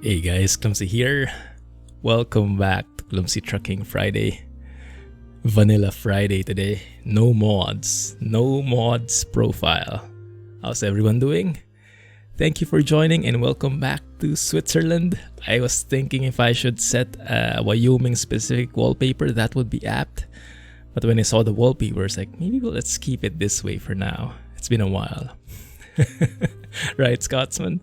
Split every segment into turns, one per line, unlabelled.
Hey guys, Clumsy here. Welcome back to Clumsy Trucking Friday. Vanilla Friday today. No mods profile. How's everyone doing? Thank you for joining and welcome back to Switzerland. I was thinking if I should set a Wyoming specific wallpaper, that would be apt. But when I saw the wallpaper, I was like, maybe let's keep it this way for now. It's been a while. Right, Scotsman?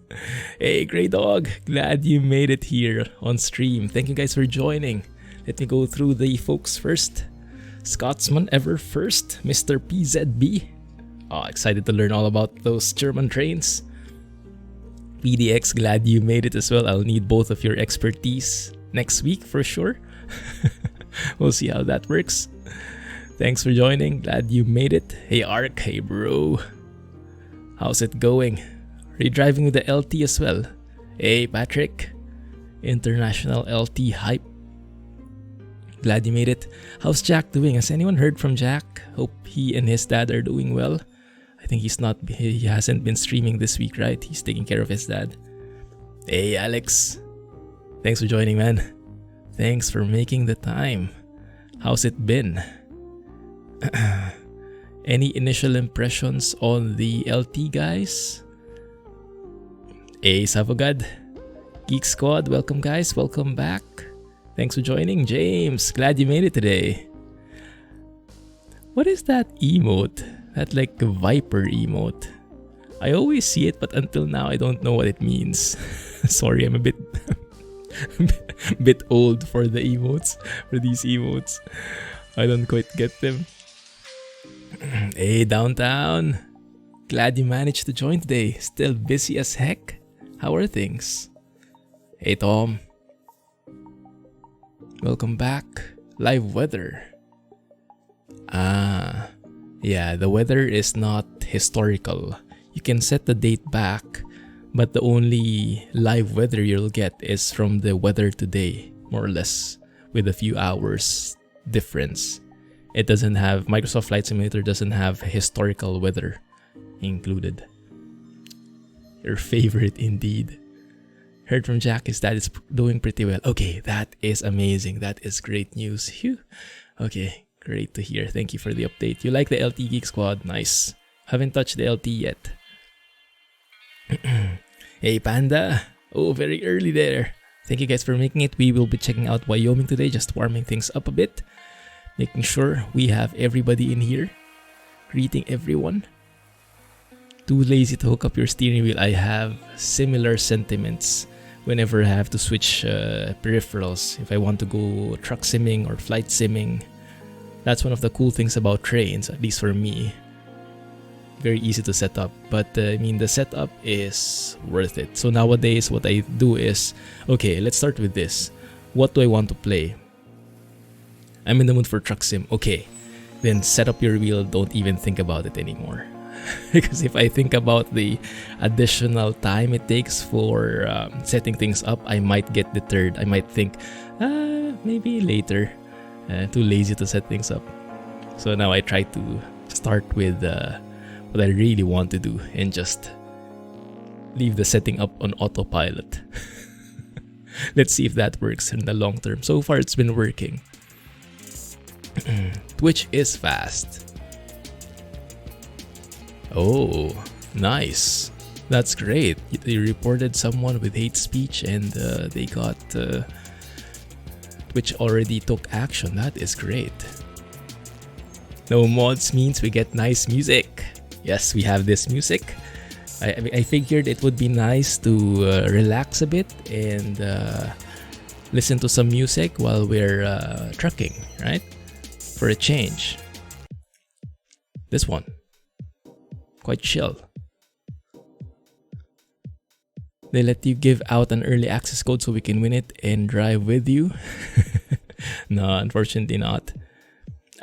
Hey, Grey Dog, glad you made it here on stream. Thank you guys for joining. Let me go through the folks first. Scotsman ever first, Mr. PZB. Oh, excited to learn all about those German trains. PDX, glad you made it as well. I'll need both of your expertise next week for sure. We'll see how that works. Thanks for joining, glad you made it. Hey Ark, hey bro. How's it going? Are you driving with the LT as well? Hey Patrick, International LT hype. Glad you made it. How's Jack doing? Has anyone heard from Jack? Hope he and his dad are doing well. I think he hasn't been streaming this week, right? He's taking care of his dad. Hey Alex, thanks for joining, man. Thanks for making the time. How's it been? Any initial impressions on the LT, guys? Hey Savogad, Geek Squad, welcome guys, welcome back. Thanks for joining. James, glad you made it today. What is that emote? That like Viper emote. I always see it, but until now I don't know what it means. Sorry, I'm a bit bit old for the emotes, for these emotes. I don't quite get them. Hey Downtown, glad you managed to join today. Still busy as heck? How are things? Hey Tom, welcome back. Live weather. Yeah, the weather is not historical. You can set the date back, but the only live weather you'll get is from the weather today, more or less, with a few hours difference. It doesn't have, Microsoft Flight Simulator doesn't have historical weather included. Your favorite indeed. Heard from Jack, his dad is doing pretty well. Okay, that is amazing. That is great news. Phew. Okay, great to hear. Thank you for the update. You like the LT Geek Squad? Nice. Haven't touched the LT yet. Hey Panda. Oh, very early there. Thank you guys for making it. We will be checking out Wyoming today, just warming things up a bit. Making sure we have everybody in here. Greeting everyone. Too lazy to hook up your steering wheel. I have similar sentiments whenever I have to switch peripherals. If I want to go truck simming or flight simming. That's one of the cool things about trains, at least for me. Very easy to set up. But I mean, the setup is worth it. So nowadays, what I do is, okay, let's start with this. What do I want to play? I'm in the mood for truck sim. Okay, then set up your wheel. Don't even think about it anymore. Because if I think about the additional time it takes for setting things up, I might get deterred. I might think, maybe later. Too lazy to set things up. So now I try to start with what I really want to do and just leave the setting up on autopilot. Let's see if that works in the long term. So far it's been working. Twitch is fast. Oh, nice. That's great. They reported someone with hate speech and they got... Twitch already took action. That is great. No mods means we get nice music. Yes, we have this music. I figured it would be nice to relax a bit and listen to some music while we're trucking, right? For a change. This one. Quite chill. They let you give out an early access code so we can win it and drive with you. No, unfortunately not.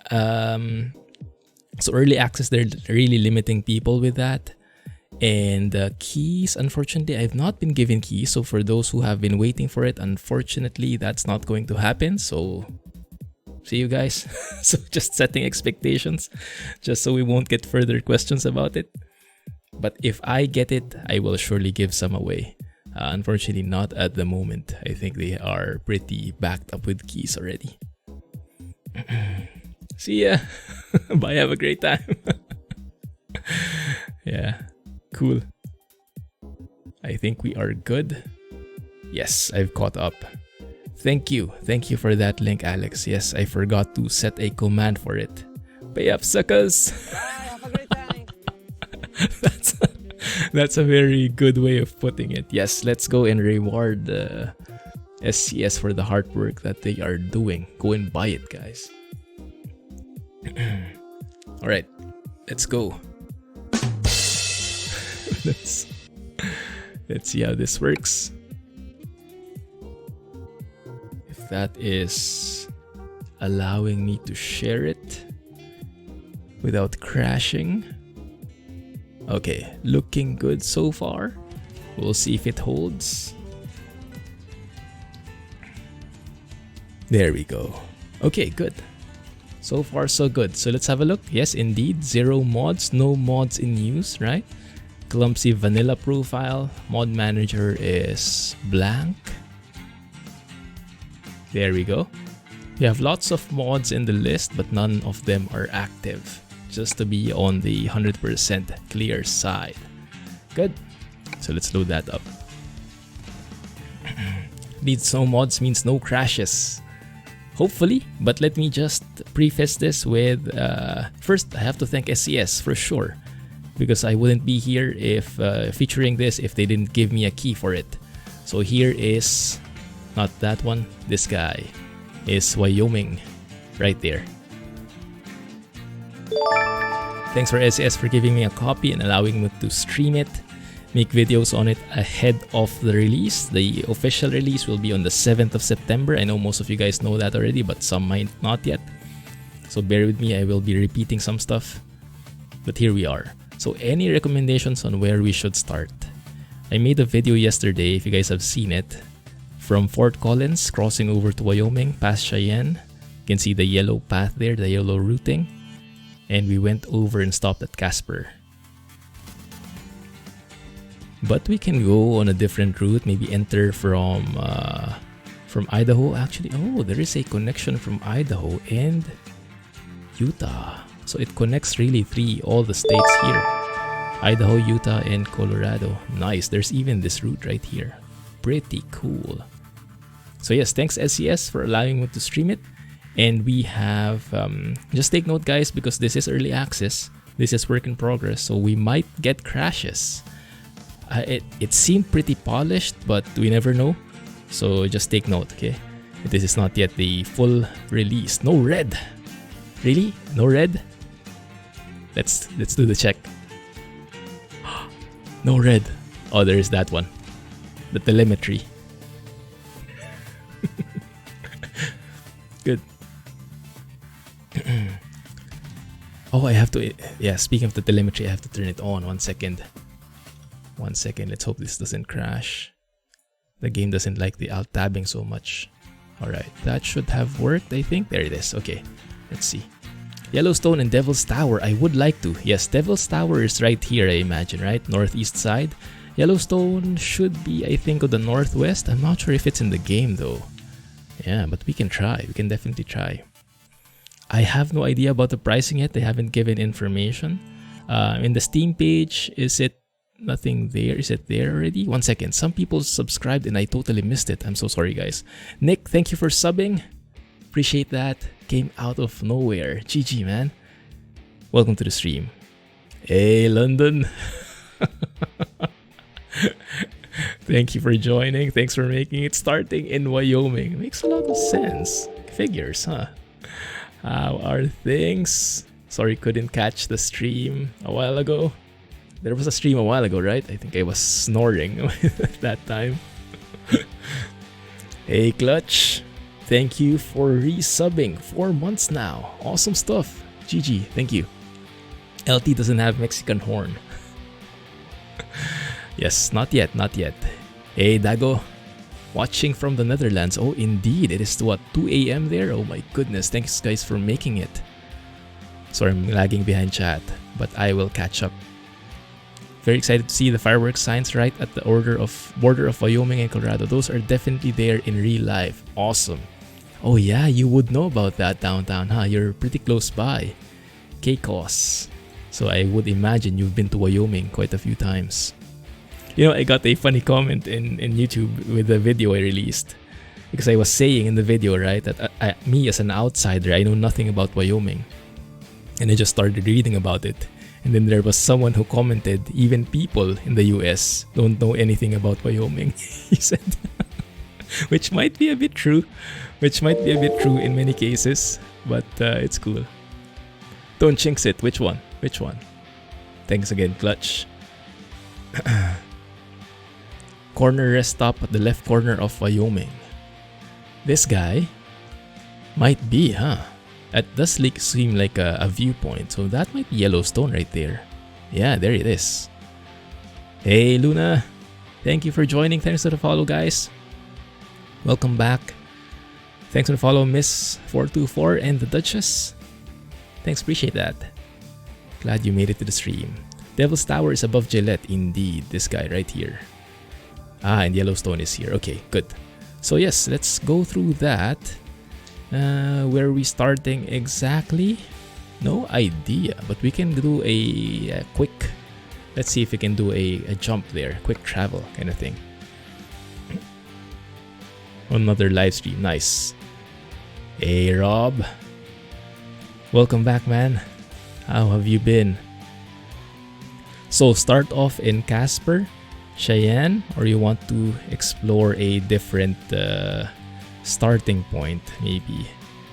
So early access, they're really limiting people with that. And keys, unfortunately, I've not been given keys. So for those who have been waiting for it, unfortunately, that's not going to happen. So see you guys. So just setting expectations, just so we won't get further questions about it. But if I get it, I will surely give some away. Unfortunately, not at the moment. I think they are pretty backed up with keys already. See ya. Bye, have a great time. Yeah, cool. I think we are good. Yes, I've caught up. Thank you for that link, Alex. Yes, I forgot to set a command for it. Pay up, suckers.
Have a great time.
That's a very good way of putting it. Yes, let's go and reward the SCS for the hard work that they are doing. Go and buy it, guys. All right, let's go. let's see how this works. If that is allowing me to share it without crashing. Okay, looking good so far. We'll see if it holds. There we go. Okay, good. So far, so good. So let's have a look. Yes, indeed. 0 mods. No mods in use, right? Clumsy vanilla profile. Mod manager is blank. There we go. We have lots of mods in the list, but none of them are active. Just to be on the 100% clear side. Good. So let's load that up. Needs no mods means no crashes. Hopefully, but let me just preface this with first I have to thank SCS for sure, because I wouldn't be here if featuring this if they didn't give me a key for it. So here is not that one, this guy is Wyoming right there. Thanks for SCS for giving me a copy and allowing me to stream it, make videos on it ahead of the release. The official release will be on the 7th of September. I know most of you guys know that already, but some might not yet. So bear with me, I will be repeating some stuff. But here we are. So any recommendations on where we should start? I made a video yesterday, if you guys have seen it, from Fort Collins, crossing over to Wyoming, past Cheyenne. You can see the yellow path there, the yellow routing. And we went over and stopped at Casper. But we can go on a different route, maybe enter from Idaho. Actually, oh, there is a connection from Idaho and Utah. So it connects really all the states here. Idaho, Utah, and Colorado. Nice, there's even this route right here. Pretty cool. So yes, thanks SCS for allowing me to stream it. And we have, just take note guys, because this is early access. This is work in progress, so we might get crashes. It seemed pretty polished, but we never know. So just take note, okay? This is not yet the full release. No red. Really? No red? Let's do the check. No red. Oh, there is that one. The telemetry. Good. Oh, I have to. Yeah, speaking of the telemetry, I have to turn it on. 1 second. 1 second. Let's hope this doesn't crash. The game doesn't like the alt tabbing so much. Alright, that should have worked, I think. There it is. Okay, let's see. Yellowstone and Devil's Tower. I would like to. Yes, Devil's Tower is right here, I imagine, right? Northeast side. Yellowstone should be, I think, on the northwest. I'm not sure if it's in the game, though. Yeah, but we can try. We can definitely try. I have no idea about the pricing yet. They haven't given information. In the Steam page, is it nothing there? Is it there already? 1 second. Some people subscribed and I totally missed it. I'm so sorry, guys. Nick, thank you for subbing. Appreciate that. Came out of nowhere. GG, man. Welcome to the stream. Hey, London. Thank you for joining. Thanks for making it. Starting in Wyoming. Makes a lot of sense. Figures, huh? How are things? Sorry, couldn't catch the stream a while ago. There was a stream a while ago, right? I think I was snoring at that time. Hey, Clutch. Thank you for resubbing. 4 months now. Awesome stuff. GG. Thank you. LT doesn't have Mexican horn. Yes, not yet, not yet. Hey, Dago. Watching from the Netherlands. Oh, indeed. It is what, 2 a.m. there? Oh my goodness. Thanks, guys, for making it. Sorry, I'm lagging behind chat, but I will catch up. Very excited to see the fireworks signs right at the border of Wyoming and Colorado. Those are definitely there in real life. Awesome. Oh yeah, you would know about that downtown, huh? You're pretty close by. KCOS. So I would imagine you've been to Wyoming quite a few times. You know, I got a funny comment in YouTube with the video I released. Because I was saying in the video, right, that me as an outsider, I know nothing about Wyoming. And I just started reading about it. And then there was someone who commented, even people in the US don't know anything about Wyoming, he said. Which might be a bit true. Which might be a bit true in many cases. But it's cool. Don't jinx it. Which one? Which one? Thanks again, Clutch. Corner rest stop at the left corner of Wyoming. This guy might be, huh? That does seem like a viewpoint, so that might be Yellowstone right there. Yeah, there it is. Hey Luna, thank you for joining. Thanks for the follow, guys. Welcome back. Thanks for the follow, Miss424 and the Duchess. Thanks, appreciate that. Glad you made it to the stream. Devil's Tower is above Gillette, indeed. This guy right here. Ah, and Yellowstone is here. Okay, good. So yes, let's go through that. Where are we starting exactly? No idea, but we can do a quick... Let's see if we can do a jump there. Quick travel kind of thing. Another live stream. Nice. Hey, Rob. Welcome back, man. How have you been? So, start off in Casper, Cheyenne, or you want to explore a different starting point, maybe.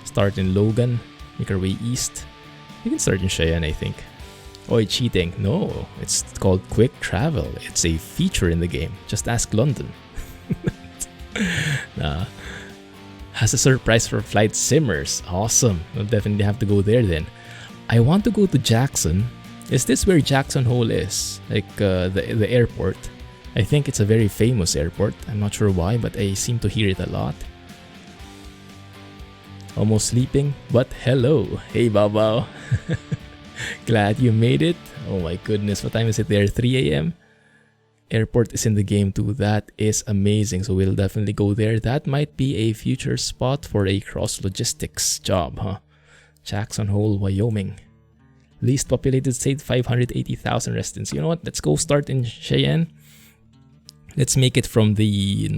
Start in Logan, make our way east. We can start in Cheyenne, I think. Oh, cheating. No, it's called quick travel. It's a feature in the game. Just ask London. Nah. Has a surprise for flight simmers. Awesome. We'll definitely have to go there then. I want to go to Jackson. Is this where Jackson Hole is? Like the airport. I think it's a very famous airport. I'm not sure why, but I seem to hear it a lot. Almost sleeping, but hello. Hey, Bao. Glad you made it. Oh my goodness, what time is it there? 3 a.m? Airport is in the game too. That is amazing. So we'll definitely go there. That might be a future spot for a cross logistics job, huh? Jackson Hole, Wyoming. Least populated state, 580,000 residents. You know what? Let's go start in Cheyenne. Let's make it from the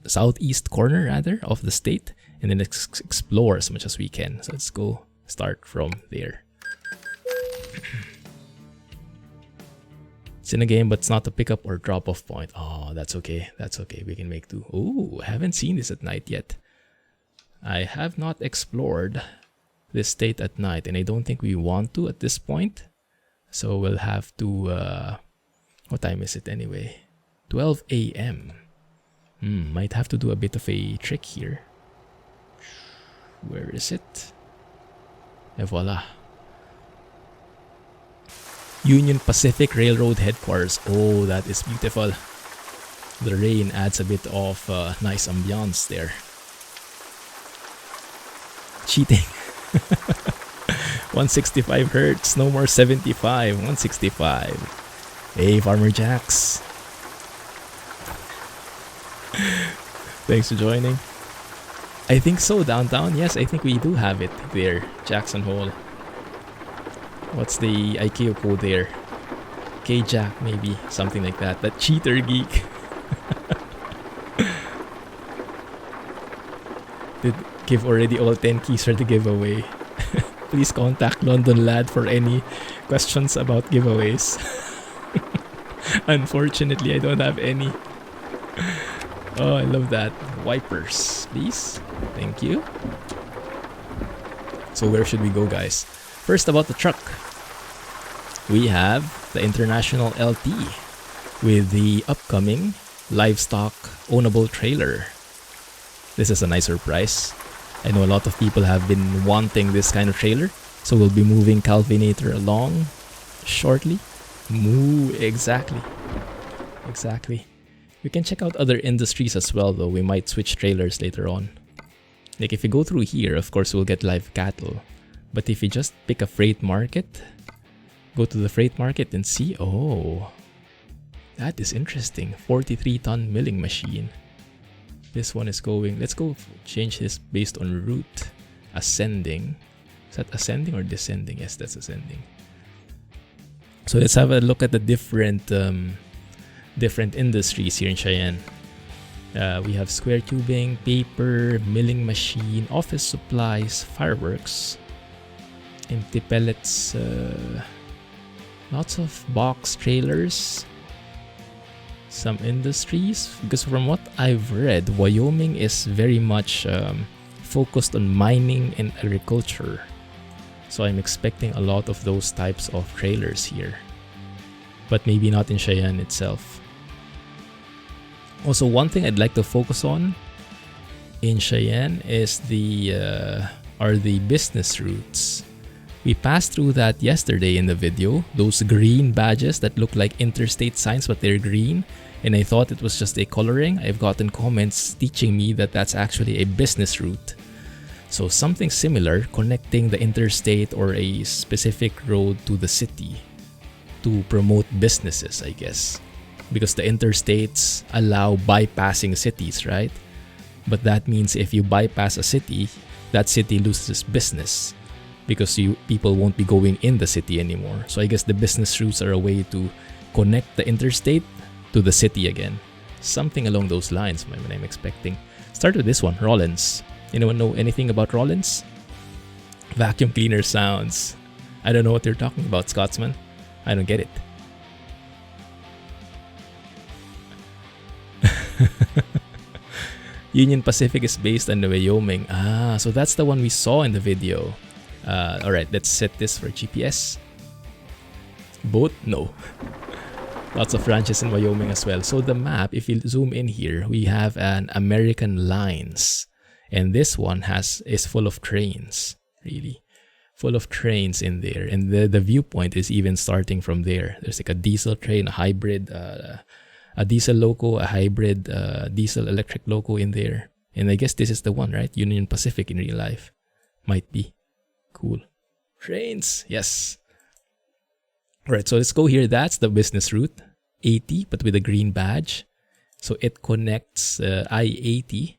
southeast corner rather of the state. And then let's explore as much as we can. So let's go start from there. It's in a game, but it's not a pickup or drop-off point. Oh, that's okay. That's okay. We can make do. Ooh, haven't seen this at night yet. I have not explored this state at night, and I don't think we want to at this point. So we'll have to... what time is it anyway? 12 a.m. Might have to do a bit of a trick here. Where is it? Et voila. Union Pacific Railroad Headquarters. Oh, that is beautiful. The rain adds a bit of nice ambiance there. Cheating. 165 hertz. No more 75. 165. Hey, Farmer Jacks. Thanks for joining. I think so, downtown. Yes, I think we do have it there. Jackson Hole. What's the IKEA code there? K-Jack, maybe. Something like that. That cheater geek. Did give already all 10 keys for the giveaway. Please contact London Lad for any questions about giveaways. Unfortunately, I don't have any. Oh, I love that. Wipers, please. Thank you. So where should we go, guys? First, about the truck. We have the International LT with the upcoming livestock ownable trailer. This is a nice surprise. I know a lot of people have been wanting this kind of trailer, so we'll be moving Calvinator along shortly. Exactly. We can check out other industries as well, though. We might switch trailers later on. Like if you go through here, of course we'll get live cattle. But if you just pick a freight market, go to the freight market and see, oh, That is interesting. 43-ton milling machine. This one is going... Let's go change this based on route. Ascending. Is that ascending or descending? Yes, that's ascending. So let's have a look at the different industries here in Cheyenne. We have square tubing, paper, milling machine, office supplies, fireworks, empty pellets, lots of box trailers, some industries. Because from what I've read, Wyoming is very much focused on mining and agriculture. So I'm expecting a lot of those types of trailers here. But maybe not in Cheyenne itself. Also, one thing I'd like to focus on in Cheyenne is the business routes. We passed through that yesterday in the video. Those green badges that look like interstate signs but they're green. And I thought it was just a coloring. I've gotten comments teaching me that that's actually a business route. So something similar, connecting the interstate or a specific road to the city to promote businesses, I guess. Because the interstates allow bypassing cities, right? But that means if you bypass a city, that city loses business because people won't be going in the city anymore. So I guess the business routes are a way to connect the interstate to the city again. Something along those lines, I'm expecting. Start with this one, Rollins. Anyone know anything about Rollins? Vacuum cleaner sounds. I don't know what you're talking about, Scotsman. I don't get it. Union Pacific is based on the Wyoming. Ah, so that's the one we saw in the video. Alright, let's set this for GPS. Boat? No. Lots of ranches in Wyoming as well. So the map, if you zoom in here, we have an American Lines. And this one is full of trains. Really. Full of trains in there. And the viewpoint is even starting from there. There's like a diesel train, a hybrid... a diesel loco, a hybrid diesel electric loco in there. And I guess this is the one, right? Union Pacific in real life. Might be. Cool. Trains. Yes. Alright, so let's go here. That's the business route. 80, but with a green badge. So it connects I-80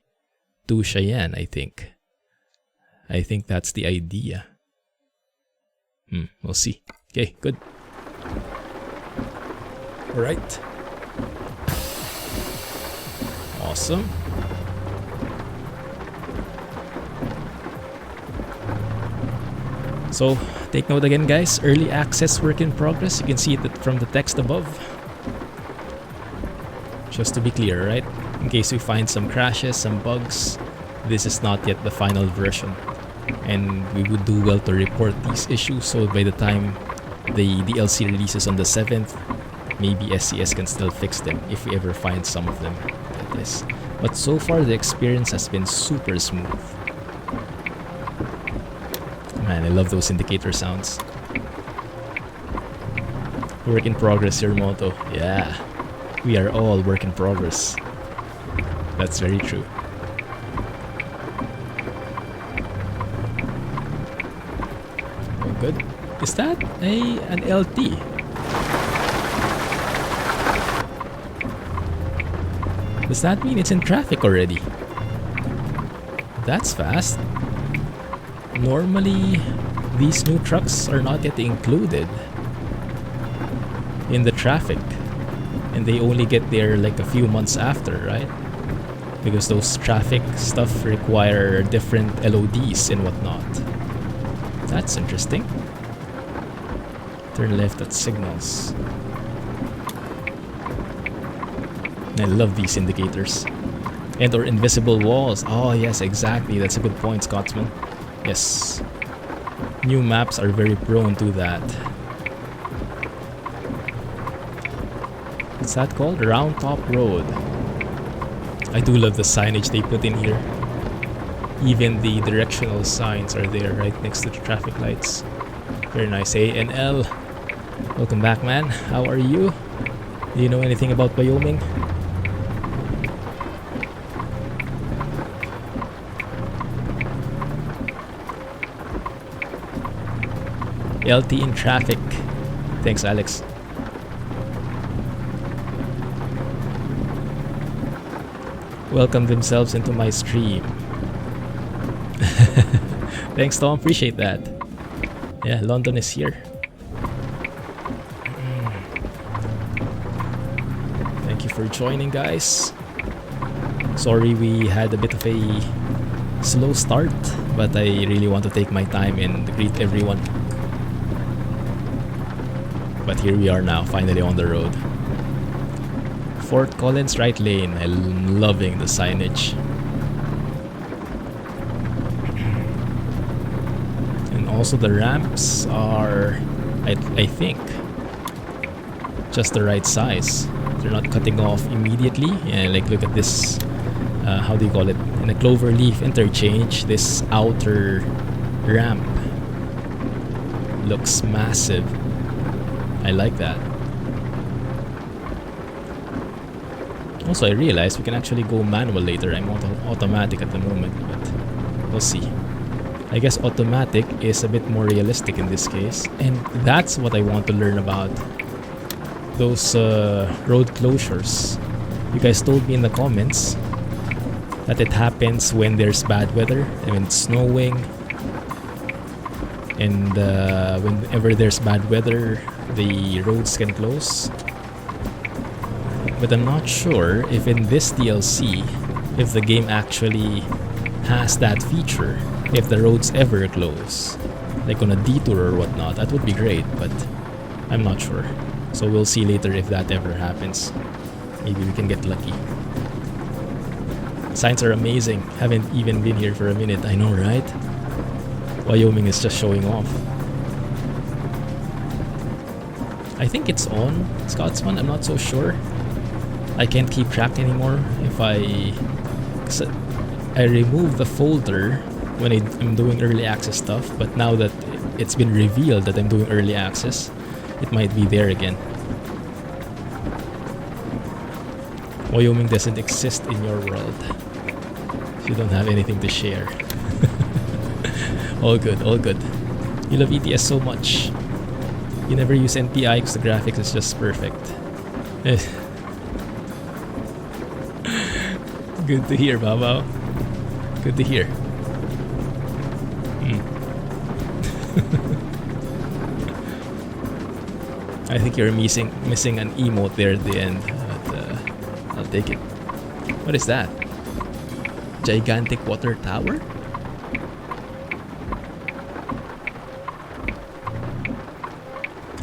to Cheyenne, I think. I think that's the idea. We'll see. Okay, good. Alright. Awesome. So, take note again, guys. Early access work in progress. You can see it from the text above. Just to be clear, right? In case we find some crashes, some bugs, this is not yet the final version. And we would do well to report these issues so by the time the DLC releases on the 7th, maybe SCS can still fix them if we ever find some of them. This. But so far the experience has been super smooth. Man, I love those indicator sounds. Work in progress, your motto. Yeah, we are all work in progress. That's very true. Oh, good. Is that an LT? Does that mean it's in traffic already? That's fast. Normally, these new trucks are not yet included in the traffic. And they only get there like a few months after, right? Because those traffic stuff require different LODs and whatnot. That's interesting. Turn left at signals. I love these indicators. And or invisible walls. Oh yes, exactly. That's a good point, Scotsman. Yes. New maps are very prone to that. What's that called? Round Top Road. I do love the signage they put in here. Even the directional signs are there right next to the traffic lights. Very nice. A&L. Welcome back, man. How are you? Do you know anything about Wyoming? LT in traffic. Thanks, Alex. welcome themselves into my stream. Thanks, Tom. Appreciate that. Yeah, London is here. Thank you for joining, guys. Sorry we had a bit of a slow start, but I really want to take my time and greet everyone. But here we are now, finally on the road. Fort Collins right lane. I'm loving the signage. And also the ramps are, I think, just the right size. They're not cutting off immediately. Yeah, like look at this, how do you call it? In a cloverleaf interchange, this outer ramp looks massive. I like that. Also, I realized we can actually go manual later. I'm automatic at the moment, but we'll see. I guess automatic is a bit more realistic in this case, and that's what I want to learn about. Those road closures. You guys told me in the comments that it happens when there's bad weather, and when it's snowing, and whenever there's bad weather, the roads can close. But I'm not sure if in this DLC, if the game actually has that feature, if the roads ever close, like on a detour or whatnot. That would be great, but I'm not sure. So we'll see later if that ever happens. Maybe we can get lucky. Signs are amazing. Haven't even been here for a minute. I know, right? Wyoming is just showing off. I think it's on Scotsman. I'm not so sure. I can't keep track anymore. If I remove the folder when I'm doing early access stuff, but now that it's been revealed that I'm doing early access, it might be there again. Wyoming doesn't exist in your world. You don't have anything to share. All good, all good. You love ETS so much. You never use NPI because the graphics is just perfect. Good to hear, Babao. Good to hear. I think you're missing an emote there at the end. But, I'll take it. What is that? Gigantic water tower?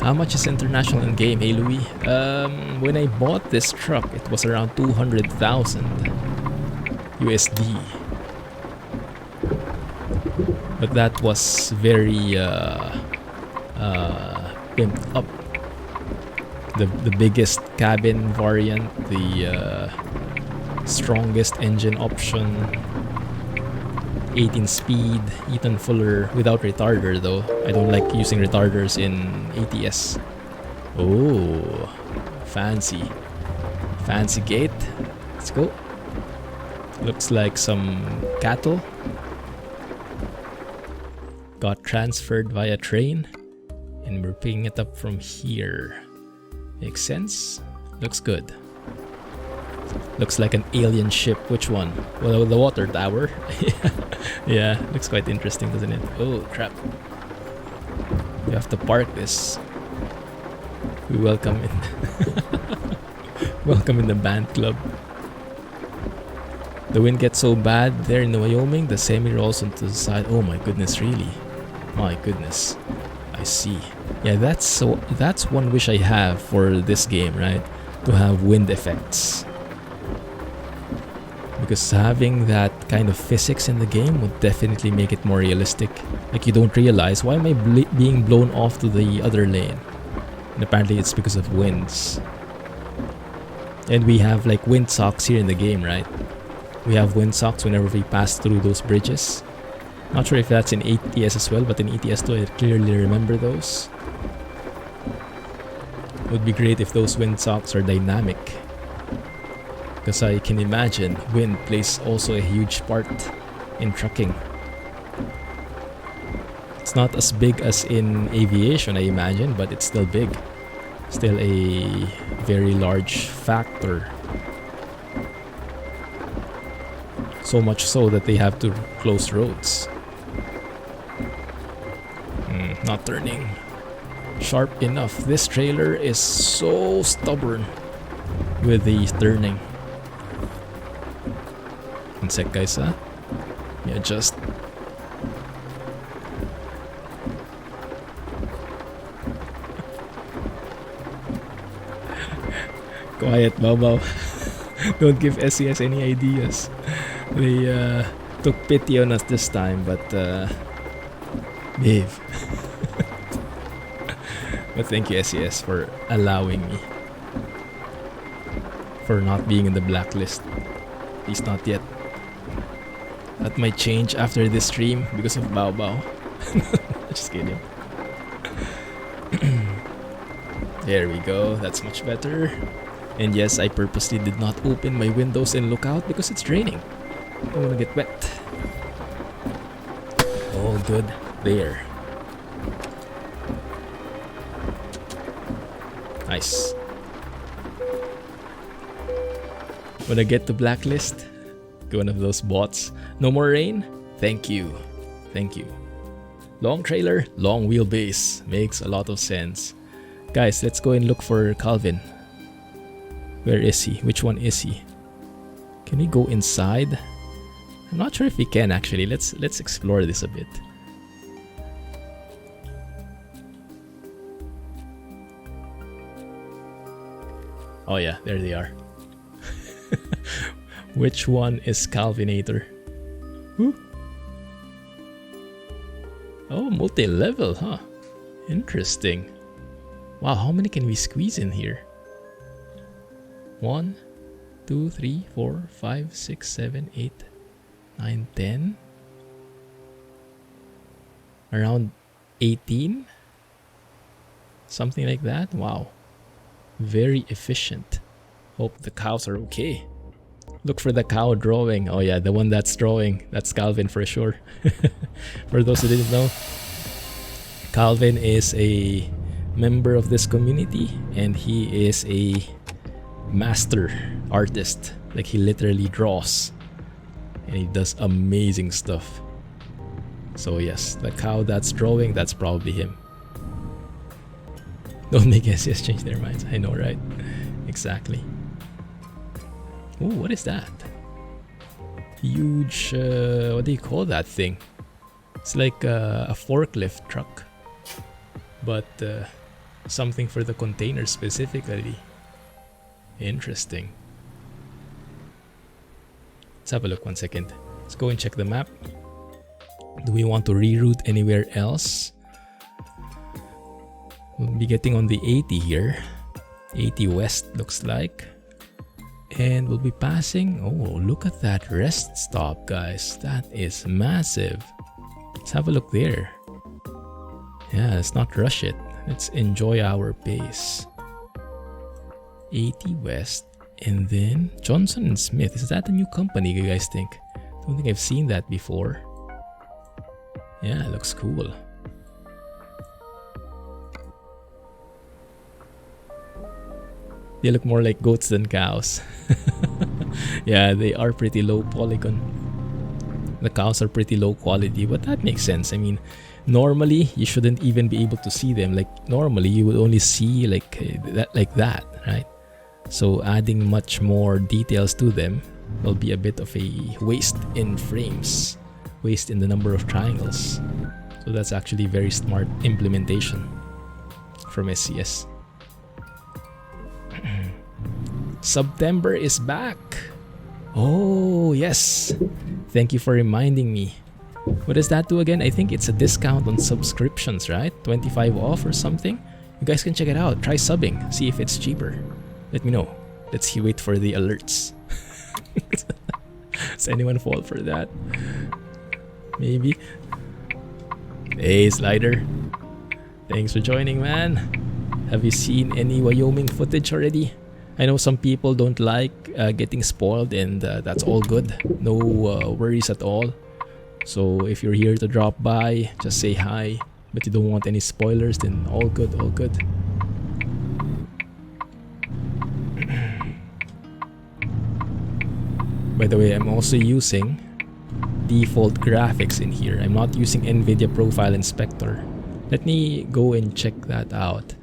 How much is international in game, hey Louis? When I bought this truck, it was around 200,000 USD. But that was very pimped up. The biggest cabin variant, the strongest engine option, 18 speed, Eaton Fuller without retarder though. I don't like using retarders in ATS. Oh, fancy. Fancy gate. Let's go. Looks like some cattle got transferred via train and we're picking it up from here. Makes sense? Looks good. Looks like an alien ship. Which one? Well, the water tower. Yeah, looks quite interesting, doesn't it? Oh, crap. We have to park this. We welcome in. Welcome in the band club. The wind gets so bad there in Wyoming, the semi rolls onto the side. Oh my goodness, really? My goodness. I see. Yeah, that's one wish I have for this game, right? To have wind effects. Because having that kind of physics in the game would definitely make it more realistic. Like you don't realize, why am I being blown off to the other lane? And apparently it's because of winds. And we have like wind socks here in the game, right? We have wind socks whenever we pass through those bridges. Not sure if that's in ATS as well, but in ETS 2 I clearly remember those. It would be great if those wind socks are dynamic. Because I can imagine wind plays also a huge part in trucking. It's not as big as in aviation, I imagine, but it's still big. Still a very large factor. So much so that they have to close roads. Not turning sharp enough. This trailer is so stubborn with the turning. One sec, guys, huh? Let me adjust. Quiet, Bao. Don't give SCS any ideas. They took pity on us this time, but behave. But thank you, SCS, for allowing me. For not being in the blacklist. At least not yet. That might change after this stream because of Bao. Just kidding. There we go. That's much better. And yes, I purposely did not open my windows and look out because it's raining. I'm gonna get wet. All good there. Nice. When I get to blacklist, get one of those bots. No more rain? Thank you. Thank you. Long trailer, long wheelbase. Makes a lot of sense. Guys, let's go and look for Calvin. Where is he? Which one is he? Can we go inside? I'm not sure if we can actually. Let's explore this a bit. Oh yeah, there they are. Which one is Calvinator? Who? Oh, multi-level, huh? Interesting. Wow, how many can we squeeze in here? 1, 2, 3, 4, 5, 6, 7, 8, 9, 10. Around 18? Something like that? Wow. Very efficient. Hope the cows are okay. Look for the cow drawing. Oh yeah, the one that's drawing. That's Calvin for sure. For those who didn't know, Calvin is a member of this community and he is a master artist. Like, he literally draws and he does amazing stuff. So yes, the cow that's drawing, that's probably him. Don't make SCS change their minds. I know, right? Exactly. Ooh, what is that? Huge, what do you call that thing? It's like a forklift truck, but something for the container specifically. Interesting. Let's have a look 1 second. Let's go and check the map. Do we want to reroute anywhere else? We'll be getting on the 80 here. 80 west looks like. And we'll be passing. Oh, look at that rest stop, guys. That is massive. Let's have a look there. Yeah, let's not rush it. Let's enjoy our pace. 80 west. And then Johnson & Smith. Is that a new company, you guys think? Don't think I've seen that before. Yeah, it looks cool. They look more like goats than cows. Yeah, they are pretty low polygon. The cows are pretty low quality, but that makes sense. I mean, normally you shouldn't even be able to see them. Like, normally you would only see like that, right? So adding much more details to them will be a bit of a waste in frames, waste in the number of triangles. So that's actually very smart implementation from SCS. September is back. Oh yes, thank you for reminding me. What does that do again? I think it's a discount on subscriptions, right? 25 off or something. You guys can check it out. Try subbing, see if it's cheaper. Let me know. Let's wait for the alerts. Does anyone fall for that? Maybe. Hey Slider, thanks for joining, man. Have you seen any Wyoming footage already? I know some people don't like getting spoiled, and that's all good. No worries at all. So if you're here to drop by, just say hi. But you don't want any spoilers, then all good, all good. By the way, I'm also using default graphics in here. I'm not using NVIDIA Profile Inspector. Let me go and check that out.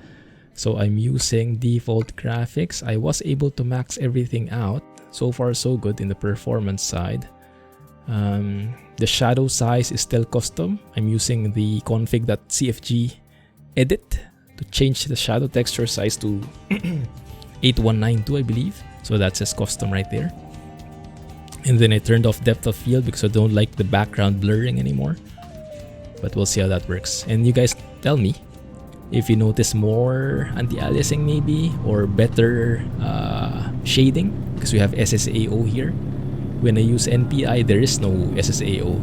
So I'm using default graphics. I was able to max everything out. So far so good in the performance side. The shadow size is still custom. I'm using the config.cfg edit to change the shadow texture size to 8192, I believe. So that says custom right there. And then I turned off depth of field because I don't like the background blurring anymore. But we'll see how that works. And you guys tell me if you notice more anti-aliasing maybe, or better shading, because we have SSAO here. When I use NPI, there is no SSAO.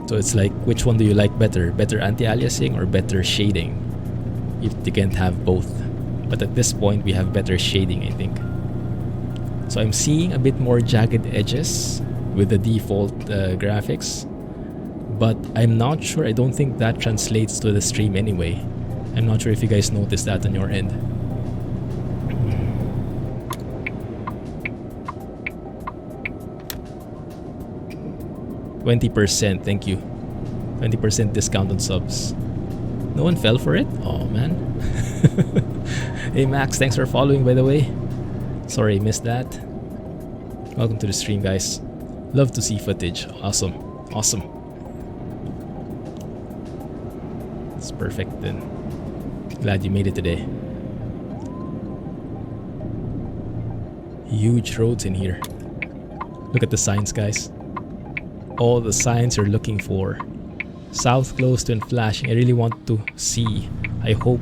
So it's like, which one do you like better? Better anti-aliasing or better shading? You can't have both. But at this point, we have better shading, I think. So I'm seeing a bit more jagged edges with the default graphics. But I'm not sure. I don't think that translates to the stream anyway. I'm not sure if you guys noticed that on your end. $20%, thank you. 20% discount on subs. No one fell for it? Oh man. Hey Max, thanks for following, by the way. Sorry, missed that. Welcome to the stream, guys. Love to see footage. Awesome. Awesome. It's perfect then. Glad you made it today. Huge roads in here. Look at the signs, guys. All the signs you're looking for. South closed and flashing. I really want to see. I hope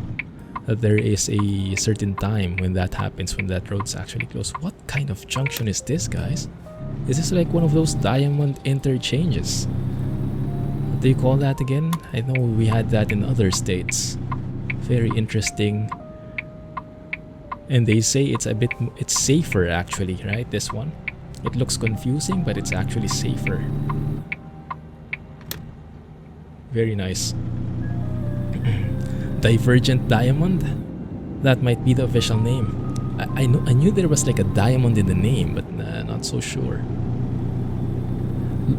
that there is a certain time when that happens, when that road's actually closed. What kind of junction is this, guys? Is this like one of those diamond interchanges? What do you call that again? I know we had that in other states. Very interesting. And they say it's safer actually, right? This one. It looks confusing, but it's actually safer. Very nice. Divergent Diamond? That might be the official name. I knew there was like a diamond in the name, but not so sure.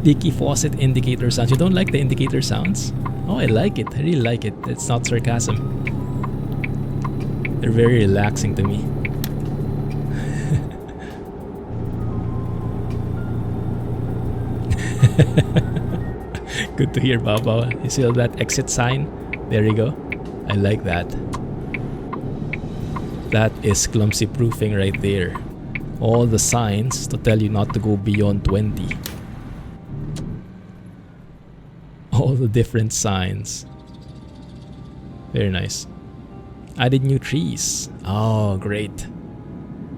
Leaky faucet indicator sounds. You don't like the indicator sounds? Oh, I like it. I really like it. It's not sarcasm. They're very relaxing to me. Good to hear, Baba. You see that exit sign? There you go. I like that. That is clumsy proofing right there. All the signs to tell you not to go beyond 20. All the different signs. Very nice. Added new trees. Oh, great.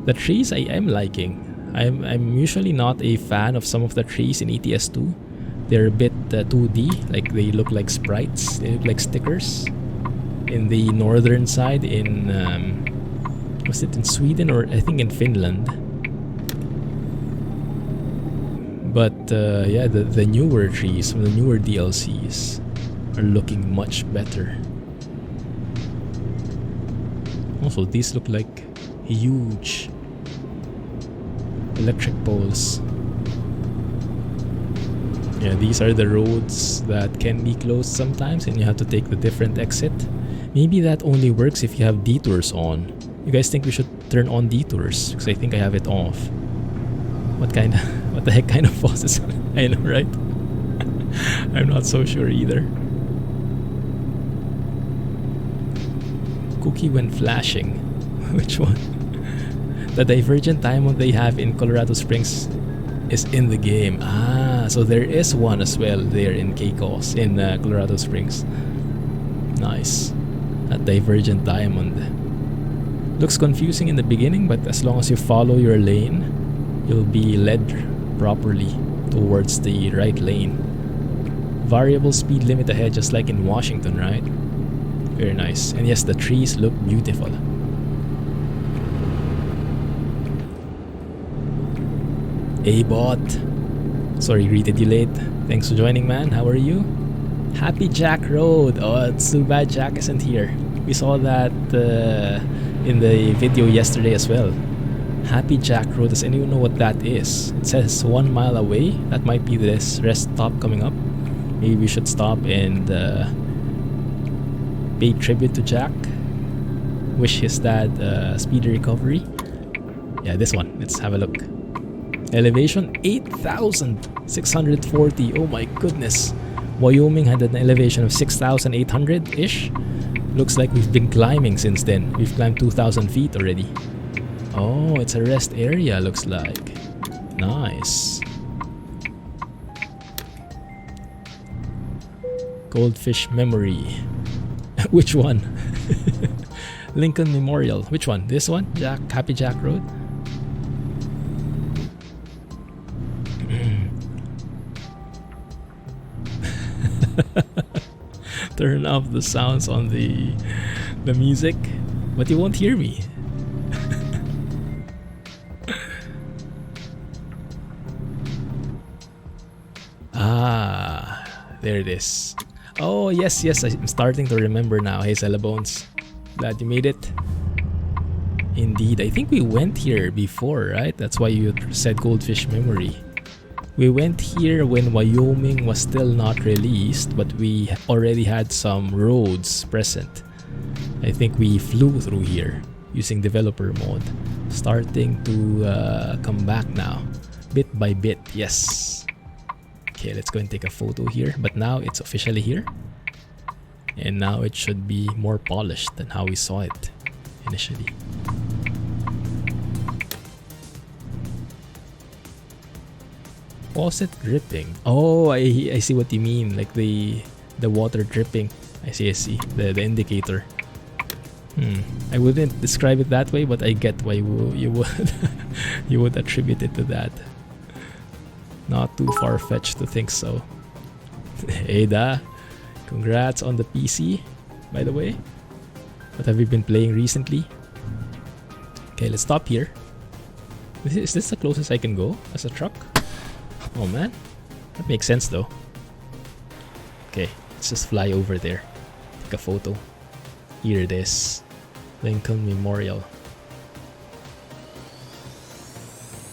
The trees I am liking. I'm usually not a fan of some of the trees in ATS 2. They're a bit 2D, like they look like sprites, they look like stickers. In the northern side, in was it in Sweden or I think in Finland? But yeah, the newer trees from the newer DLCs are looking much better. Also, these look like huge electric poles. Yeah, these are the roads that can be closed sometimes and you have to take the different exit. Maybe that only works if you have detours on. You guys think we should turn on detours? Because I think I have it off. What the heck kind of boss is it? I know, right? I'm not so sure either. Cookie when flashing. Which one? The divergent diamond they have in Colorado Springs is in the game. Ah, so there is one as well there in Caicos, in Colorado Springs. Nice. A divergent diamond. Looks confusing in the beginning, but as long as you follow your lane, you'll be led properly towards the right lane. Variable speed limit ahead, just like in Washington, right? Very nice. And yes, the trees look beautiful. A-Bot. Sorry, greeted you late. Thanks for joining, man. How are you? Happy Jack Road. Oh, it's too bad Jack isn't here. We saw that in the video yesterday as well. Happy Jack Road. Does anyone know what that is? It says 1 mile away. That might be this rest stop coming up. Maybe we should stop and pay tribute to Jack. Wish his dad speedy recovery. Yeah, this one. Let's have a look. Elevation 8,640. Oh my goodness. Wyoming had an elevation of 6,800-ish. Looks like we've been climbing since then. We've climbed 2,000 feet already. Oh, it's a rest area, looks like. Nice. Goldfish Memory. Which one? Lincoln Memorial. Which one? This one? Happy Jack Road? Turn off the sounds on the music, but you won't hear me. There it is. Oh yes, I'm starting to remember now. Hey Bones, glad you made it. Indeed, I think we went here before, right? That's why you said Goldfish Memory. We went here when Wyoming was still not released, but we already had some roads present. I think we flew through here using developer mode. Starting to come back now, bit by bit. Yes. Okay, let's go and take a photo here. But now it's officially here. And now it should be more polished than how we saw it initially. Faucet dripping. Oh, I see what you mean. Like the water dripping. I see. The indicator. I wouldn't describe it that way, but I get why you would you would attribute it to that. Not too far-fetched to think so. Ada, congrats on the PC, by the way. What have you been playing recently? Okay, let's stop here. Is this the closest I can go as a truck? Oh man, that makes sense though. Okay, let's just fly over there. Take a photo. Here it is. Lincoln Memorial.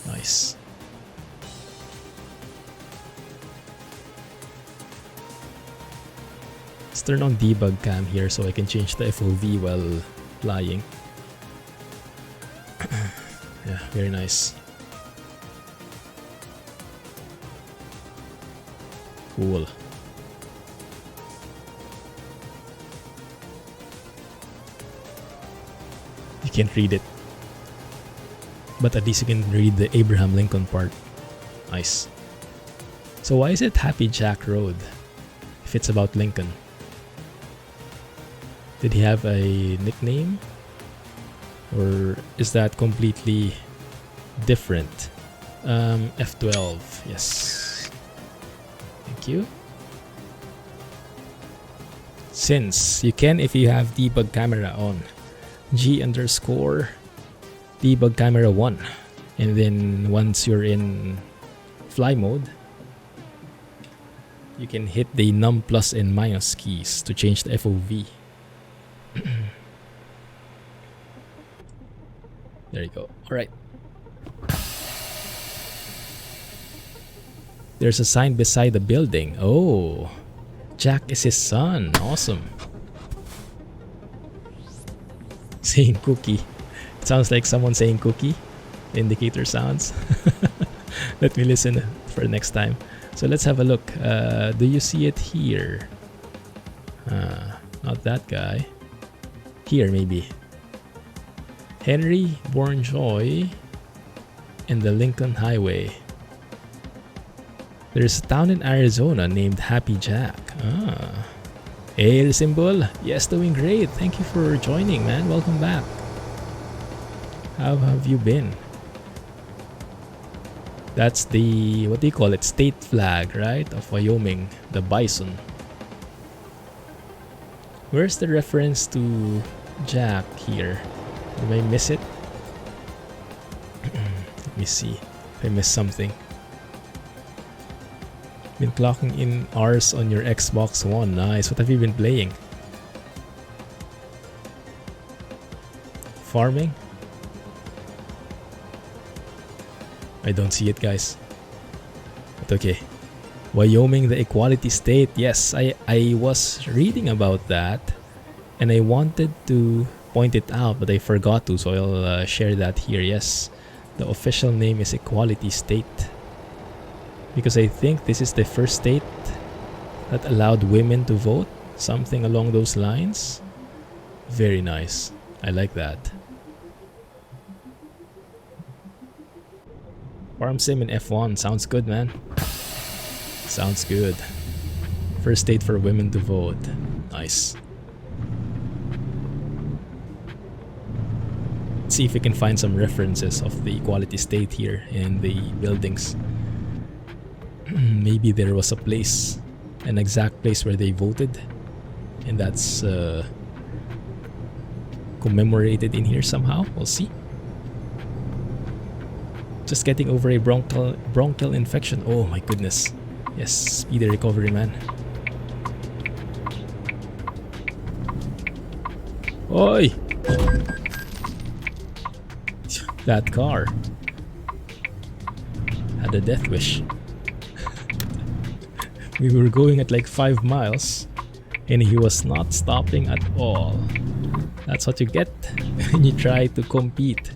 Nice. Let's turn on debug cam here so I can change the FOV while flying. Yeah, very nice. Cool. You can't read it, but at least you can read the Abraham Lincoln part. Nice. So why is it Happy Jack Road if it's about Lincoln? Did he have a nickname? Or is that completely different? F12, yes. Thank you. Since you can if you have debug camera on. G_debug camera 1. And then once you're in fly mode, you can hit the num plus and minus keys to change the FOV. There you go. Alright. There's a sign beside the building. Oh, Jack is his son. Awesome. Saying cookie. It sounds like someone saying cookie. Indicator sounds. Let me listen for next time. So let's have a look. Do you see it here? Not that guy. Here maybe. Henry Bourgeois and the Lincoln Highway. There's a town in Arizona named Happy Jack. Hey, Symbol. Yes, doing great. Thank you for joining, man. Welcome back. How have you been? That's the, what do you call it? State flag, right? Of Wyoming. The bison. Where's the reference to Jack here? Did I miss it? Let me see if I missed something. Been clocking in hours on your Xbox One. Nice. What have you been playing? Farming? I don't see it, guys. But okay. Wyoming, the equality state. Yes, I was reading about that, and I wanted to point it out, but I forgot to, so I'll share that here. Yes, the official name is Equality State, because I think this is the first state that allowed women to vote, something along those lines. Very nice. I like that. Farm sim in F1 sounds good, man. Sounds good. First state for women to vote. Nice. Let's see if we can find some references of the equality state here in the buildings. Maybe there was a place, an exact place where they voted, and that's commemorated in here somehow. We'll see. Just getting over a bronchial infection. Oh my goodness. Yes, speedy recovery, man. Oi! That car had a death wish. We were going at like 5 miles and he was not stopping at all. That's what you get when you try to compete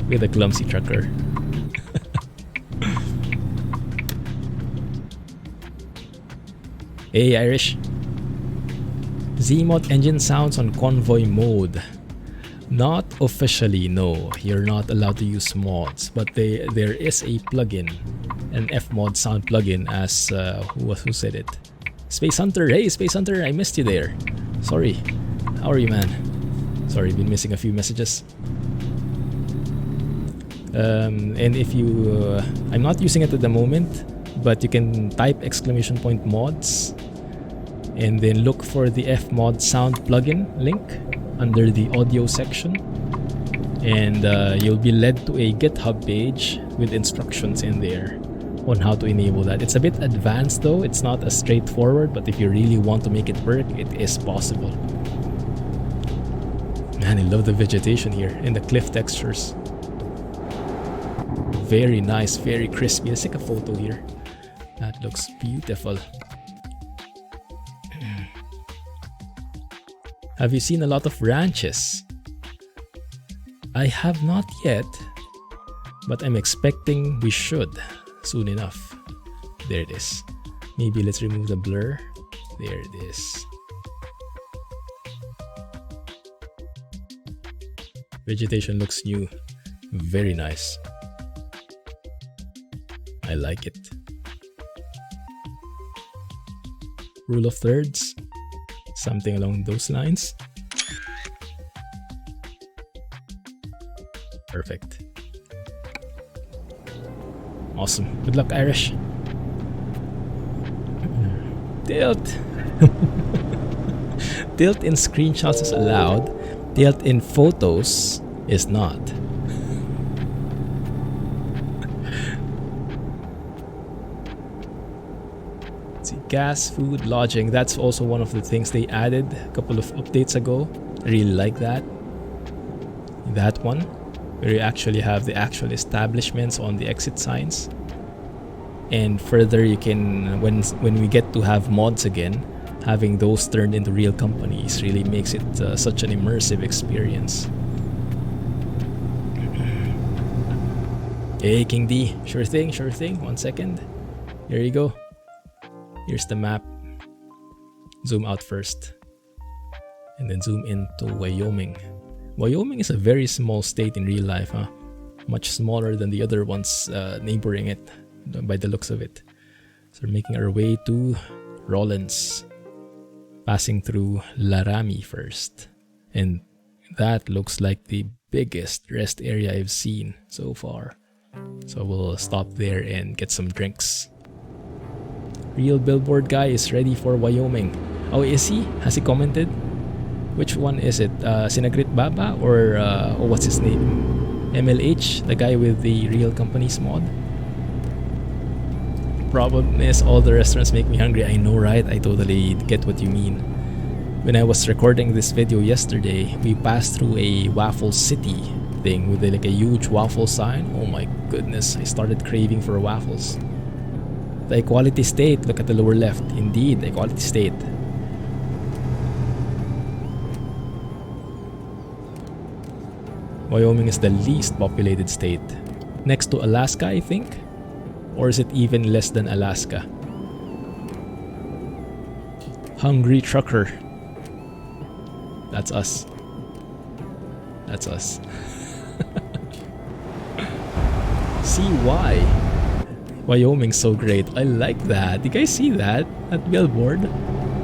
with a clumsy trucker. Hey Irish. Zmod engine sounds on convoy mode. Not officially, no. You're not allowed to use mods, but there is a plugin, an Fmod sound plugin, as who said it? Space Hunter. Hey Space Hunter, I missed you there. Sorry. How are you, man? Sorry, been missing a few messages. And if you, I'm not using it at the moment, but you can type !mods and then look for the Fmod sound plugin link under the audio section, and you'll be led to a GitHub page with instructions in there on how to enable that. It's a bit advanced though, it's not as straightforward, but if you really want to make it work, it is possible. Man, I love the vegetation here and the cliff textures. Very nice, very crispy. Let's take a photo here. That looks beautiful. Have you seen a lot of ranches? I have not yet, but I'm expecting we should soon enough. There it is. Maybe let's remove the blur. There it is. Vegetation looks new. Very nice. I like it. Rule of thirds. Something along those lines. Perfect. Awesome. Good luck, Irish. Tilt. Tilt in screenshots is allowed. Tilt in photos is not. Gas, food, lodging. That's also one of the things they added a couple of updates ago. I really like that. That one, where you actually have the actual establishments on the exit signs. And further, you can, when we get to have mods again, having those turned into real companies really makes it such an immersive experience. Hey, King D. Sure thing, sure thing. 1 second. Here you go. Here's the map. Zoom out first. And then zoom into Wyoming. Wyoming is a very small state in real life, huh? Much smaller than the other ones neighboring it, by the looks of it. So we're making our way to Rollins. Passing through Laramie first. And that looks like the biggest rest area I've seen so far. So we'll stop there and get some drinks. Real billboard guy is ready for Wyoming. Oh, is he? Has he commented? Which one is it? Sinagrit Baba or what's his name? MLH, the guy with the real companies mod? Problem is all the restaurants make me hungry. I know, right? I totally get what you mean. When I was recording this video yesterday, we passed through a Waffle City thing with like a huge waffle sign. Oh my goodness, I started craving for waffles. The equality state, look at the lower left. Indeed, equality state. Wyoming is the least populated state. Next to Alaska, I think? Or is it even less than Alaska? Hungry trucker. That's us. That's us. See why? Wyoming's so great. I like that. You guys see that? That billboard?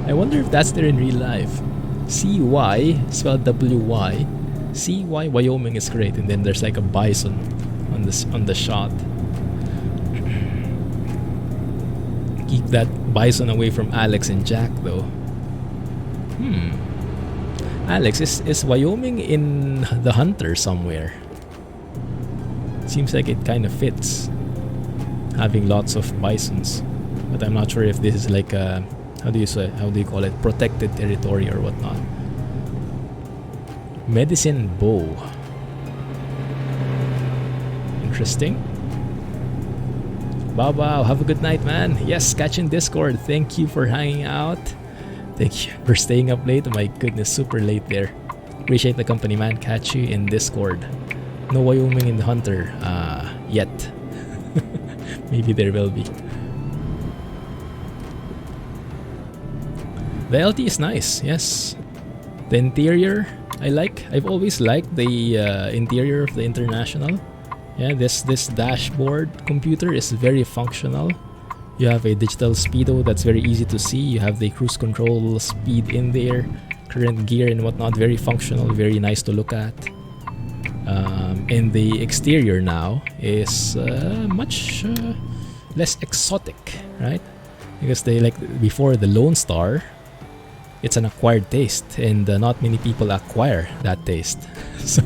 I wonder if that's there in real life. CY, spelled WY. See why Wyoming is great, and then there's like a bison on the shot. Keep that bison away from Alex and Jack though. Alex, is Wyoming in the Hunter somewhere? Seems like it kind of fits, having lots of bisons, but I'm not sure if this is like a, how do you call it, protected territory or whatnot. Medicine bow. Interesting. Bao, have a good night, man. Yes, catch in Discord. Thank you for hanging out. Thank you for staying up late. Oh my goodness, super late there. Appreciate the company, man. Catch you in Discord. No Wyoming in the Hunter yet. Maybe there will be. The LT is nice, yes. The interior, I've always liked the interior of the International. Yeah, this dashboard computer is very functional. You have a digital speedo that's very easy to see. You have the cruise control speed in there, current gear and whatnot. Very functional, very nice to look at. And the exterior now is much less exotic, right? Because they, like before the Lone Star, it's an acquired taste, and not many people acquire that taste. So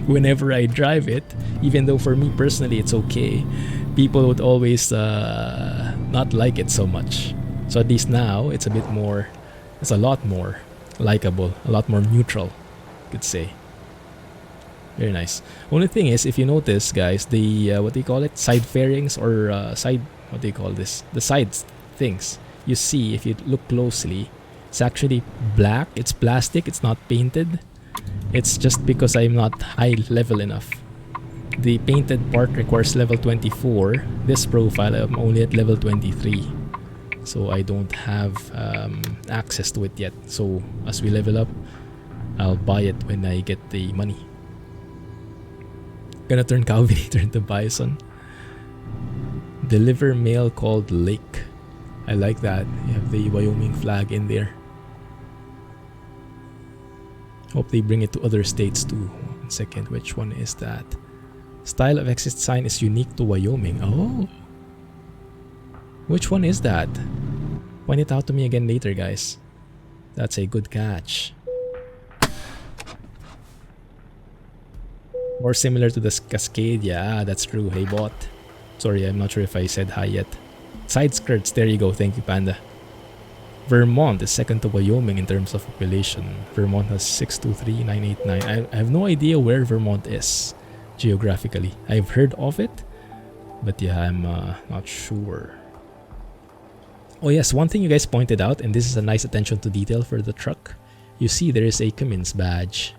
whenever I drive it, even though for me personally it's okay, people would always not like it so much. So at least now it's a lot more likable, a lot more neutral, you could say. Very nice. Only thing is, if you notice, guys, the what do you call it, side fairings or what do you call this, the side things, you see if you look closely, it's actually black. It's plastic. It's not painted. It's just because I'm not high level enough. The painted part requires level 24. This profile, I'm only at level 23. So I don't have access to it yet. So as we level up, I'll buy it when I get the money. Gonna turn Cowbinator into Bison. Deliver mail called Lake. I like that. You have the Wyoming flag in there. Hope they bring it to other states too. 1 second, which one is that? Style of exit sign is unique to Wyoming. Oh. Which one is that? Point it out to me again later, guys. That's a good catch. More similar to the Cascade. Yeah, that's true. Hey, bot. Sorry, I'm not sure if I said hi yet. Side skirts. There you go. Thank you, Panda. Vermont is second to Wyoming in terms of population. Vermont has 623,989. I have no idea where Vermont is geographically. I've heard of it, but yeah, I'm not sure. Oh yes, one thing you guys pointed out, and this is a nice attention to detail for the truck. You see there is a Cummins badge,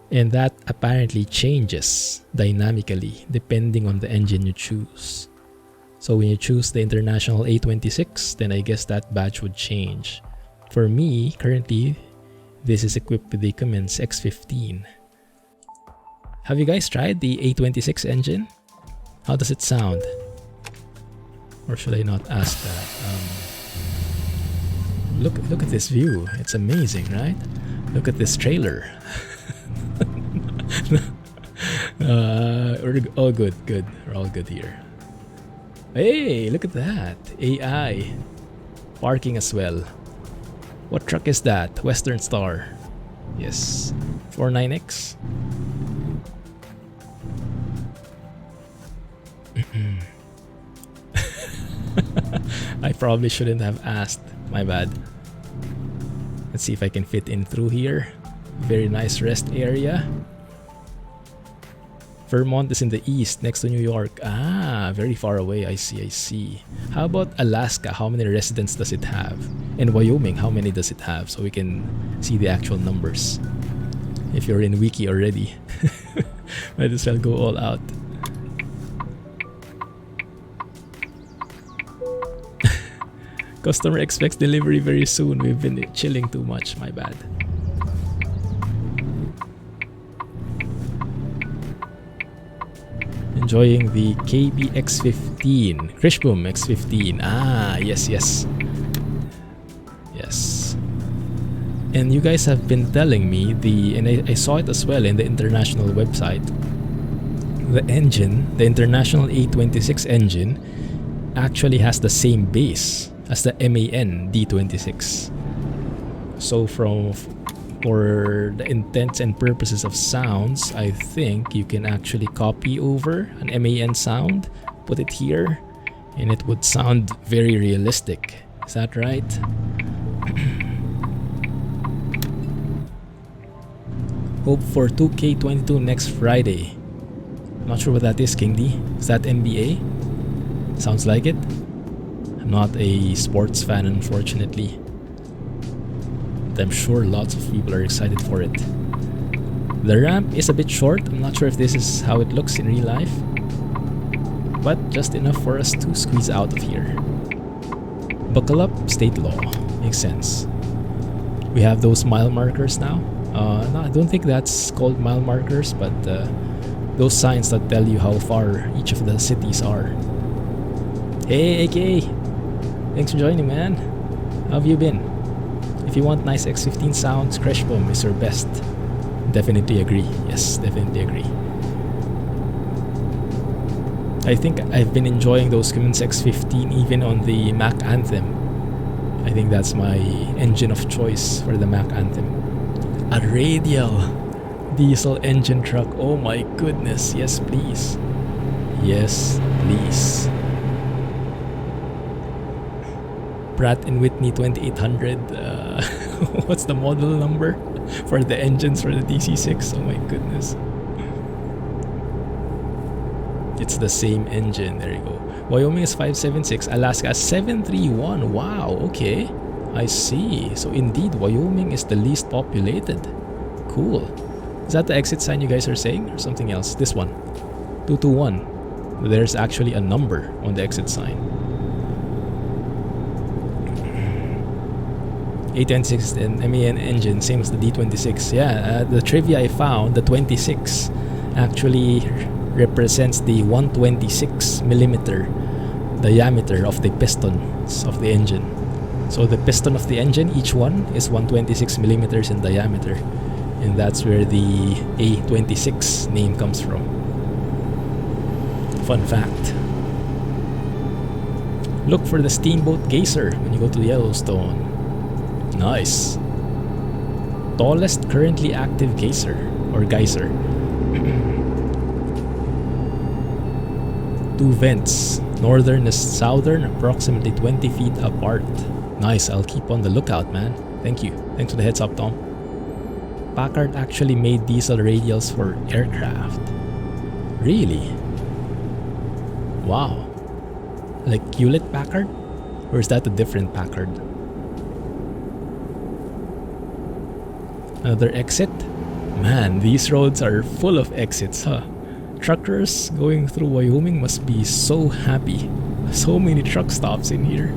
and that apparently changes dynamically depending on the engine you choose. So when you choose the International A26, then I guess that badge would change. For me, currently, this is equipped with the Cummins X15. Have you guys tried the A26 engine? How does it sound? Or should I not ask that? Look at this view. It's amazing, right? Look at this trailer. We're all good. We're all good here. Hey, look at that. AI. Parking as well. What truck is that? Western Star. Yes. 49X. I probably shouldn't have asked. My bad. Let's see if I can fit in through here. Very nice rest area. Vermont is in the east, next to New York. Ah, very far away. I see, I see. How about Alaska? How many residents does it have? And Wyoming, how many does it have? So we can see the actual numbers. If you're in Wiki already, might as well go all out. Customer expects delivery very soon. We've been chilling too much, my bad. Enjoying the KB X15. Krishboom X15. Ah, yes, yes. Yes. And you guys have been telling me and I saw it as well in the international website. The engine, the international A26 engine, actually has the same base as the MAN D26. So for the intents and purposes of sounds, I think you can actually copy over an MAN sound, put it here, and it would sound very realistic. Is that right? Hope for 2K22 next Friday. Not sure what that is, King D. Is that NBA? Sounds like it. I'm not a sports fan, unfortunately. But I'm sure lots of people are excited for it. The ramp is a bit short. I'm not sure if this is how it looks in real life, but just enough for us to squeeze out of here. Buckle up, state law. Makes sense. We have those mile markers now. No, I don't think that's called mile markers, but those signs that tell you how far each of the cities are. Hey, AK! Thanks for joining, man. How have you been? If you want nice X15 sounds, Crashboom is your best. Definitely agree. Yes, definitely agree. I think I've been enjoying those Cummins X15 even on the Mac Anthem. I think that's my engine of choice for the Mac Anthem. A radial diesel engine truck. Oh my goodness. Yes, please. Yes, please. Pratt & Whitney 2800. What's the model number for the engines for the DC6? Oh my goodness. It's the same engine. There you go. Wyoming is 576. Alaska is 731. Wow, okay. I see. So indeed, Wyoming is the least populated. Cool. Is that the exit sign you guys are saying? Or something else? This one. 221. There's actually a number on the exit sign. A26 and MAN engine, same as the D26. Yeah, the trivia I found, the 26 actually represents the 126 millimeter diameter of the pistons of the engine. So the piston of the engine, each one is 126 millimeters in diameter, and that's where the A26 name comes from. Fun fact. Look for the steamboat geyser when you go to Yellowstone. Nice. Tallest currently active geyser or geyser. Two vents, northern and southern, approximately 20 feet apart. Nice, I'll keep on the lookout, man. Thank you. Thanks for the heads up, Tom. Packard actually made diesel radials for aircraft. Really? Wow. Like Hewlett Packard? Or is that a different Packard? Another exit? Man, these roads are full of exits, huh? Truckers going through Wyoming must be so happy. So many truck stops in here.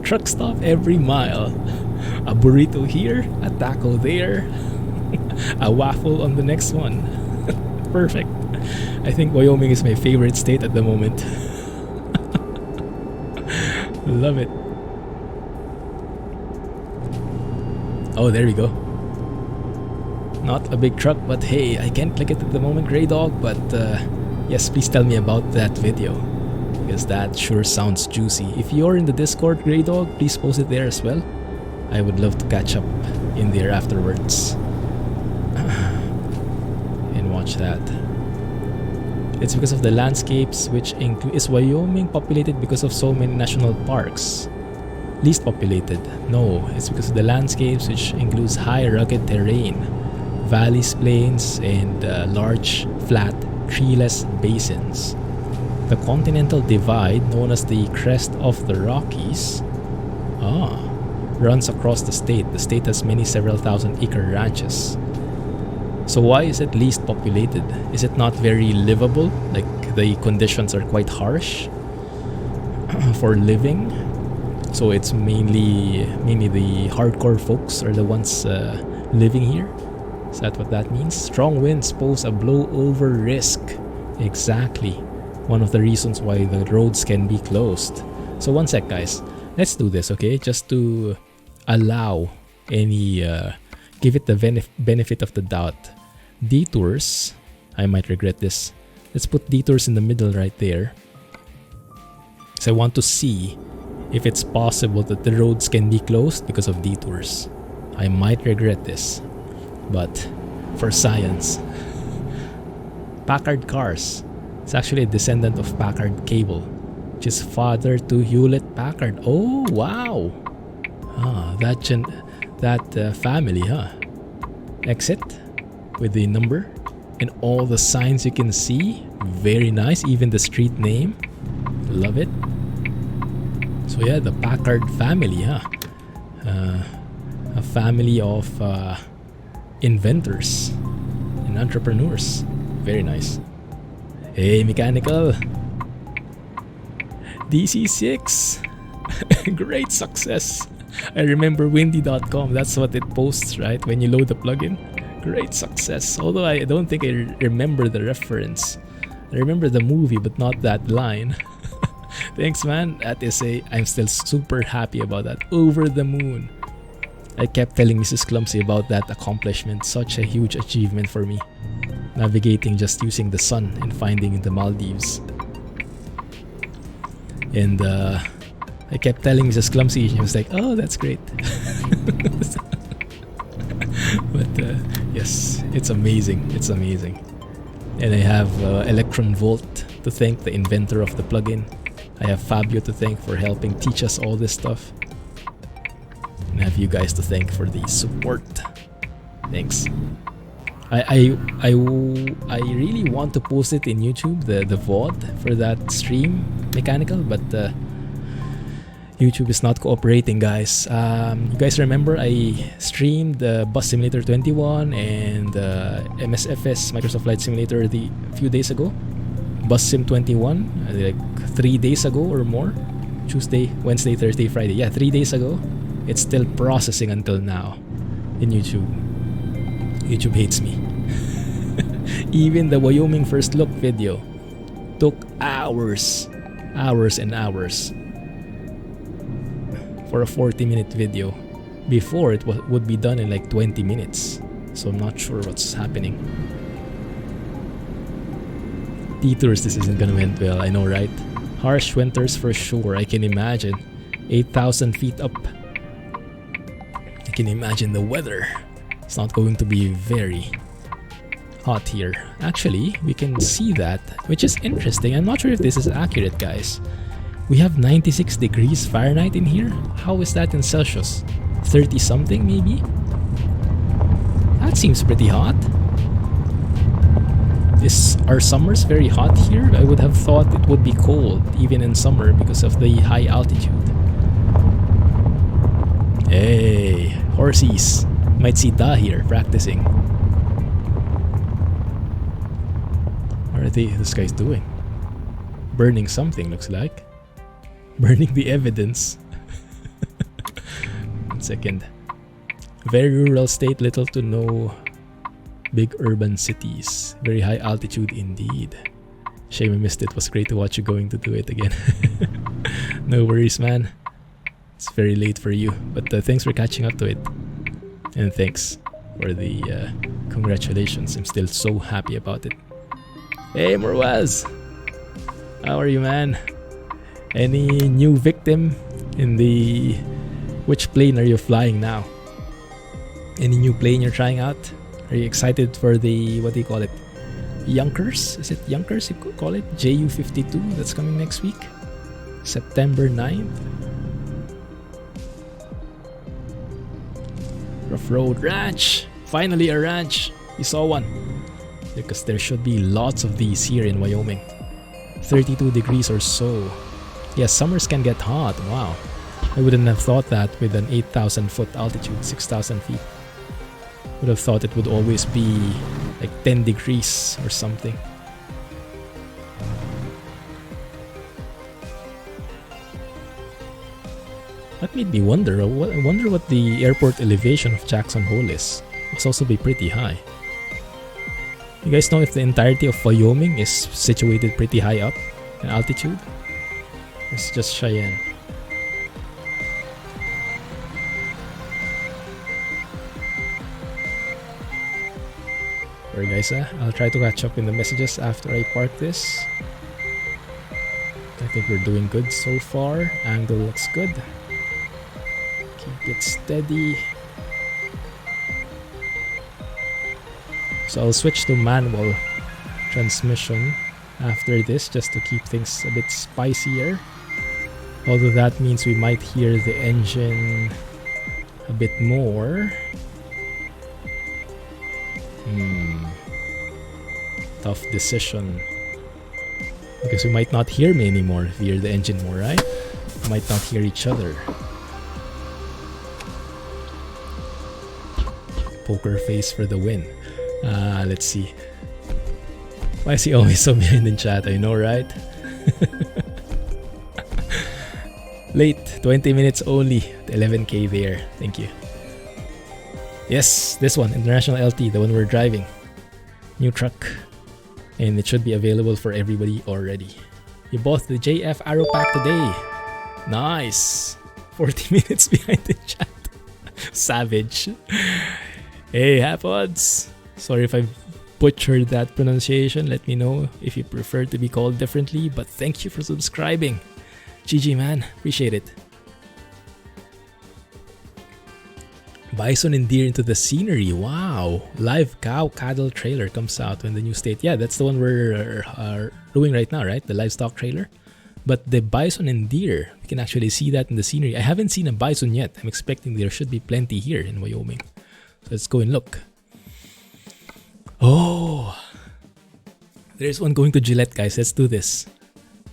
Truck stop every mile. A burrito here, a taco there, a waffle on the next one. Perfect. I think Wyoming is my favorite state at the moment. Love it. Oh, there we go. Not a big truck, but hey, I can't click it at the moment, Grey Dog, but yes, please tell me about that video, because that sure sounds juicy. If you're in the Discord, Grey Dog, please post it there as well. I would love to catch up in there afterwards and watch that. It's because of the landscapes, which include... Is Wyoming populated because of so many national parks? Least populated? No, it's because of the landscapes, which includes high rugged terrain. valleys, plains, and large, flat, treeless basins. The continental divide, known as the Crest of the Rockies, runs across the state. The state has many several thousand acre ranches. So why is it least populated? Is it not very livable? Like the conditions are quite harsh for living? So it's mainly the hardcore folks are the ones living here? Is that what that means? Strong winds pose a blowover risk. Exactly. One of the reasons why the roads can be closed. So one sec, guys. Let's do this, okay? Just to allow any... give it the benefit of the doubt. Detours. I might regret this. Let's put detours in the middle right there. So I want to see if it's possible that the roads can be closed because of detours. I might regret this. But for science. Packard cars. It's actually a descendant of Packard Cable, which is father to Hewlett Packard. Oh, wow. That family, huh? Exit with the number and all the signs you can see. Very nice. Even the street name. Love it. So yeah, the Packard family, huh? A family of inventors and entrepreneurs. Very nice. Hey, mechanical. DC6. Great success. I remember windy.com. That's what it posts, right? When you load the plugin. Great success. Although I don't think I remember the reference. I remember the movie, but not that line. Thanks, man. I'm still super happy about that. Over the moon. I kept telling Mrs. Clumsy about that accomplishment. Such a huge achievement for me. Navigating just using the sun and finding the Maldives. And I kept telling Mrs. Clumsy. She was like, oh, that's great. But yes, it's amazing. It's amazing. And I have Electron Volt to thank, the inventor of the plugin. I have Fabio to thank for helping teach us all this stuff. And I have you guys to thank for the support. Thanks. I really want to post it in YouTube, the VOD for that stream, mechanical, but YouTube is not cooperating, guys. You guys remember I streamed the Bus Simulator 21 and MSFS Microsoft Flight Simulator a few days ago. Bus Sim 21 like 3 days ago or more. Tuesday, Wednesday, Thursday, Friday. Yeah, 3 days ago. It's still processing until now in YouTube. YouTube hates me. Even the Wyoming first look video took hours and hours for a 40-minute video. Before it would be done in like 20 minutes. So I'm not sure what's happening. Detours, this isn't gonna end well, I know, right? Harsh winters for sure, I can imagine. 8,000 feet up. I can imagine the weather. It's not going to be very hot here. Actually, we can see that, which is interesting. I'm not sure if this is accurate, guys. We have 96 degrees Fahrenheit in here. How is that in Celsius? 30 something maybe? That seems pretty hot. Are summers very hot here? I would have thought it would be cold even in summer because of the high altitude. Hey, horsies. Might see Da here practicing. What are this guy's doing? Burning something, looks like. Burning the evidence. 1 second. Very rural state, little to no big urban cities. Very high altitude indeed. Shame I missed it. Was great to watch you going to do it again. No worries, man. It's very late for you, but thanks for catching up to it. And thanks for the congratulations. I'm still so happy about it. Hey, Morwaz! How are you, man? Any new victim in the... Which plane are you flying now? Any new plane you're trying out? Are you excited for the... What do you call it? Yonkers? Is it Yonkers you could call it? JU52 that's coming next week? September 9th? Roughroad Ranch! Finally a ranch! You saw one. Because there should be lots of these here in Wyoming. 32 degrees or so. Yeah, summers can get hot. Wow. I wouldn't have thought that with an 8,000 foot altitude, 6,000 feet. Would have thought it would always be like 10 degrees or something. That made me wonder. I wonder what the airport elevation of Jackson Hole is. Must also be pretty high. You guys know if the entirety of Wyoming is situated pretty high up in altitude? It's just Cheyenne. Alright guys, I'll try to catch up in the messages after I park this. I think we're doing good so far. Angle looks good. Keep it steady. So I'll switch to manual transmission after this just to keep things a bit spicier. Although that means we might hear the engine a bit more. Tough decision. Because we might not hear me anymore if we hear the engine more, right? We might not hear each other. Poker face for the win. Let's see. Why is he always so mean in chat? I know, right? Late, 20 minutes only. 11k there. Thank you. Yes, this one, International LT, the one we're driving. New truck. And it should be available for everybody already. You bought the JF Aero Pack today. Nice. 40 minutes behind the chat. Savage. Hey, happens. Sorry if I butchered that pronunciation. Let me know if you prefer to be called differently. But thank you for subscribing. GG man, appreciate it. Bison and deer into the scenery. Wow. Live cow cattle trailer comes out when the new state. Yeah, that's the one we're doing right now, right? The livestock trailer. But the bison and deer, we can actually see that in the scenery. I haven't seen a bison yet. I'm expecting there should be plenty here in Wyoming. So let's go and look. Oh, there's one going to Gillette, guys. Let's do this.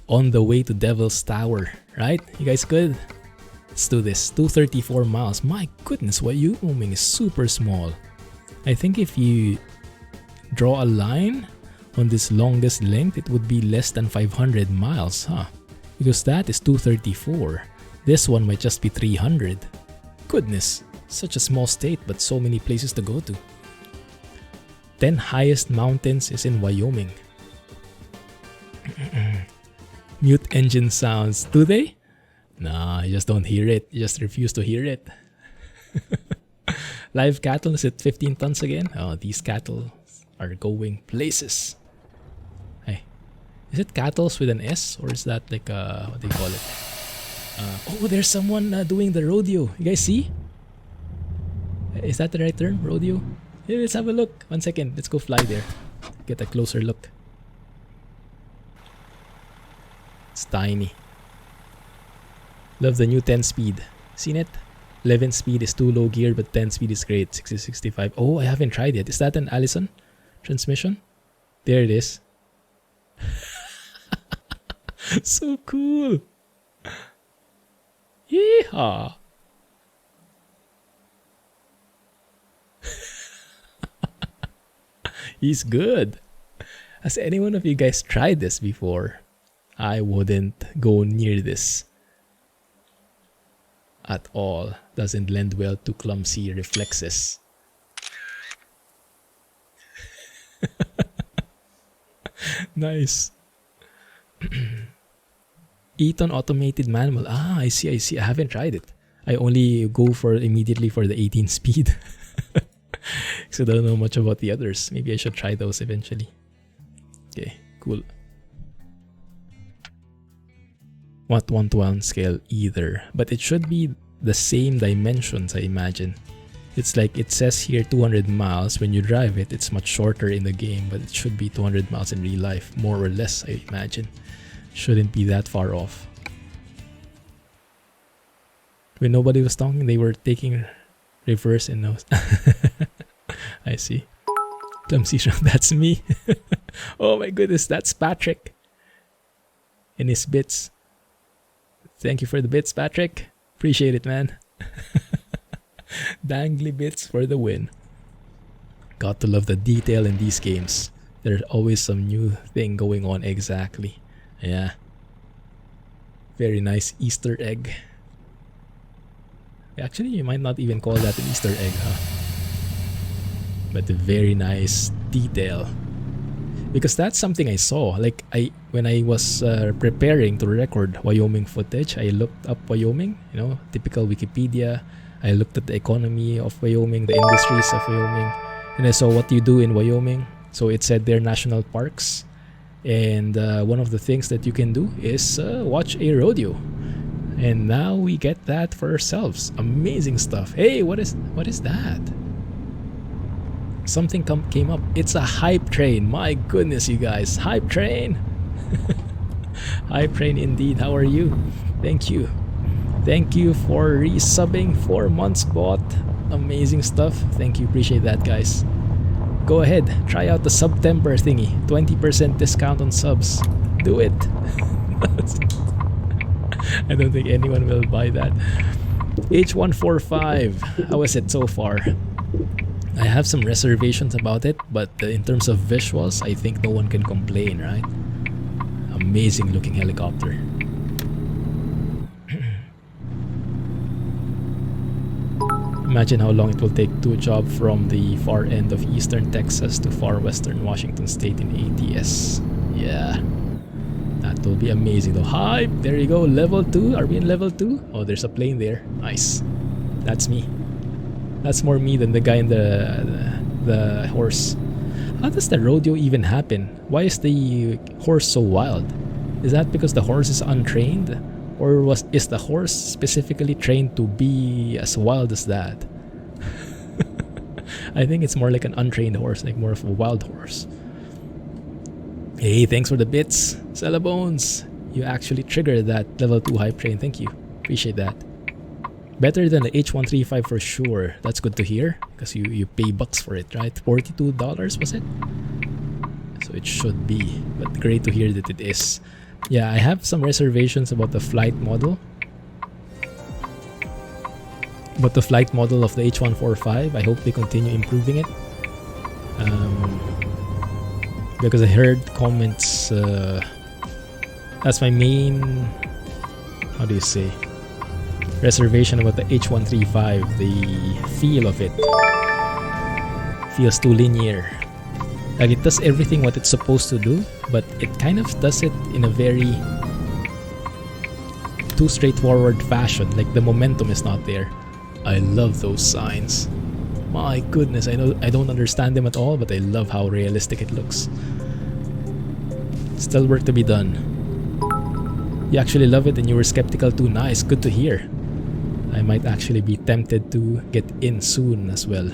On the way to Devil's Tower, right? You guys good? Let's do this. 234 miles. My goodness, Wyoming is super small. I think if you draw a line on this longest length, it would be less than 500 miles, huh? Because that is 234. This one might just be 300. Goodness, such a small state, but so many places to go to. 10 highest mountains is in Wyoming. Mute engine sounds. Do they? Nah, you just don't hear it. You just refuse to hear it. Live cattle, is it 15 tons again? Oh, these cattle are going places. Hey, is it cattle with an S? Or is that like what do you call it? Oh, there's someone doing the rodeo. You guys see? Is that the right term? Rodeo? Hey, let's have a look. 1 second. Let's go fly there. Get a closer look. It's tiny. Love the new 10 speed. Seen it? 11 speed is too low gear, but 10 speed is great. 60-65. Oh, I haven't tried yet. Is that an Allison transmission? There it is. So cool. Yeehaw. He's good. Has any one of you guys tried this before? I wouldn't go near this at all. Doesn't lend well to clumsy reflexes. Nice. Eaton automated manual. Ah, I see. I haven't tried it. I only go for immediately for the 18 speed. So I don't know much about the others. Maybe I should try those eventually. Okay, cool. Not 1:1 scale either, but it should be the same dimensions, I imagine. It's like it says here 200 miles. When you drive it, it's much shorter in the game, but it should be 200 miles in real life, more or less, I imagine. Shouldn't be that far off. When nobody was talking, they were taking reverse in those. I see. Clumsy, that's me. Oh my goodness, that's Patrick. In his bits. Thank you for the bits, Patrick. Appreciate it, man. Dangly bits for the win. Got to love the detail in these games. There's always some new thing going on. Exactly. Yeah. Very nice Easter egg. Actually, you might not even call that an Easter egg, huh? But a very nice detail. Because that's something I saw. Like when I was preparing to record Wyoming footage, I looked up Wyoming, you know, typical Wikipedia. I looked at the economy of Wyoming, the industries of Wyoming, and I saw what you do in Wyoming. So it said they're national parks, and one of the things that you can do is watch a rodeo. And now we get that for ourselves. Amazing stuff. Hey, what is that? Something came up. It's a hype train. My goodness, you guys. Hype train. Hype train indeed. How are you? Thank you. Thank you for resubbing 4 months bought. Amazing stuff. Thank you. Appreciate that, guys. Go ahead. Try out the September thingy. 20% discount on subs. Do it. I don't think anyone will buy that. H145. How is it so far? I have some reservations about it, but in terms of visuals, I think no one can complain, right? Amazing looking helicopter. Imagine how long it will take to job from the far end of eastern Texas to far western Washington state in ATS. Yeah. That will be amazing though. Hype! There you go. Level 2. Are we in level 2? Oh, there's a plane there. Nice. That's me. That's more me than the guy in the horse. How does the rodeo even happen? Why is the horse so wild? Is that because the horse is untrained? Or is the horse specifically trained to be as wild as that? I think it's more like an untrained horse, like more of a wild horse. Hey, thanks for the bits. Cellabones, you actually triggered that level 2 hype train. Thank you. Appreciate that. Better than the H135 for sure. That's good to hear because you pay bucks for it, right? $42 was it? So it should be, but great to hear that it is. Yeah, I have some reservations about the flight model. But the flight model of the H145, I hope they continue improving it. Because I heard comments, that's my main, how do you say, reservation about the H135. The feel of it feels too linear. Like it does everything what it's supposed to do, but it kind of does it in a very too straightforward fashion. Like the momentum is not there. I love those signs. My goodness, I know I don't understand them at all, but I love how realistic it looks. Still work to be done. You actually love it and you were skeptical too. Nice, good to hear. I might actually be tempted to get in soon as well.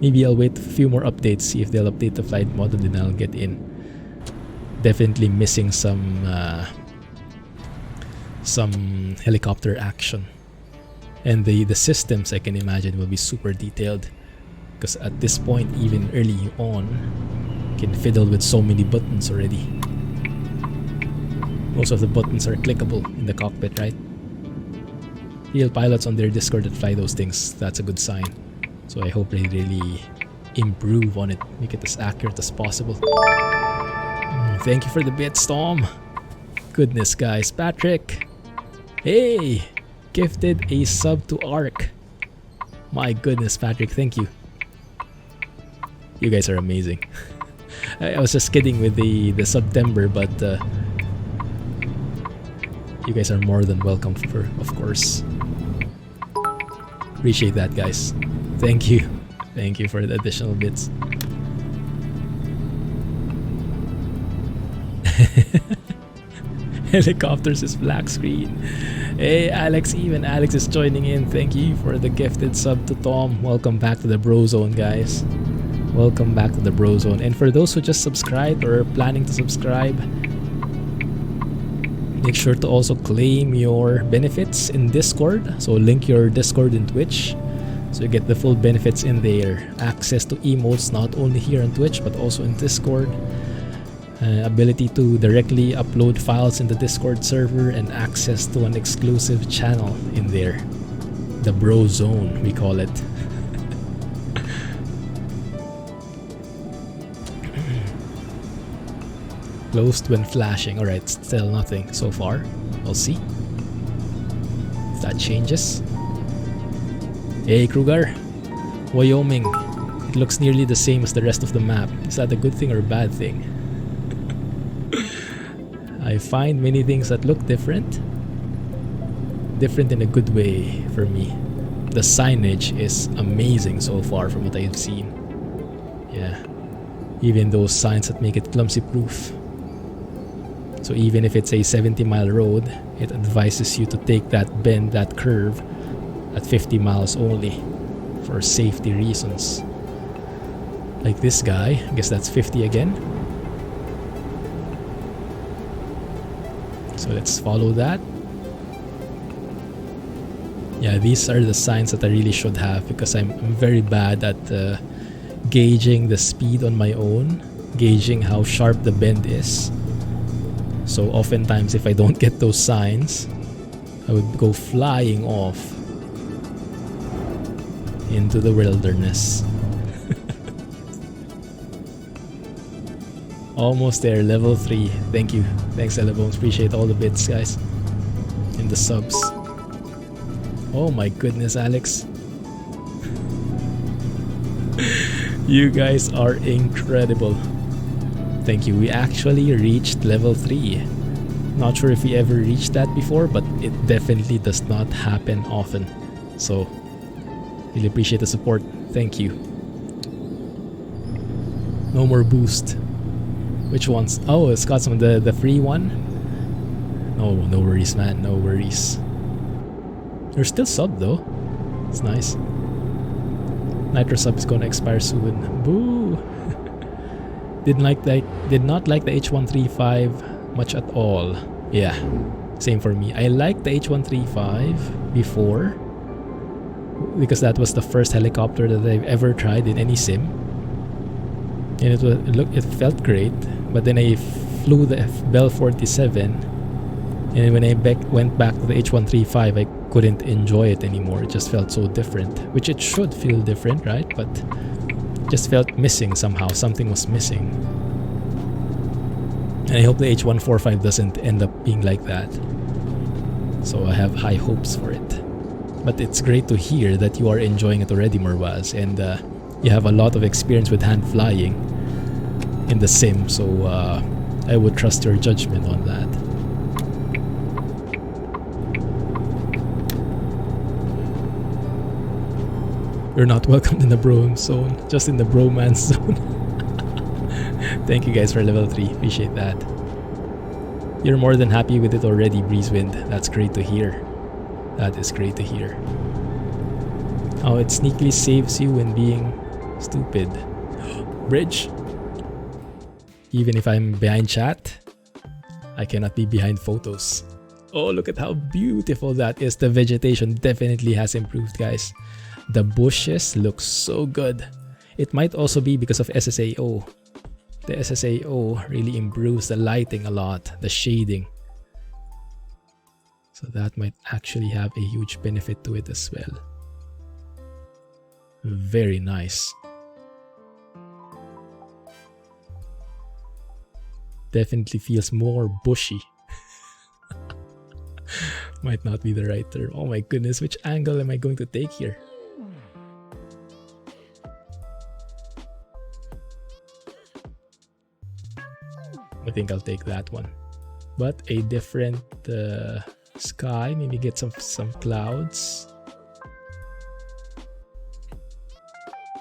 Maybe I'll wait a few more updates, see if they'll update the flight model, then I'll get in. Definitely missing some helicopter action. And the systems, I can imagine, will be super detailed. Because at this point, even early on, you can fiddle with so many buttons already. Most of the buttons are clickable in the cockpit, right? Real pilots on their Discord that fly those things, that's a good sign. So I hope they really improve on it, make it as accurate as possible. Thank you for the bits, Tom. Goodness, guys. Patrick, hey, gifted a sub to ARC. My goodness, Patrick, thank you. You guys are amazing. I was just kidding with the September, but you guys are more than welcome, of course. Appreciate that, guys. Thank you. Thank you for the additional bits. Helicopters is black screen. Hey, Alex, even Alex is joining in. Thank you for the gifted sub to Tom. Welcome back to the Bro Zone, guys. Welcome back to the Bro Zone. And for those who just subscribed or are planning to subscribe, make sure to also claim your benefits in Discord. So link your Discord and Twitch. So you get the full benefits in there. Access to emotes not only here on Twitch but also in Discord. Ability to directly upload files in the Discord server and access to an exclusive channel in there. The Bro Zone, we call it. Closed when flashing. Alright, still nothing so far. We'll see if that changes. Hey Kruger, Wyoming. It looks nearly the same as the rest of the map. Is that a good thing or a bad thing? I find many things that look different. Different in a good way for me. The signage is amazing so far from what I've seen. Yeah. Even those signs that make it clumsy proof. So even if it's a 70-mile road, it advises you to take that bend, that curve at 50 miles only for safety reasons. Like this guy, I guess that's 50 again. So let's follow that. Yeah, these are the signs that I really should have because I'm very bad at gauging the speed on my own, gauging how sharp the bend is. So oftentimes if I don't get those signs, I would go flying off into the wilderness. Almost there, level 3. Thank you. Thanks, Elabones. Appreciate all the bits, guys. And the subs. Oh my goodness, Alex. You guys are incredible. Thank you. We actually reached level 3. Not sure if we ever reached that before, but it definitely does not happen often. So, really appreciate the support. Thank you. No more boost. Which ones? Oh, it's got some of the free one. No worries, man. No worries. You're still sub though. It's nice. Nitro sub is gonna expire soon. Boo! Did not like the H135 much at all. Yeah, same for me. I liked the H135 before because that was the first helicopter that I've ever tried in any sim. And it felt great, but then I flew the Bell 47, and when I went back to the H135, I couldn't enjoy it anymore. It just felt so different, which it should feel different, right? But just felt missing somehow. Something was missing, and I hope the H145 doesn't end up being like that. So I have high hopes for it. But it's great to hear that you are enjoying it already, Mervaz, and you have a lot of experience with hand flying in the sim, so I would trust your judgment on that. You're not welcome in the bro zone, just in the bromance zone. Thank you guys for level 3, appreciate that. You're more than happy with it already, Breezewind. That's great to hear. That is great to hear. Oh, it sneakily saves you when being stupid. Bridge. Even if I'm behind chat, I cannot be behind photos. Oh, look at how beautiful that is. The vegetation definitely has improved, guys. The bushes look so good. It might also be because of SSAO. The SSAO really improves the lighting a lot, the shading. So that might actually have a huge benefit to it as well. Very nice. Definitely feels more bushy. Might not be the right term. Oh my goodness, which angle am I going to take here? I think I'll take that one. But a different sky, maybe get some clouds.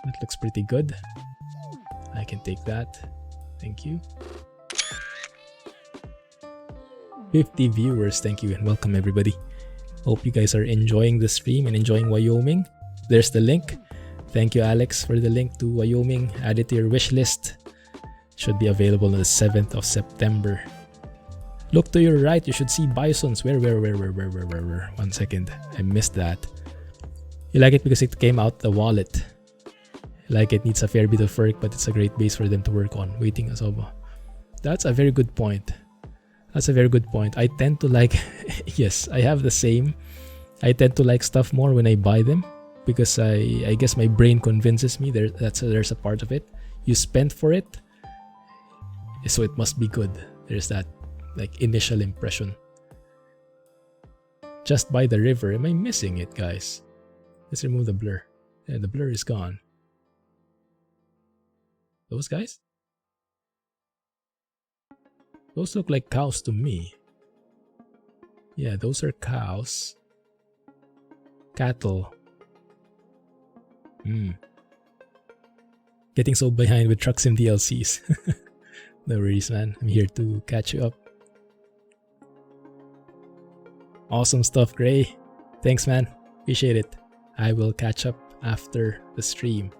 That looks pretty good. I can take that. Thank you. 50 viewers, thank you and welcome everybody. Hope you guys are enjoying the stream and enjoying Wyoming. There's the link. Thank you, Alex, for the link to Wyoming. Add it to your wish list. Should be available on the 7th of September. Look to your right, you should see bisons. Where? 1 second, I missed that. You like it because it came out the wallet. Like it needs a fair bit of work, but it's a great base for them to work on. Waiting Asobo. That's a very good point. That's a very good point. I tend to like, yes, I have the same. I tend to like stuff more when I buy them because I guess my brain convinces me there's a part of it. You spent for it, so it must be good. There's that like initial impression. Just by the river. Am I missing it, guys? Let's remove the blur. Yeah, the blur is gone. Those guys? Those look like cows to me. Yeah, those are cows. Cattle. Getting so behind with trucks and DLCs. No worries, man. I'm here to catch you up. Awesome stuff, Gray. Thanks, man. Appreciate it. I will catch up after the stream.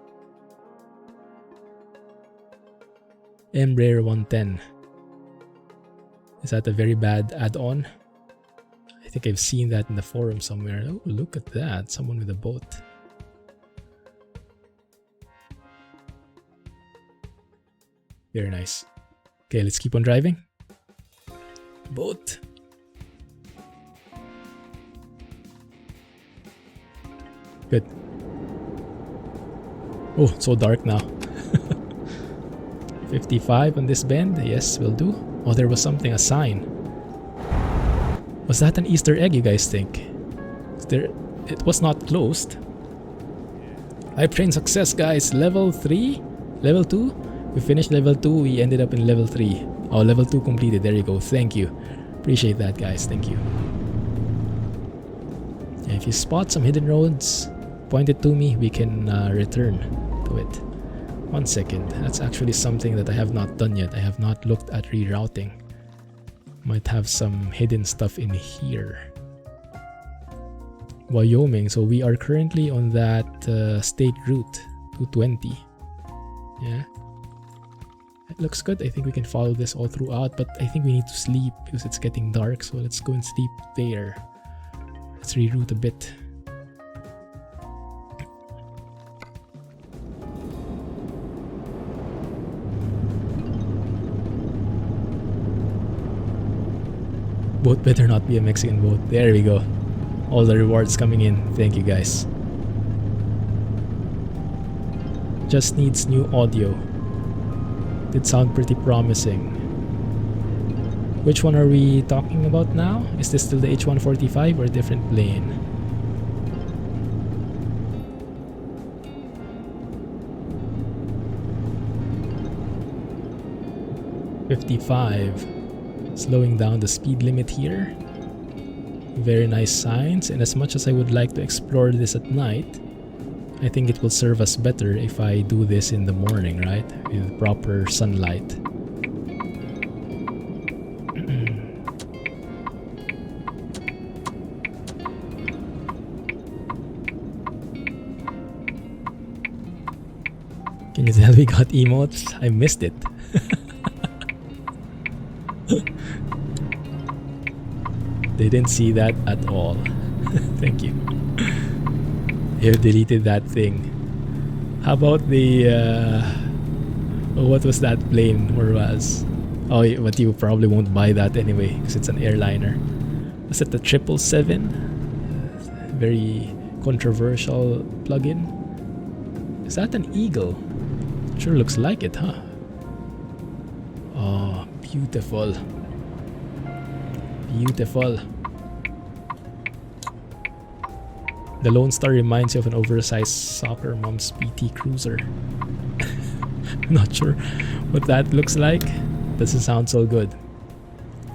Embraer 110. Is that a very bad add-on? I think I've seen that in the forum somewhere. Oh, look at that. Someone with a boat. Very nice. Okay, let's keep on driving. Boat. Good. Oh, it's so dark now. 55 on this bend. Yes, will do. Oh, there was something, a sign. Was that an Easter egg, you guys think? It was not closed. Hype train success, guys. Level 3? Level 2? We finished level 2. We ended up in level 3. Oh, level 2 completed. There you go. Thank you. Appreciate that, guys. Thank you. Yeah, if you spot some hidden roads, point it to me. We can return to it. 1 second. That's actually something that I have not done yet. I have not looked at rerouting. Might have some hidden stuff in here. Wyoming. So we are currently on that state route 220. Yeah. It looks good. I think we can follow this all throughout, but I think we need to sleep because it's getting dark. So let's go and sleep there. Let's reroute a bit. Boat better not be a Mexican boat. There we go. All the rewards coming in. Thank you, guys. Just needs new audio. Did sound pretty promising. Which one are we talking about now? Is this still the H145 or a different plane? $55. Slowing down the speed limit here. Very nice signs, and as much as I would like to explore this at night, I think it will serve us better if I do this in the morning, right? With proper sunlight. Can you tell we got emotes? I missed it. They didn't see that at all. Thank you. You deleted that thing. How about the what was that plane or was? Oh, but you probably won't buy that anyway because it's an airliner. Was it the 777? Very controversial plugin. Is that an Eagle? Sure looks like it, huh? Oh, beautiful. Beautiful. The Lone Star reminds you of an oversized soccer mom's PT Cruiser. Not sure what that looks like. Doesn't sound so good.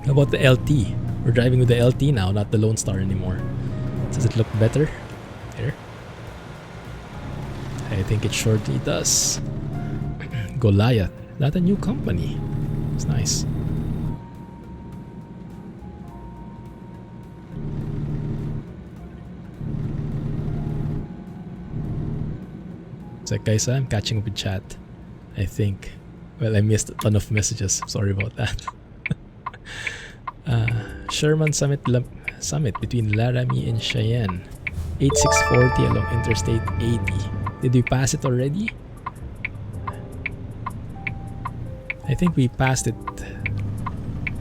How about the LT? We're driving with the LT now, not the Lone Star anymore. Does it look better? There. I think it shortly does. Goliath. Not a new company. It's nice. So guys, I'm catching up with chat. I think. Well, I missed a ton of messages. Sorry about that. Sherman Summit between Laramie and Cheyenne. 8640 along Interstate 80. Did we pass it already? I think we passed it.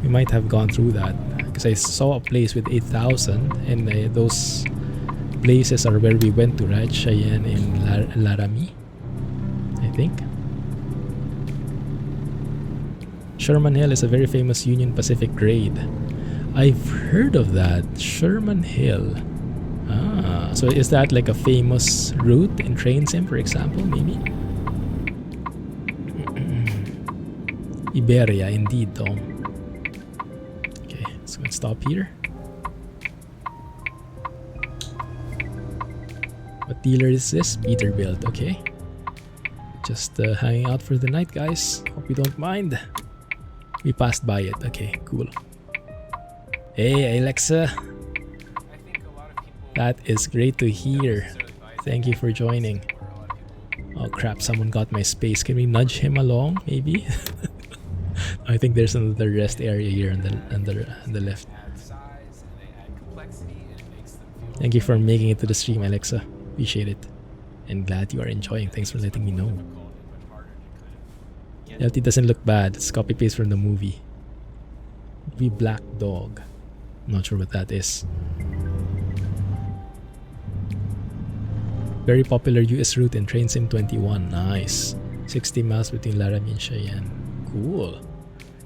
We might have gone through that because I saw a place with 8,000 and those places are where we went to, right? Cheyenne and Laramie, I think. Sherman Hill is a very famous Union Pacific grade. I've heard of that. Sherman Hill. Ah, so is that like a famous route in train sim, for example, maybe? Iberia, indeed, Tom. Okay, so let's stop here. What dealer is this? Peterbilt, okay. Just hanging out for the night, guys. Hope you don't mind. We passed by it. Okay, cool. Hey, Alexa. That is great to hear. Thank you for joining. Oh crap, someone got my space. Can we nudge him along, maybe? I think there's another rest area here on the left. Thank you for making it to the stream, Alexa. Appreciate it. And glad you are enjoying. Thanks for letting me know. LT doesn't look bad. It's copy paste from the movie. Movie Black Dog. Not sure what that is. Very popular US route in Train Sim 21. Nice. 60 miles between Laramie and Cheyenne. Cool.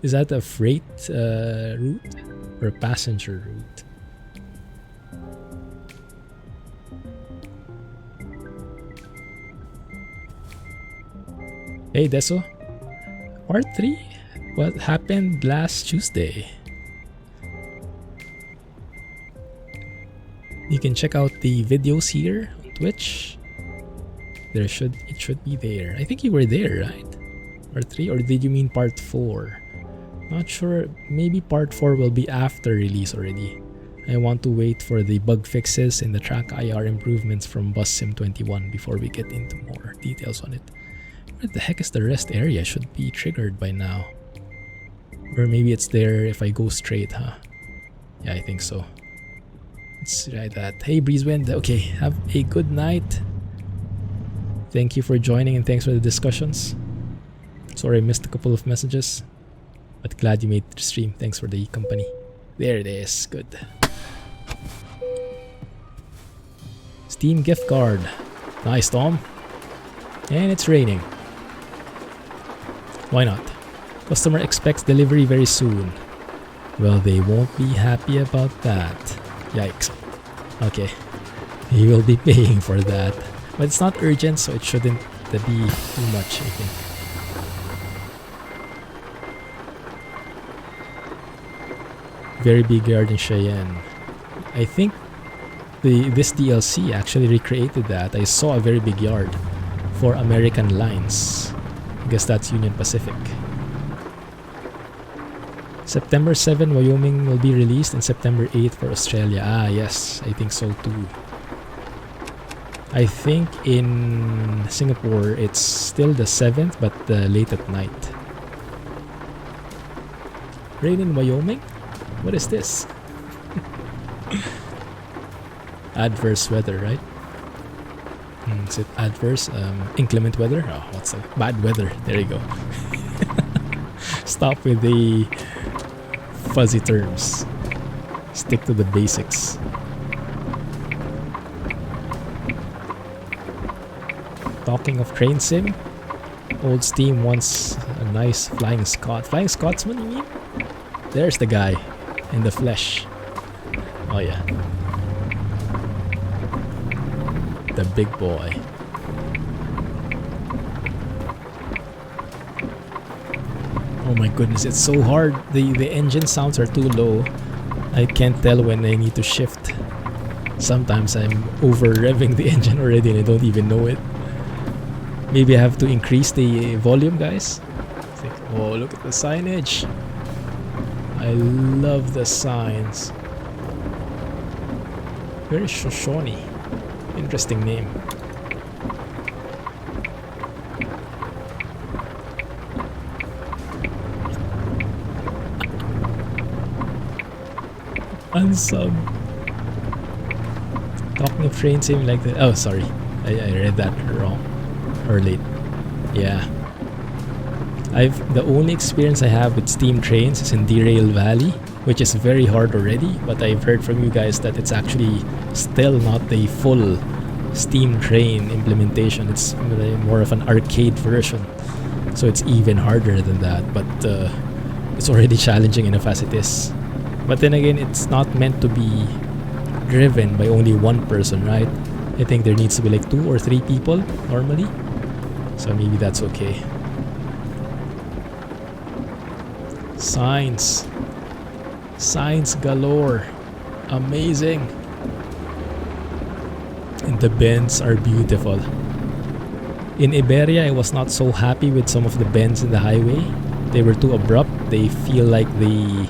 Is that a freight route or a passenger route? Hey Deso. Part 3? What happened last Tuesday? You can check out the videos here on Twitch. It should be there. I think you were there, right? Part 3, or did you mean part 4? Not sure. Maybe part 4 will be after release already. I want to wait for the bug fixes and the track IR improvements from Bus Sim 21 before we get into more details on it. Where the heck is the rest area? Should be triggered by now. Or maybe it's there if I go straight, huh? Yeah, I think so. Let's try that. Hey Breezewind, okay, have a good night. Thank you for joining and thanks for the discussions. Sorry I missed a couple of messages, but glad you made the stream. Thanks for the company. There it is, good. Steam gift card. Nice, Tom. And it's raining. Why not? Customer expects delivery very soon. Well, they won't be happy about that. Yikes. Okay. He will be paying for that. But it's not urgent, so it shouldn't be too much, I think. Very big yard in Cheyenne. I think this DLC actually recreated that. I saw a very big yard for American Lines. I guess that's Union Pacific. September 7, Wyoming will be released and September 8 for Australia. Ah, yes, I think so too. I think in Singapore it's still the 7th but late at night. Rain in Wyoming? What is this? Adverse weather, right? Is it adverse? Inclement weather? Oh, what's that? Bad weather. There you go. Stop with the fuzzy terms. Stick to the basics. Talking of train sim, old Steam wants a nice Flying Scot. Flying Scotsman, you mean? There's the guy in the flesh. Oh yeah. The big boy. Oh my goodness, it's so hard. The engine sounds are too low. I can't tell when I need to shift. Sometimes I'm over revving the engine already and I don't even know it. Maybe I have to increase the volume, guys. Oh, look at the signage. I love the signs. Very Shoshone. Interesting name. Unsub. Talking of train sim like that. Oh, sorry. I read that wrong. Or late. Yeah. The only experience I have with steam trains is in Derail Valley, which is very hard already, but I've heard from you guys that it's actually still not the full steam train implementation. It's more of an arcade version, so it's even harder than that, but it's already challenging enough as it is. But then again, it's not meant to be driven by only one person, right? I think there needs to be like 2 or 3 people normally, so maybe that's okay. Signs galore, amazing, and the bends are beautiful. In Iberia, I was not so happy with some of the bends in the highway. They were too abrupt. They feel like the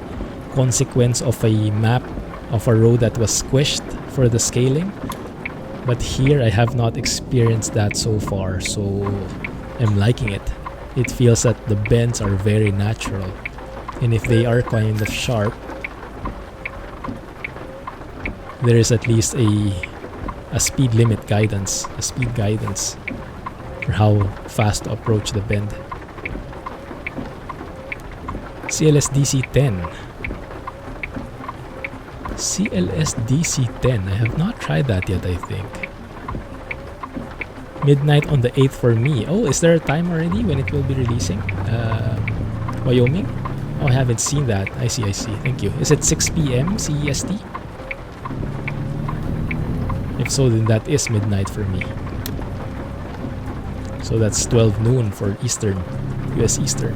consequence of a map of a road that was squished for the scaling. But here I have not experienced that so far, so I'm liking it. It feels that the bends are very natural, and if they are kind of sharp, there is at least a speed limit guidance, a speed guidance for how fast to approach the bend. CLSDC10. CLSDC10. I have not tried that yet, I think. Midnight on the 8th for me. Oh, is there a time already when it will be releasing? Wyoming? Oh, I haven't seen that. I see. Thank you. Is it 6 p.m. CEST? If so, then that is midnight for me. So that's 12 noon for Eastern, US Eastern.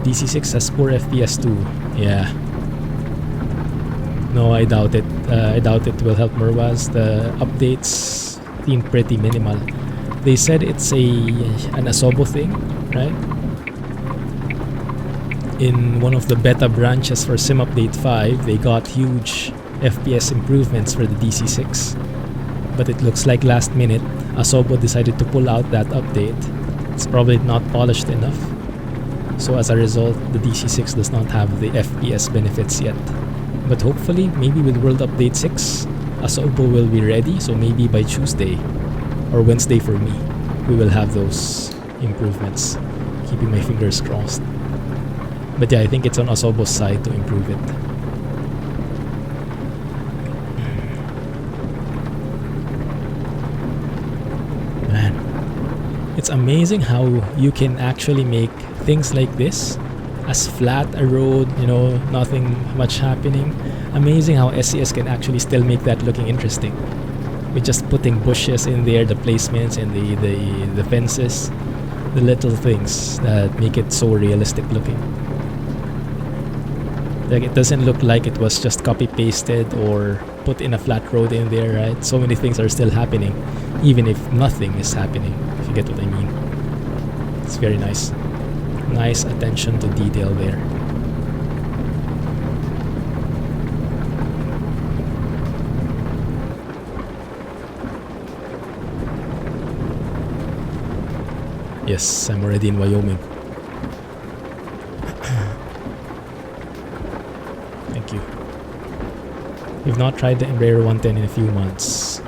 DC6 has poor FPS too. Yeah. No, I doubt it. I doubt it will help Merwas. The updates seem pretty minimal. They said it's an Asobo thing, right? In one of the beta branches for Sim Update 5, they got huge FPS improvements for the DC6. But it looks like last minute, Asobo decided to pull out that update. It's probably not polished enough. So as a result, the DC6 does not have the FPS benefits yet. But hopefully, maybe with World Update 6, Asobo will be ready. So maybe by Tuesday, or Wednesday for me, we will have those improvements. Keeping my fingers crossed. But yeah, I think it's on Asobo's side to improve it. Man, it's amazing how you can actually make things like this as flat a road, nothing much happening. Amazing how SCS can actually still make that looking interesting. With just putting bushes in there, the placements and the fences, the little things that make it so realistic looking. Like, it doesn't look like it was just copy pasted or put in a flat road in there, right? So many things are still happening, even if nothing is happening, if you get what I mean. It's very nice. Nice attention to detail there. Yes, I'm already in Wyoming. Thank you. We've not tried the Embraer 110 in a few months.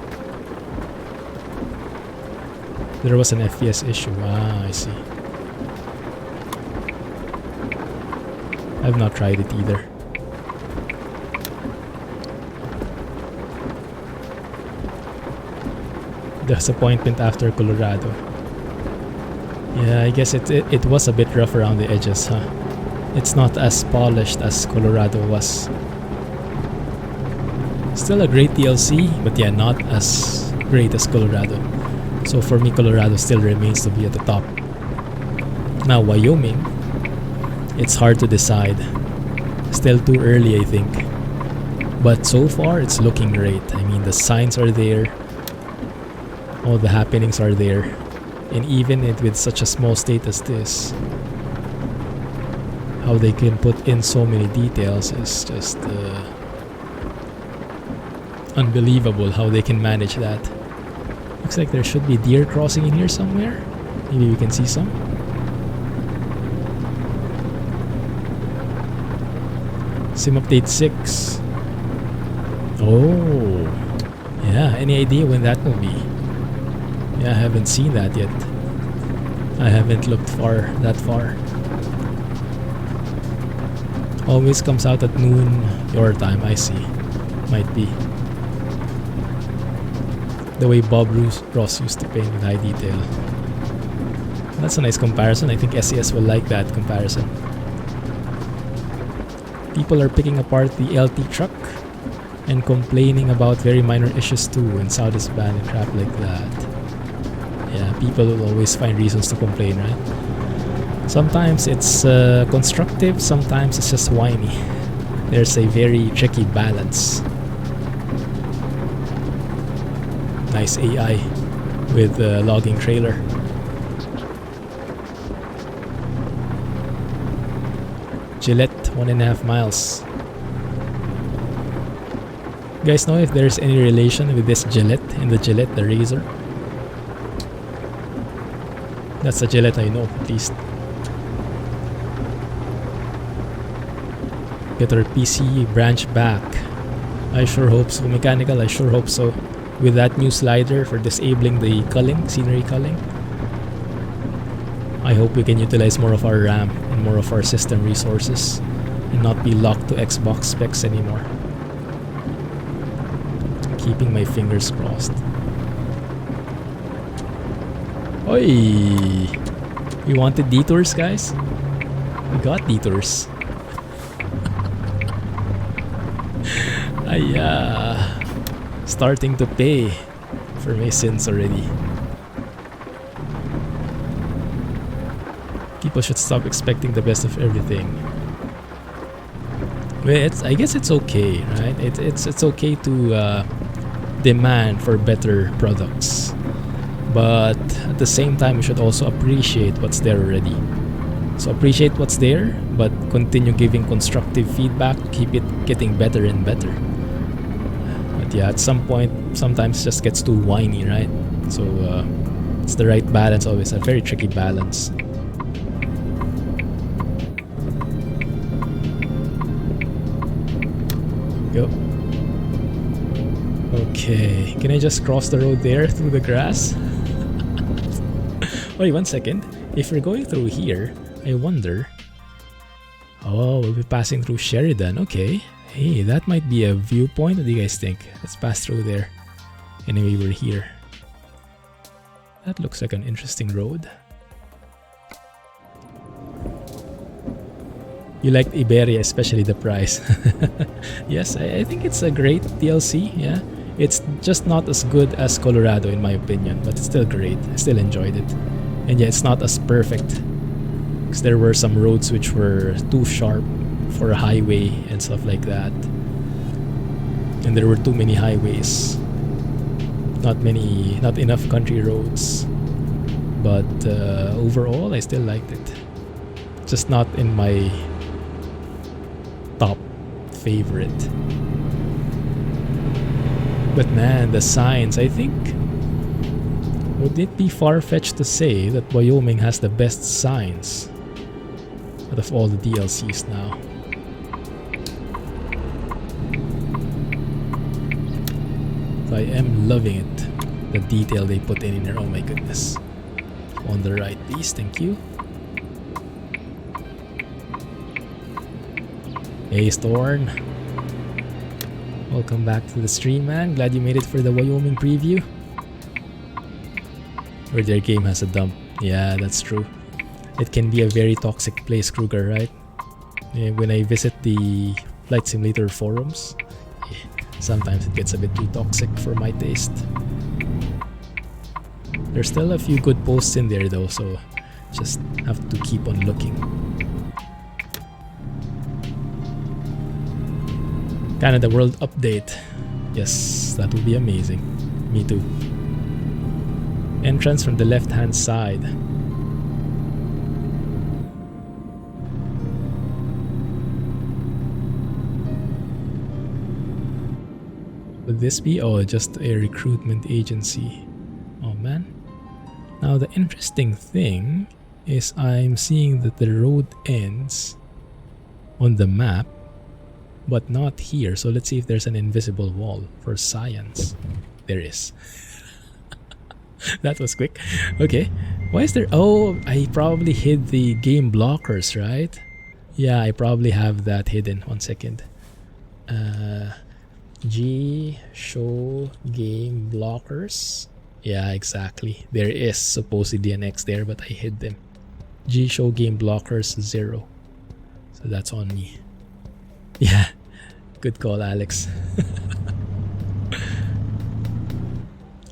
There was an FPS issue. Ah, I see. I've not tried it either. Disappointment after Colorado. Yeah, I guess it was a bit rough around the edges, huh? It's not as polished as Colorado was. Still a great DLC, but yeah, not as great as Colorado. So for me, Colorado still remains to be at the top. Now, Wyoming, it's hard to decide. Still too early, I think. But so far, it's looking great. I mean, the signs are there. All the happenings are there. And even with such a small state as this, how they can put in so many details is just unbelievable how they can manage that. Looks like there should be deer crossing in here somewhere. Maybe we can see some. Sim Update 6. Oh, yeah. Any idea when that will be? Yeah, I haven't seen that yet. I haven't looked that far. Always comes out at noon your time, I see. Might be. The way Bob Ross used to paint with high detail. That's a nice comparison. I think SCS will like that comparison. People are picking apart the LT truck and complaining about very minor issues too, and sound is bad and crap like that. Yeah, people will always find reasons to complain, right? Sometimes it's constructive, sometimes it's just whiny. There's a very tricky balance. Nice AI with the logging trailer. Gillette, 1.5 miles. You guys know if there's any relation with this Gillette and the Gillette, the razor? That's a Gillette I know, at least. Get our PC branch back. I sure hope so. Mechanical, I sure hope so. With that new slider for disabling the culling, scenery culling. I hope we can utilize more of our RAM and more of our system resources and not be locked to Xbox specs anymore. Keeping my fingers crossed. Oi! We wanted detours, guys? We got detours. Starting to pay for my sins already. People should stop expecting the best of everything. Well, I guess it's okay, right? It's okay to demand for better products, but at the same time, we should also appreciate what's there already. So appreciate what's there, but continue giving constructive feedback. Keep it getting better and better. But yeah, at some point, sometimes it just gets too whiny, right? So it's the right balance. Always a very tricky balance. Go. Okay, can I just cross the road there through the grass? Wait, 1 second. If we're going through here, I wonder. Oh, we'll be passing through Sheridan. Okay. Hey, that might be a viewpoint. What do you guys think? Let's pass through there. Anyway, we're here. That looks like an interesting road. You liked Iberia, especially the price. Yes, I think it's a great DLC, yeah. It's just not as good as Colorado in my opinion, but it's still great. I still enjoyed it. And yeah, it's not as perfect. Because there were some roads which were too sharp for a highway and stuff like that. And there were too many highways. Not enough country roads. But overall, I still liked it. Just not in my top favorite. But man, the signs, I think, would it be far-fetched to say that Wyoming has the best signs out of all the DLCs now? So I am loving it. The detail they put in here, oh my goodness. On the right, please, thank you. Hey Storn, welcome back to the stream, man. Glad you made it for the Wyoming preview. Where their game has a dump. Yeah, that's true. It can be a very toxic place, Kruger, right? Yeah, when I visit the Flight Simulator forums, sometimes it gets a bit too toxic for my taste. There's still a few good posts in there though, so just have to keep on looking. Canada World Update. Yes, that would be amazing. Me too. Entrance from the left-hand side. Would this be? Oh, just a recruitment agency. Oh man. Now the interesting thing is I'm seeing that the road ends on the map but not here. So let's see if there's an invisible wall for science. There is. That was quick. Okay. Why is there... Oh, I probably hid the game blockers, right? Yeah, I probably have that hidden. 1 second. G show game blockers. Yeah, exactly. There is supposedly an X there, but I hid them. G show game blockers 0. So that's on me. Yeah. Good call, Alex.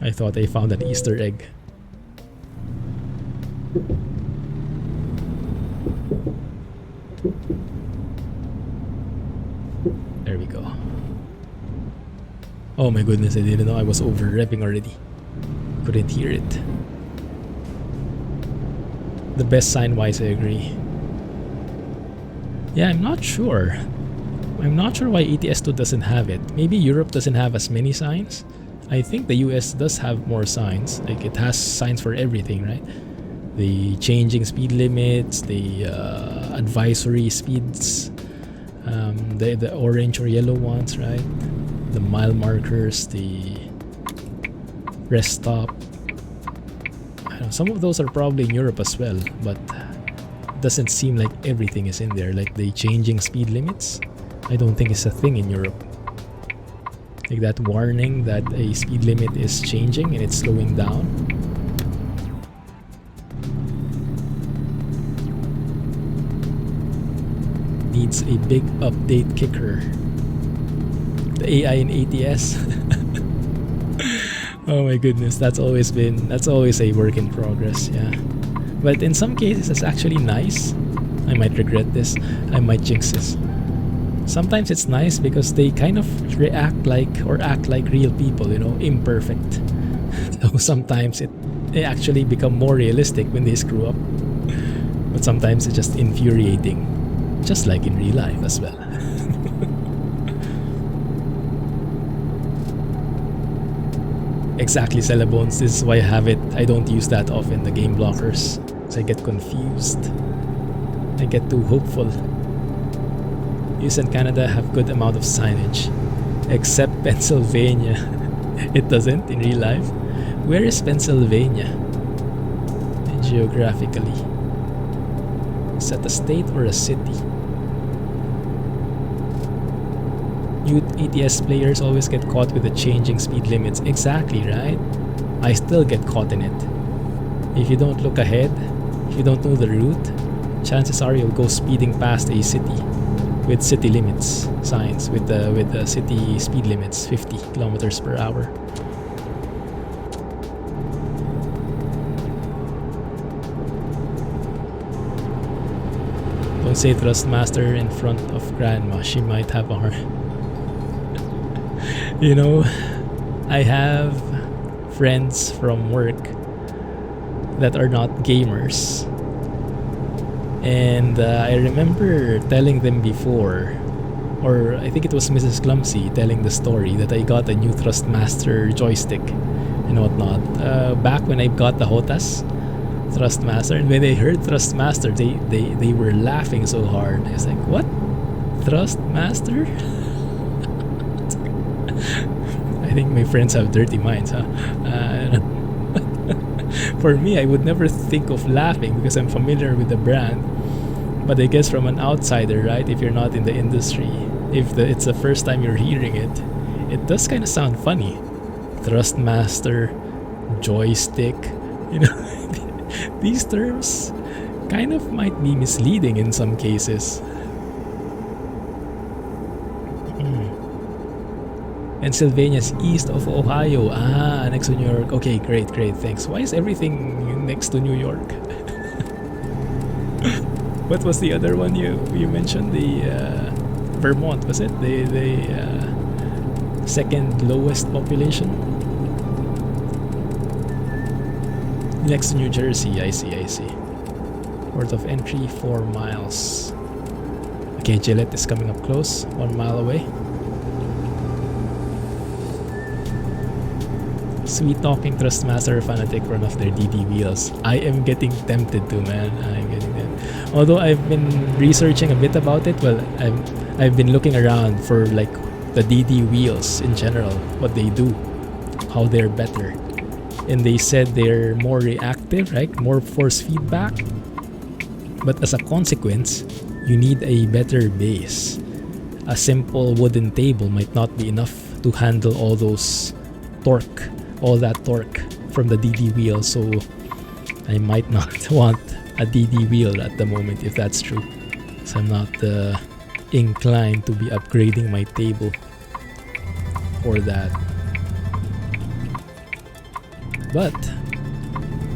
I thought I found an Easter egg. There we go. Oh my goodness, I didn't know I was over revving already. Couldn't hear it. The best sign wise, I agree. Yeah, I'm not sure. I'm not sure why ATS2 doesn't have it. Maybe Europe doesn't have as many signs. I think the US does have more signs. Like it has signs for everything, right? The changing speed limits, the advisory speeds, the orange or yellow ones, right? The mile markers, the rest stop. I don't know, some of those are probably in Europe as well, but it doesn't seem like everything is in there. Like the changing speed limits, I don't think it's a thing in Europe. Like that warning that a speed limit is changing and it's slowing down. Needs a big update kicker. The AI in ATS. Oh my goodness, that's always a work in progress, yeah. But in some cases it's actually nice. I might regret this. I might jinx this. Sometimes it's nice because they kind of react like or act like real people, you know, imperfect. So sometimes they actually become more realistic when they screw up. But sometimes it's just infuriating. Just like in real life as well. Exactly, Celabones. This is why I have it. I don't use that often, the game blockers. So I get confused. I get too hopeful. US and Canada have good amount of signage. Except Pennsylvania. It doesn't in real life. Where is Pennsylvania? Geographically. Is that a state or a city? Youth ATS players always get caught with the changing speed limits. Exactly, right? I still get caught in it. If you don't look ahead, if you don't know the route, chances are you'll go speeding past a city with city limits signs, with the city speed limits, 50 kilometers per hour. Don't say Thrustmaster in front of Grandma. She might have a heart. You know, I have friends from work that are not gamers. And I remember telling them before, or I think it was Mrs. Clumsy telling the story that I got a new Thrustmaster joystick and whatnot. Back when I got the Hotas Thrustmaster, and when they heard Thrustmaster, they were laughing so hard. I was like, what? Thrustmaster? I think my friends have dirty minds, huh? For me, I would never think of laughing because I'm familiar with the brand. But I guess from an outsider, right? If you're not in the industry, if it's the first time you're hearing it, it does kind of sound funny. Thrustmaster, joystick, you know, these terms kind of might be misleading in some cases. Pennsylvania's east of Ohio. Ah, next to New York. Okay, great, thanks. Why is everything next to New York? What was the other one you mentioned? The Vermont, was it? The second lowest population? Next to New Jersey. I see. Port of entry 4 miles. Okay, Gillette is coming up close, 1 mile away. Sweet talking Thrustmaster fanatic run off their DD wheels. I am getting tempted to, man. I'm getting tempted. Although I've been researching a bit about it, well, I've been looking around for like the DD wheels in general, what they do, how they're better. And they said they're more reactive, right? More force feedback. But as a consequence, you need a better base. A simple wooden table might not be enough to handle all those torque, all that torque from the DD wheel. So I might not want a DD wheel at the moment if that's true. So I'm not inclined to be upgrading my table for that. But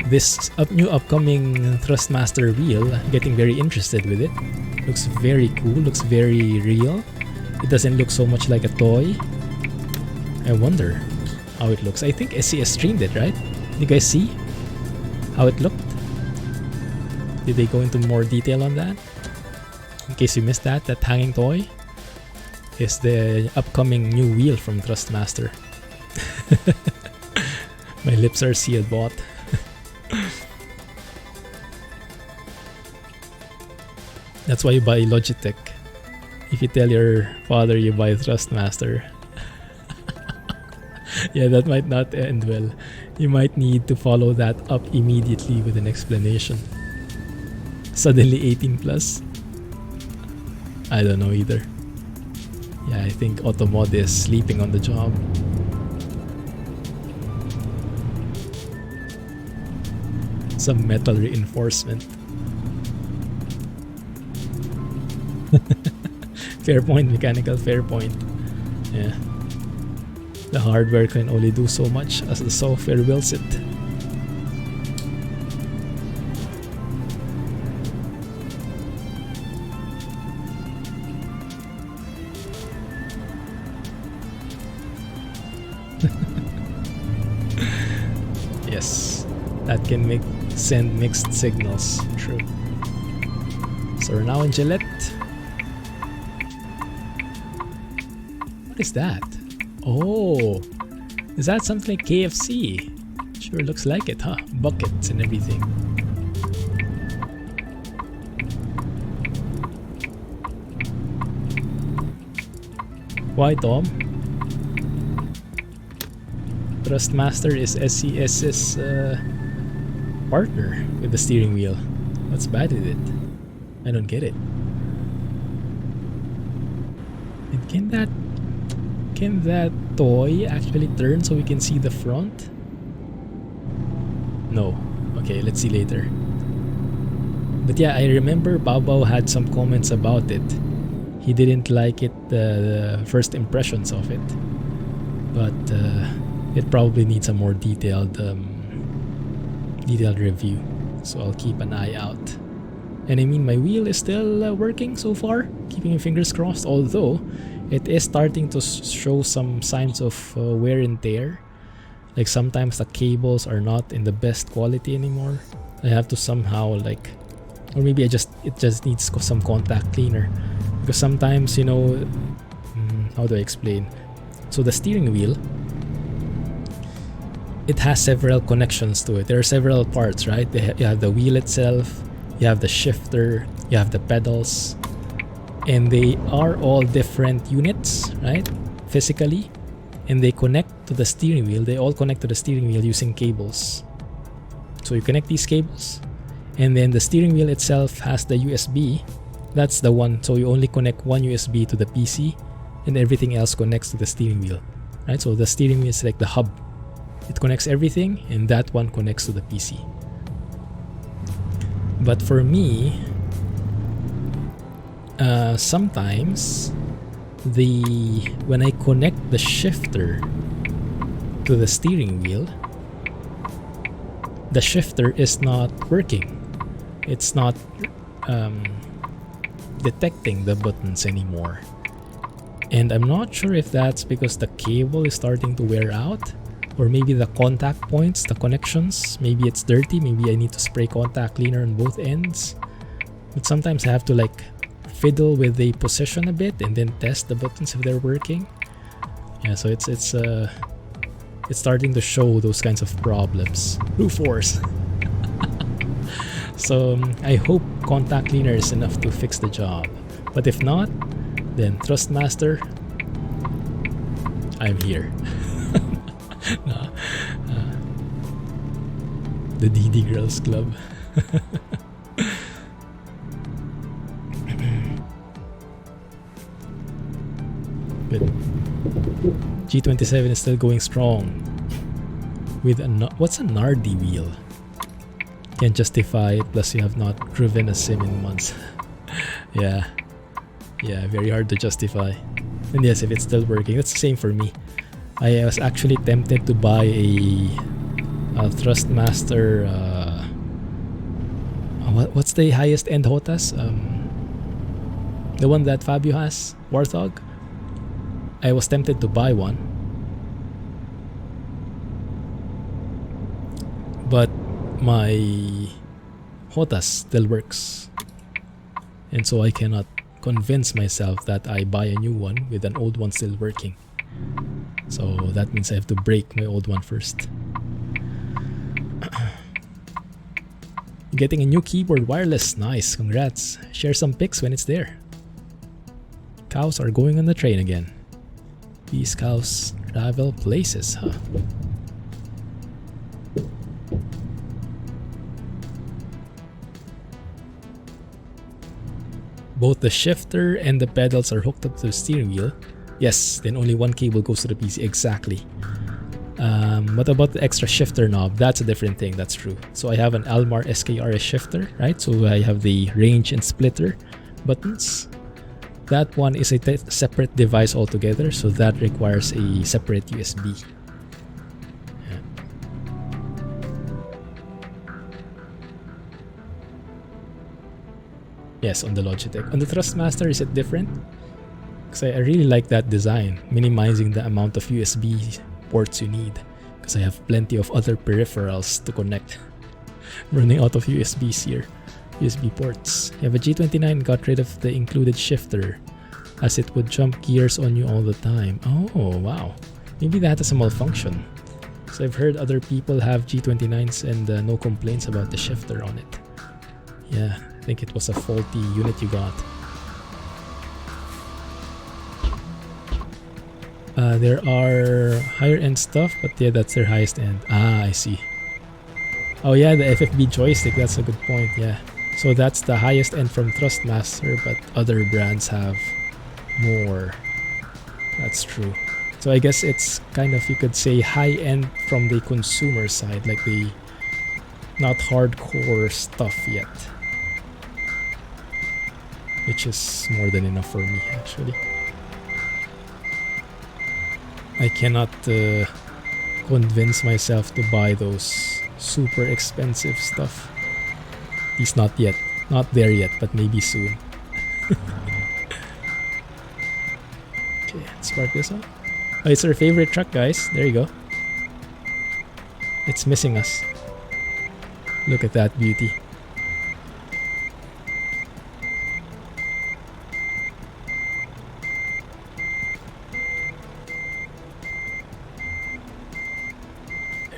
this new upcoming Thrustmaster wheel, getting very interested with it. Looks very cool, looks very real. It doesn't look so much like a toy. I wonder how it looks. I think SCS streamed it, right? Did you guys see how it looked? Did they go into more detail on that? In case you missed that hanging toy is the upcoming new wheel from Thrustmaster. My lips are sealed, bot. That's why you buy Logitech. If you tell your father you buy Thrustmaster. Yeah, that might not end well. You might need to follow that up immediately with an explanation. Suddenly 18 plus? I don't know either. Yeah, I think Automod is sleeping on the job. Some metal reinforcement. Fair point, mechanical fair point. Yeah. The hardware can only do so much as the software wills it. Yes, that can send mixed signals. True. So we're now in Gillette. What is that? Oh, is that something like KFC? Sure looks like it, huh? Buckets and everything. Why, Tom? Thrustmaster is SCS's partner with the steering wheel. What's bad with it? I don't get it. And can that toy actually turn so we can see the front? No. Okay, let's see later. But yeah, I remember Bao had some comments about it. He didn't like it, the first impressions of it. But it probably needs a more detailed review. So I'll keep an eye out. And I mean, my wheel is still working so far. Keeping my fingers crossed, although it is starting to show some signs of wear and tear. Like sometimes the cables are not in the best quality anymore. I have to somehow like, or maybe it just needs some contact cleaner. Because sometimes, you know, how do I explain? So the steering wheel, it has several connections to it. There are several parts, right? You have the wheel itself, you have the shifter, you have the pedals, and they are all different units, right? Physically, and they connect to the steering wheel. They all connect to the steering wheel using cables. So you connect these cables, and then the steering wheel itself has the USB. That's the one. So you only connect one USB to the PC, and everything else connects to the steering wheel, right? So the steering wheel is like the hub. It connects everything, and that one connects to the PC. But for me, sometimes when I connect the shifter to the steering wheel, the shifter is not working. It's not detecting the buttons anymore. And I'm not sure if that's because the cable is starting to wear out, or maybe the contact points, the connections, maybe it's dirty, maybe I need to spray contact cleaner on both ends. But sometimes I have to like fiddle with the position a bit and then test the buttons if they're working. Yeah, so it's starting to show those kinds of problems. Brute force. So I hope contact cleaner is enough to fix the job. But if not, Then Thrustmaster. I'm here. No, the DD Girls Club. Good. G27 is still going strong. With a what's a Nardi wheel? Can't justify it. Plus, you have not driven a sim in months. Yeah, very hard to justify. And yes, if it's still working, that's the same for me. I was actually tempted to buy a Thrustmaster. What's the highest end HOTAS? The one that Fabio has, Warthog. I was tempted to buy one, but my HOTAS still works, and so I cannot convince myself that I buy a new one with an old one still working. So that means I have to break my old one first. Getting a new keyboard wireless. Nice, congrats. Share some pics when it's there. Cows are going on the train again. These cows travel places, huh? Both the shifter and the pedals are hooked up to the steering wheel. Yes, then only one cable goes to the PC. Exactly. What about the extra shifter knob? That's a different thing. That's true. So I have an ALMAR SKRS shifter, right? So I have the range and splitter buttons. That one is a separate device altogether, so that requires a separate USB. Yeah. Yes, on the Logitech. On the Thrustmaster, is it different? Because I really like that design, minimizing the amount of USB ports you need. Because I have plenty of other peripherals to connect. I'm running out of USBs here. USB ports. You have a G29, got rid of the included shifter, as it would jump gears on you all the time. Oh, wow. Maybe that is a malfunction. So I've heard other people have G29s and no complaints about the shifter on it. Yeah, I think it was a faulty unit you got. There are higher end stuff, but yeah, that's their highest end. Ah, I see. Oh yeah, the FFB joystick, that's a good point, yeah. So that's the highest end from Thrustmaster, but other brands have more. That's true. So I guess it's kind of, you could say, high end from the consumer side, like the not hardcore stuff yet. Which is more than enough for me, actually. I cannot convince myself to buy those super expensive stuff. At least not yet. Not there yet, but maybe soon. Okay, let's spark this up. Oh, it's our favorite truck, guys. There you go. It's missing us. Look at that beauty.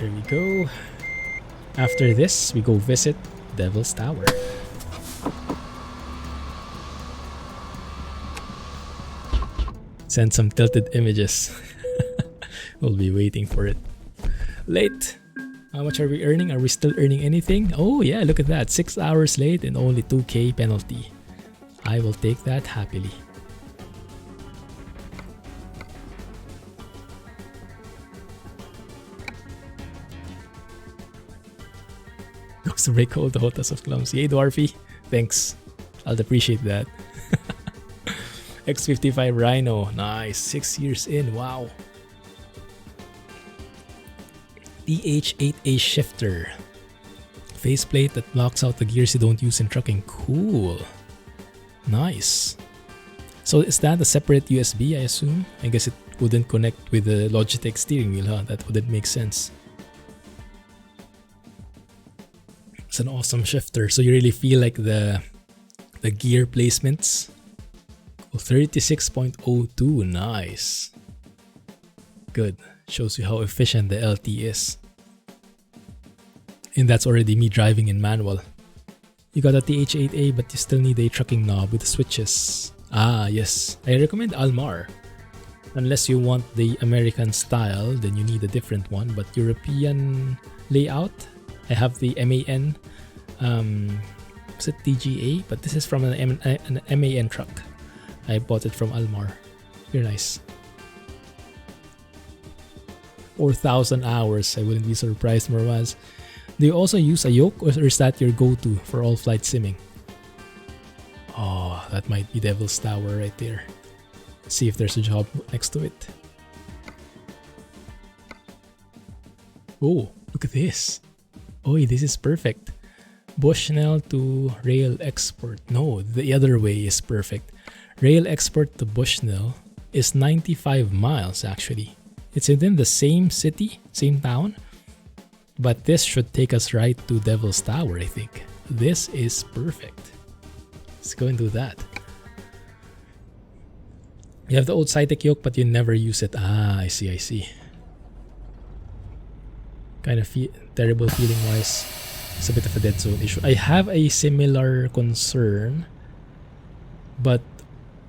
There we go. After this, we go visit Devil's Tower. Send some tilted images. We'll be waiting for it. Late. How much are we earning? Are we still earning anything? Oh yeah, look at that. 6 hours late and only 2K penalty. I will take that happily. Goes to break all the HOTAS of Clumsy. Hey Dwarfy, thanks. I'll appreciate that. X55 Rhino, nice. 6 years in, wow. DH8A shifter. Faceplate that blocks out the gears you don't use in trucking. Cool. Nice. So is that a separate USB, I assume? I guess it wouldn't connect with the Logitech steering wheel, huh? That wouldn't make sense. It's an awesome shifter. So you really feel like the gear placements. 36.02, nice. Good. Shows you how efficient the LT is. And that's already me driving in manual. You got a TH8A, but you still need a trucking knob with switches. Ah, yes. I recommend ALMAR. Unless you want the American style, then you need a different one. But European layout, I have the MAN. Is it DGA? But this is from an MAN truck. I bought it from ALMAR. Very nice. 4,000 hours. I wouldn't be surprised, Mormaz. Do you also use a yoke, or is that your go-to for all flight simming? Oh, that might be Devil's Tower right there. Let's see if there's a job next to it. Oh, look at this. Oh, this is perfect. Bushnell to rail export. No, the other way is perfect. Rail export to Bushnell is 95 miles actually. It's within the same city, same town. But this should take us right to Devil's Tower, I think. This is perfect. Let's go and do that. You have the old Cytec yoke, but you never use it. Ah, I see. Kind of terrible feeling wise. It's a bit of a dead zone issue. I have a similar concern, but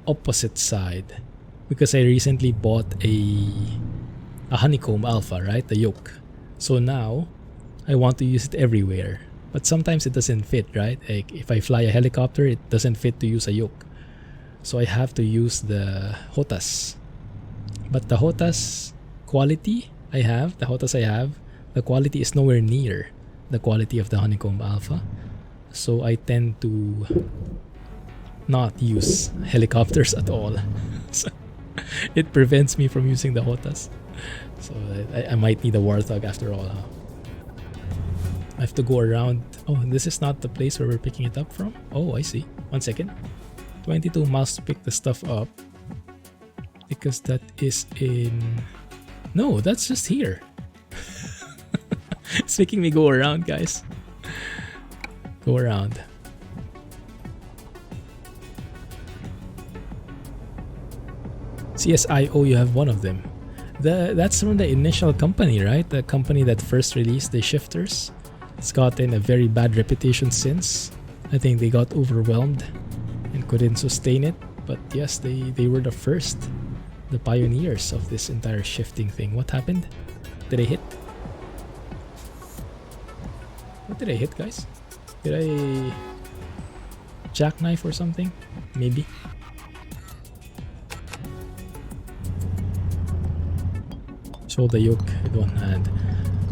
opposite side. Because I recently bought a honeycomb alpha, right? The yoke. So now, I want to use it everywhere. But sometimes it doesn't fit, right? Like if I fly a helicopter, it doesn't fit to use a yoke. So I have to use the HOTAS. But the HOTAS quality I have, the quality is nowhere near the quality of the honeycomb alpha. So I tend to not use helicopters at all. So it prevents me from using the HOTAS. So I might need a Warthog after all, huh? I have to go around. Oh, this is not the place where we're picking it up from? Oh, I see. 1 second. 22 miles to pick the stuff up. Because that is in... No, that's just here. It's making me go around, guys. Go around. CSIO, you have one of them. That's from the initial company, right? The company that first released the shifters. It's gotten a very bad reputation since. I think they got overwhelmed and couldn't sustain it. But yes, they were the first, the pioneers of this entire shifting thing. What happened? Did I hit? What did I hit, guys? Did I jackknife or something? Maybe. Hold the yoke with one hand.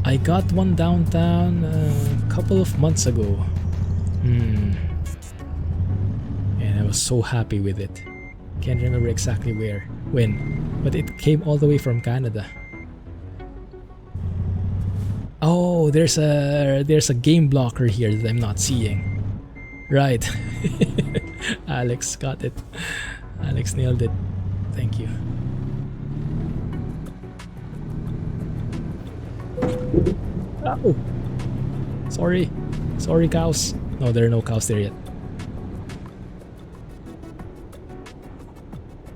I got one downtown a couple of months ago. And I was so happy with it. Can't remember exactly when, but it came all the way from Canada. Oh, there's a game blocker here that I'm not seeing. Right. Alex got it. Alex nailed it. Thank you. Oh, sorry cows. No, there are no cows there yet.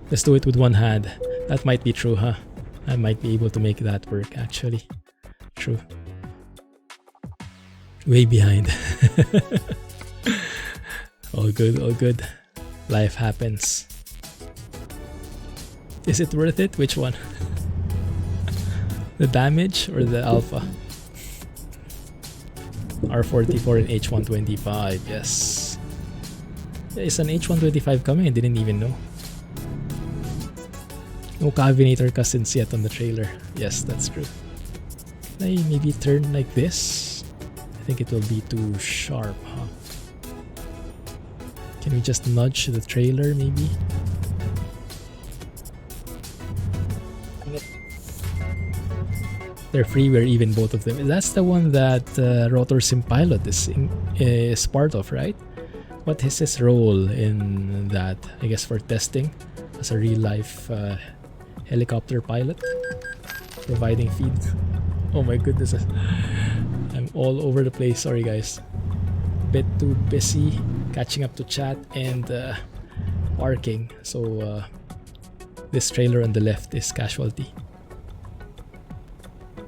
Let's do it with one hand. That might be true, huh? I might be able to make that work actually. True. Way behind. All good. Life happens. Is it worth it? Which one? The damage or the alpha? R44 and H125, yes. There is an H125 coming, I didn't even know. No Cavinator cousins yet on the trailer. Yes, that's true. Can I maybe turn like this? I think it will be too sharp, huh? Can we just nudge the trailer maybe? They're freeware even, both of them. That's the one that Rotor Sim Pilot is part of, right? What is his role in that? I guess for testing as a real-life helicopter pilot, providing feed. Oh my goodness, I'm all over the place. Sorry guys, bit too busy catching up to chat and parking. So this trailer on the left is casualty.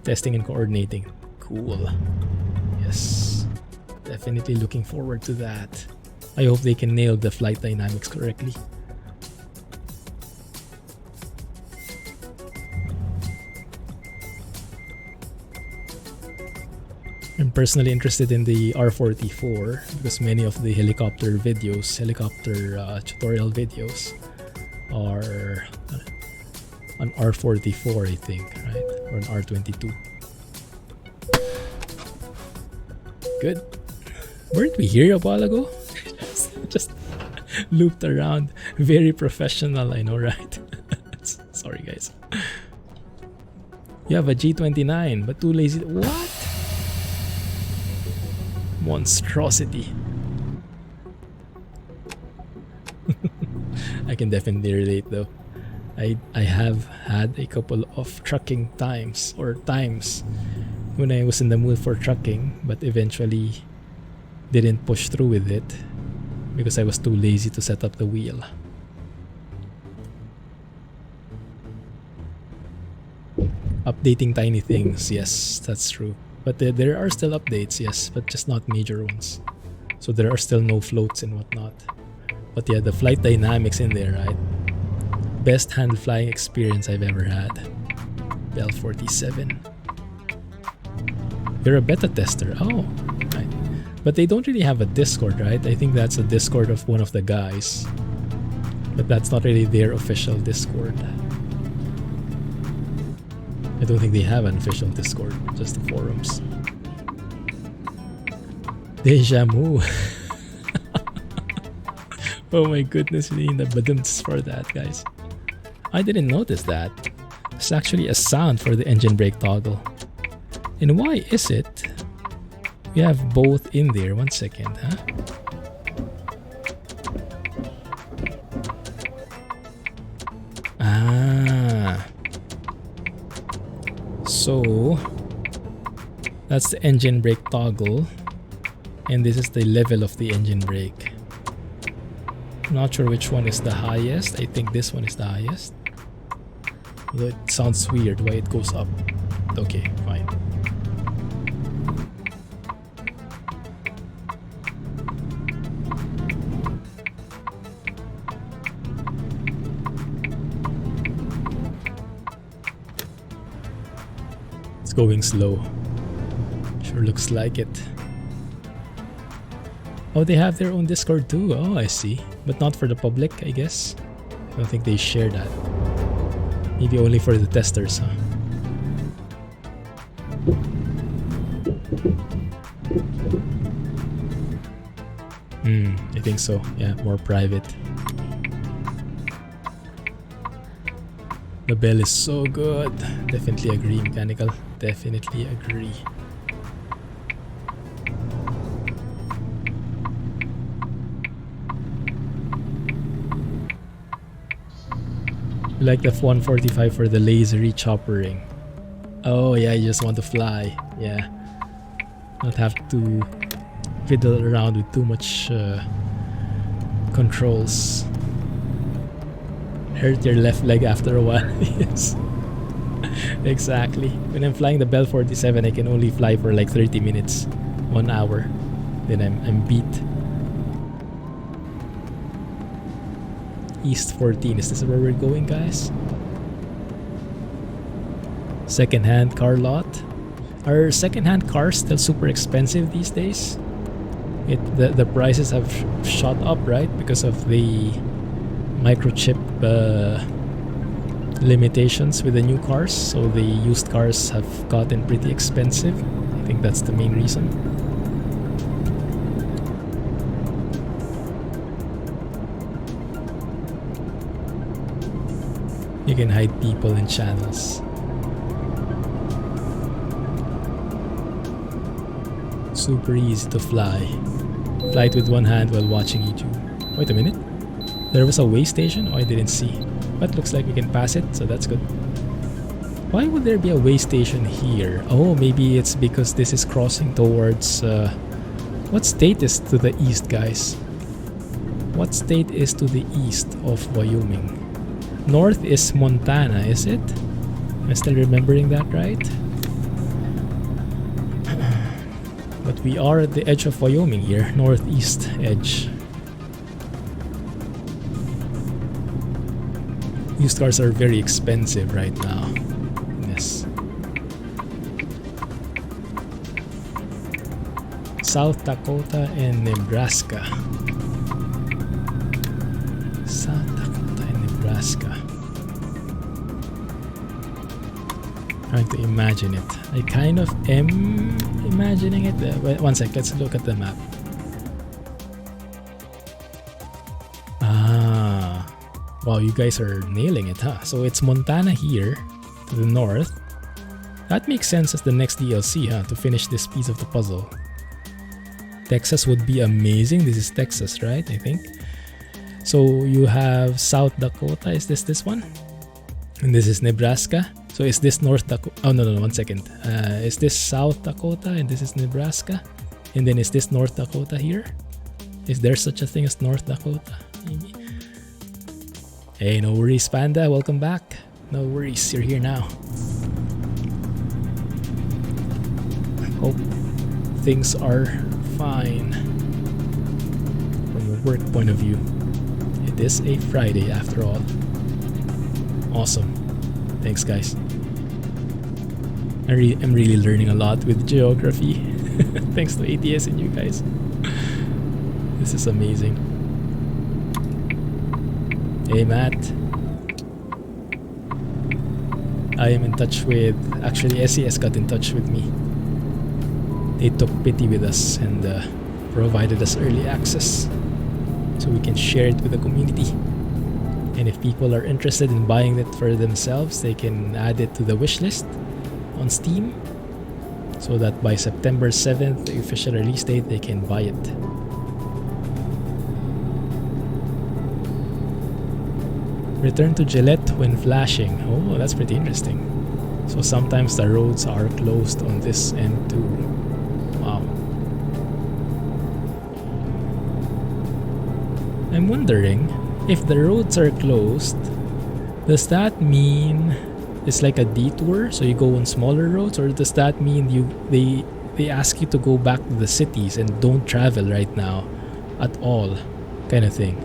Testing and coordinating. Cool. Yes. Definitely looking forward to that. I hope they can nail the flight dynamics correctly. I'm personally interested in the R44 because many of the helicopter tutorial videos are on R44, I think, right? Or an R22. Good. Where did we hear a while ago? Just looped around. Very professional, I know, right? Sorry, guys. You have a G29, but too lazy. What? Monstrosity. I can definitely relate though. I have had a couple of trucking times when I was in the mood for trucking, but eventually didn't push through with it because I was too lazy to set up the wheel. Updating tiny things, yes, that's true. But there are still updates, yes, but just not major ones. So there are still no floats and whatnot. But yeah, the flight dynamics in there, right? Best hand flying experience I've ever had. Bell 47. You're a beta tester. Oh, right. But they don't really have a Discord, right? I think that's a Discord of one of the guys. But that's not really their official Discord. I don't think they have an official Discord, just the forums. Deja vu. Oh my goodness, we need the badumts for that, guys. I didn't notice that. It's actually a sound for the engine brake toggle. And why is it? We have both in there. 1 second, huh? Ah. So that's the engine brake toggle, and this is the level of the engine brake. Not sure which one is the highest. I think this one is the highest. Although it sounds weird why it goes up. Okay, fine. It's going slow. Sure looks like it. Oh, they have their own Discord too. Oh, I see. But not for the public, I guess. I don't think they share that. Maybe only for the testers, huh? I think so. Yeah, more private. The bell is so good. Definitely agree, mechanical. Definitely agree. Like the F-145 for the lasery choppering. Oh yeah, you just want to fly. Yeah. Not have to fiddle around with too much controls. Hurt your left leg after a while. Yes. Exactly. When I'm flying the Bell 47, I can only fly for like 30 minutes. 1 hour. Then I'm beat. East 14. Is this where we're going, guys? Second-hand car lot. Are second-hand cars still super expensive these days? The prices have shot up, right? Because of the microchip limitations with the new cars. So the used cars have gotten pretty expensive. I think that's the main reason. You can hide people in channels. Super easy to fly. Fly it with one hand while watching YouTube. Wait a minute. There was a way station? Oh, I didn't see. But looks like we can pass it, so that's good. Why would there be a way station here? Oh, maybe it's because this is crossing towards... what state is to the east, guys? What state is to the east of Wyoming? North is Montana, is it? Am I still remembering that right? But we are at the edge of Wyoming here, northeast edge. Used cars are very expensive right now. Yes. South Dakota and Nebraska. South Dakota and Nebraska. Trying to imagine it. I kind of am imagining it. Wait, one sec, let's look at the map. Ah, wow, you guys are nailing it, huh? So it's Montana here to the north. That makes sense as the next DLC, huh? To finish this piece of the puzzle. Texas would be amazing. This is Texas, right? I think. So you have South Dakota. Is this one? And this is Nebraska. So is this North Dakota? Oh, no, 1 second. Is this South Dakota and this is Nebraska? And then is this North Dakota here? Is there such a thing as North Dakota? Maybe. Hey, no worries, Panda. Welcome back. No worries. You're here now. Hope things are fine from a work point of view. It is a Friday after all. Awesome. Thanks, guys. I'm really learning a lot with geography. Thanks to ATS and you guys. This is amazing. Hey, Matt. I am in touch with... Actually, SCS got in touch with me. They took pity with us and provided us early access so we can share it with the community. And if people are interested in buying it for themselves, they can add it to the wish list on Steam so that by September 7th, the official release date, they can buy it. Return to Gillette when flashing. Oh, that's pretty interesting. So sometimes the roads are closed on this end too. Wow. I'm wondering, if the roads are closed, does that mean it's like a detour, so you go on smaller roads, or does that mean they ask you to go back to the cities and don't travel right now at all, kind of thing?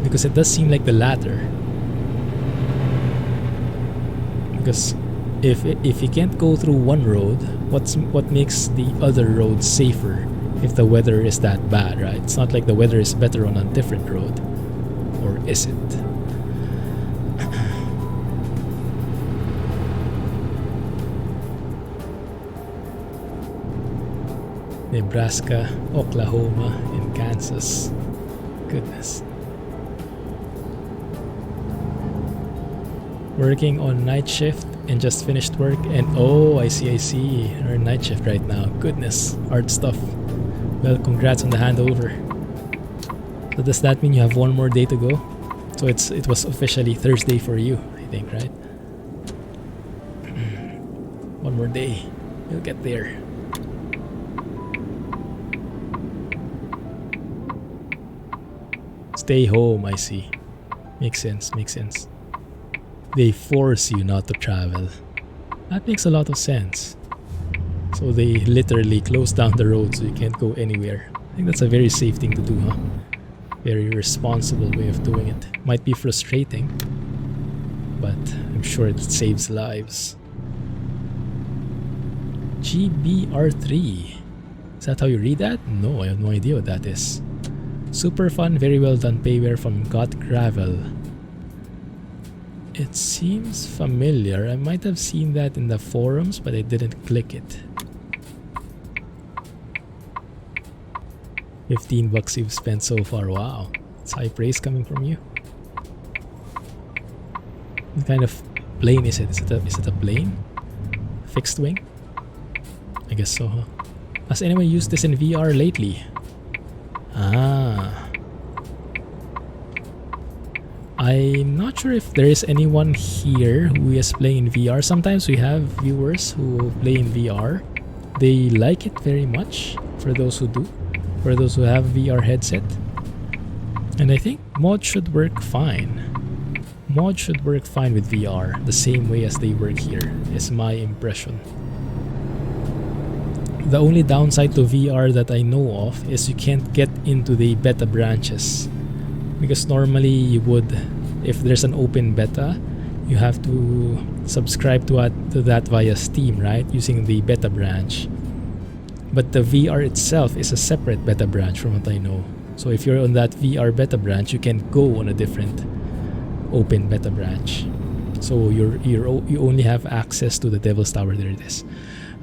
Because it does seem like the latter. Because if you can't go through one road, what makes the other road safer if the weather is that bad, right? It's not like the weather is better on a different road. Or is it? Nebraska, Oklahoma, and Kansas. Goodness. Working on night shift and just finished work and oh, I see. Our night shift right now. Goodness, hard stuff. Well, congrats on the handover. So does that mean you have one more day to go? So it was officially Thursday for you, I think, right? One more day. You'll get there. Stay home, I see. Makes sense. They force you not to travel. That makes a lot of sense. So they literally close down the road so you can't go anywhere. I think that's a very safe thing to do, huh? Very responsible way of doing it. Might be frustrating, but I'm sure it saves lives. GBR3. Is that how you read that? No, I have no idea what that is. Super fun, very well done payware from Got Gravel. It seems familiar. I might have seen that in the forums, but I didn't click it. $15 you've spent so far. Wow. It's high praise coming from you. What kind of plane is it? Is it a plane? Fixed wing? I guess so, huh? Has anyone used this in VR lately? Ah. I'm not sure if there is anyone here who is playing in VR. Sometimes we have viewers who play in VR. They like it very much, for those who do. For those who have VR headset. And I think mod should work fine. Mod should work fine with VR, the same way as they work here, is my impression. The only downside to VR that I know of is you can't get into the beta branches. Because normally you would, if there's an open beta, you have to subscribe to that via Steam, right? Using the beta branch. But the VR itself is a separate beta branch from what I know. So if you're on that VR beta branch, you can go on a different open beta branch. So you only have access to the Devil's Tower. There it is,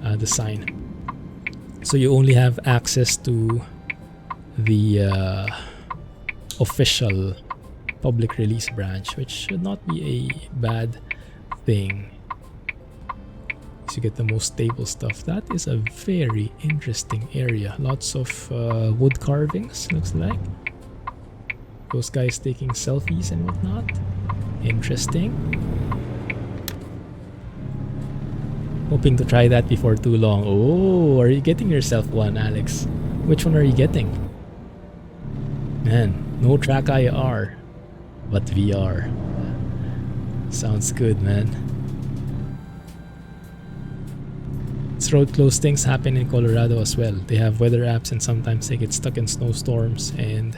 the sign. So you only have access to the official public release branch, which should not be a bad thing. So you get the most stable stuff. That is a very interesting area. Lots of wood carvings, looks like. Those guys taking selfies and whatnot. Interesting. Hoping to try that before too long. Oh, are you getting yourself one, Alex? Which one are you getting? Man, no track IR, but VR. Sounds good, man. This road close things happen in Colorado as well. They have weather apps and sometimes they get stuck in snowstorms, and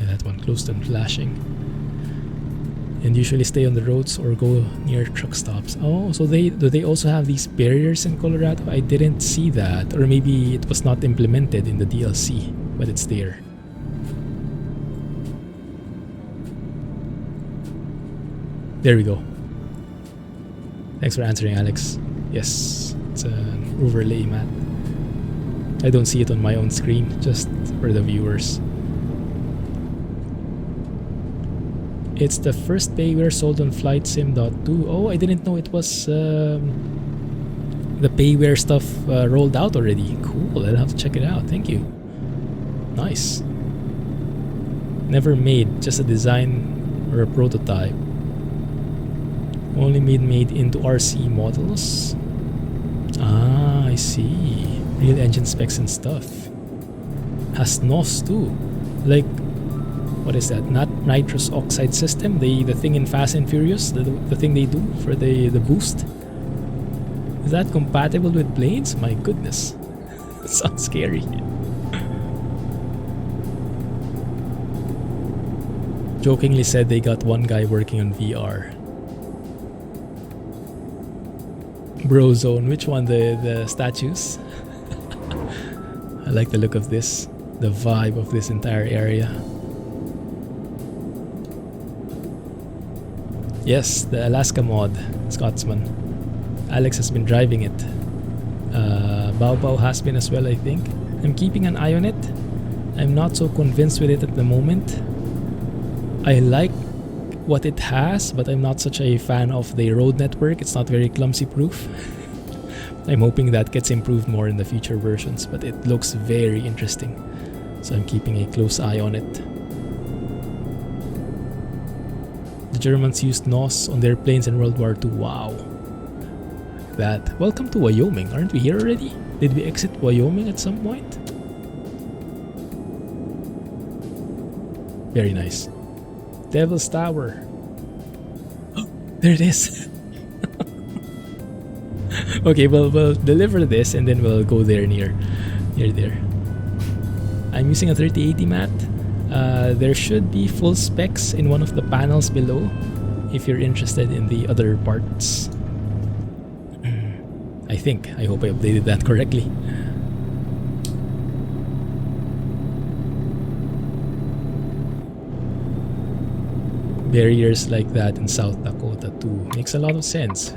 yeah, that one closed and flashing. And usually stay on the roads or go near truck stops. Oh, so do they also have these barriers in Colorado? I didn't see that, or maybe it was not implemented in the DLC, but it's there. There we go. Thanks for answering, Alex. Yes, it's an overlay map. I don't see it on my own screen, just for the viewers. It's the first payware sold on FlightSim.2. Oh, I didn't know it was the payware stuff rolled out already. Cool, I'll have to check it out. Thank you. Nice. Never made, just a design or a prototype. Only made into RC models. Ah, I see. Real engine specs and stuff. Has NOS too. Like, what is that? Not nitrous oxide system. The thing in Fast and Furious. The thing they do for the boost. Is that compatible with planes? My goodness. Sounds scary. Jokingly said they got one guy working on VR. Brozone, which one? The statues? I like the look of this, the vibe of this entire area. Yes, the Alaska mod, Scotsman. Alex has been driving it. Bao Bao has been as well, I think. I'm keeping an eye on it. I'm not so convinced with it at the moment. I like what it has, but I'm not such a fan of the road network. It's not very clumsy proof. I'm hoping that gets improved more in the future versions, but it looks very interesting, so I'm keeping a close eye on it. The Germans used NOS on their planes in World War II. Wow. That. Welcome to Wyoming. Aren't we here already? Did we exit Wyoming at some point? Very nice. Devil's Tower. Oh, there it is. Okay, we'll deliver this and then we'll go there near there. I'm using a 3080 mat. There should be full specs in one of the panels below if you're interested in the other parts. I hope I updated that correctly. Barriers like that in South Dakota too makes a lot of sense.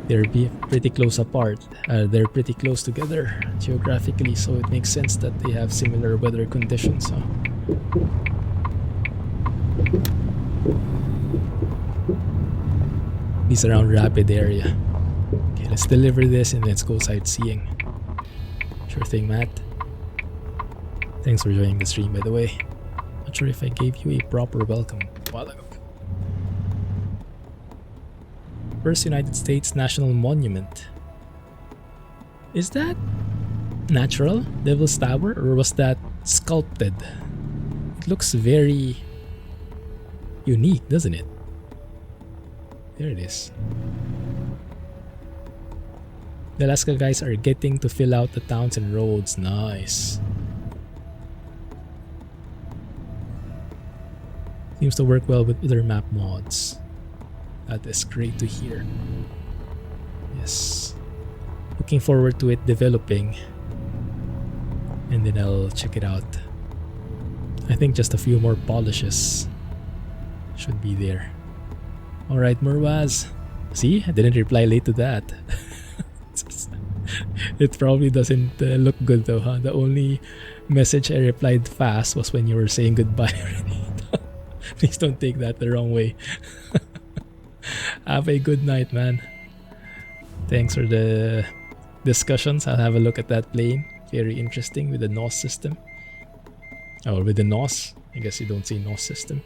They're pretty close apart. They're pretty close together geographically, so it makes sense that they have similar weather conditions. Huh? These around Rapid area. Okay, let's deliver this and let's go sightseeing. Sure thing, Matt. Thanks for joining the stream, by the way. Not sure if I gave you a proper welcome a while ago. First United States National Monument. Is that natural, Devil's Tower, or was that sculpted? It looks very unique, doesn't it? There it is. The Alaska guys are getting to fill out the towns and roads. Nice. Seems to work well with other map mods. That is great to hear. Yes. Looking forward to it developing and then I'll check it out. I think just a few more polishes should be there. Alright, Murwaz. See, I didn't reply late to that. It probably doesn't look good though, huh? The only message I replied fast was when you were saying goodbye already. Please don't take that the wrong way. Have a good night, man. Thanks for the discussions. I'll have a look at that plane. Very interesting with the NOS system. Or with the NOS. I guess you don't say NOS system.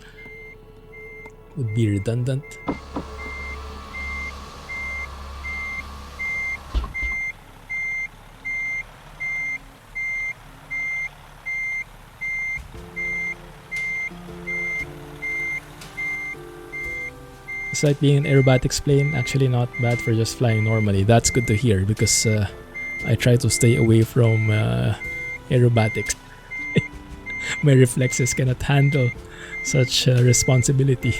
Would be redundant. It's like being an aerobatics plane, actually not bad for just flying normally. That's good to hear because I try to stay away from aerobatics. My reflexes cannot handle such responsibility.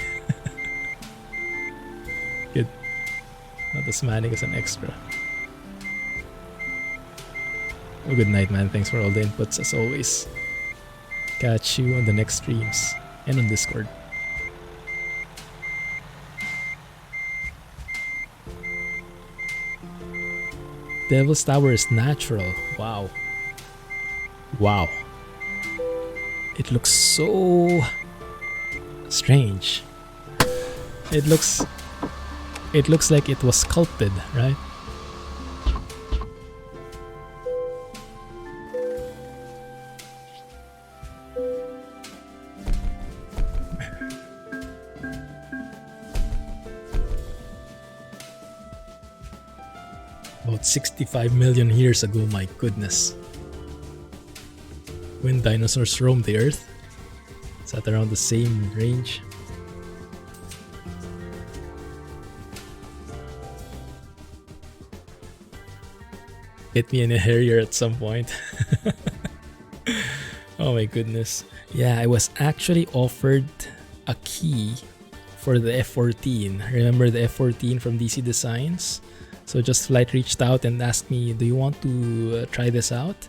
Good. Not as manic as an extra. Well, good night, man. Thanks for all the inputs as always. Catch you on the next streams and on Discord. Devil's Tower is natural. Wow. Wow. It looks so strange. It looks like it was sculpted, right? About 65 million years ago, my goodness. When dinosaurs roamed the earth, it's at around the same range. Hit me in a Harrier at some point. Oh my goodness. Yeah, I was actually offered a key for the F-14. Remember the F-14 from DC Designs? So Just Flight reached out and asked me, do you want to try this out?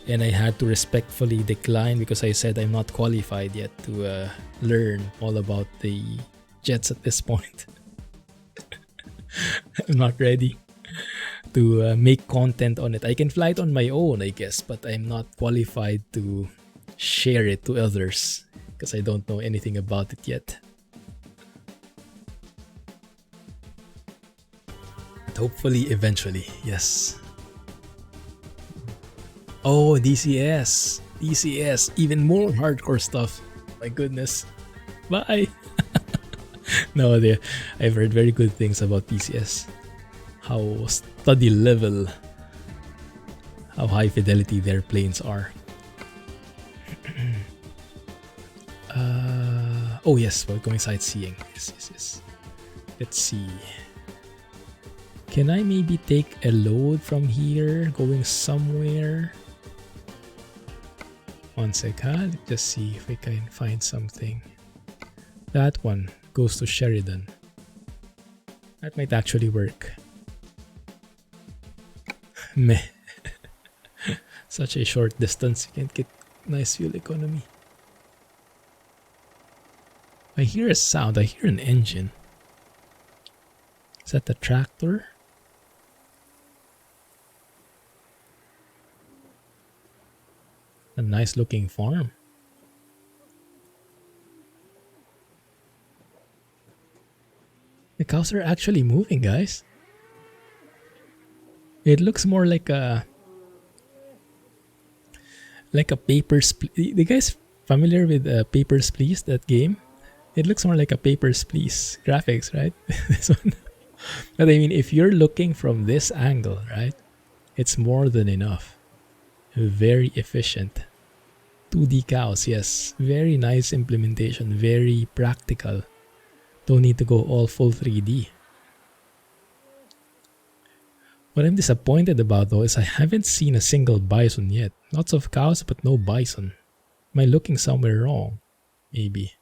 And I had to respectfully decline because I said I'm not qualified yet to learn all about the jets at this point. I'm not ready to make content on it. I can fly it on my own, I guess, but I'm not qualified to share it to others because I don't know anything about it yet. But hopefully, eventually, yes. Oh, DCS, even more hardcore stuff. My goodness. Bye. No, I've heard very good things about DCS. How study level, how high fidelity their planes are. Oh yes, we're going sightseeing. Yes. Let's see. Can I maybe take a load from here, going somewhere? One sec, huh? Let's just see if we can find something. That one goes to Sheridan. That might actually work. Meh. Such a short distance, you can't get nice fuel economy. I hear a sound, I hear an engine. Is that the tractor? A nice looking farm. The cows are actually moving, guys. It looks more like a Papers, Please. The guys familiar with Papers, Please, that game? It looks more like a Papers, Please graphics, right? This one. But I mean, if you're looking from this angle, right, it's more than enough. Very efficient. 2D cows, yes. Very nice implementation. Very practical. Don't need to go all full 3D. What I'm disappointed about though is I haven't seen a single bison yet. Lots of cows but no bison. Am I looking somewhere wrong? Maybe.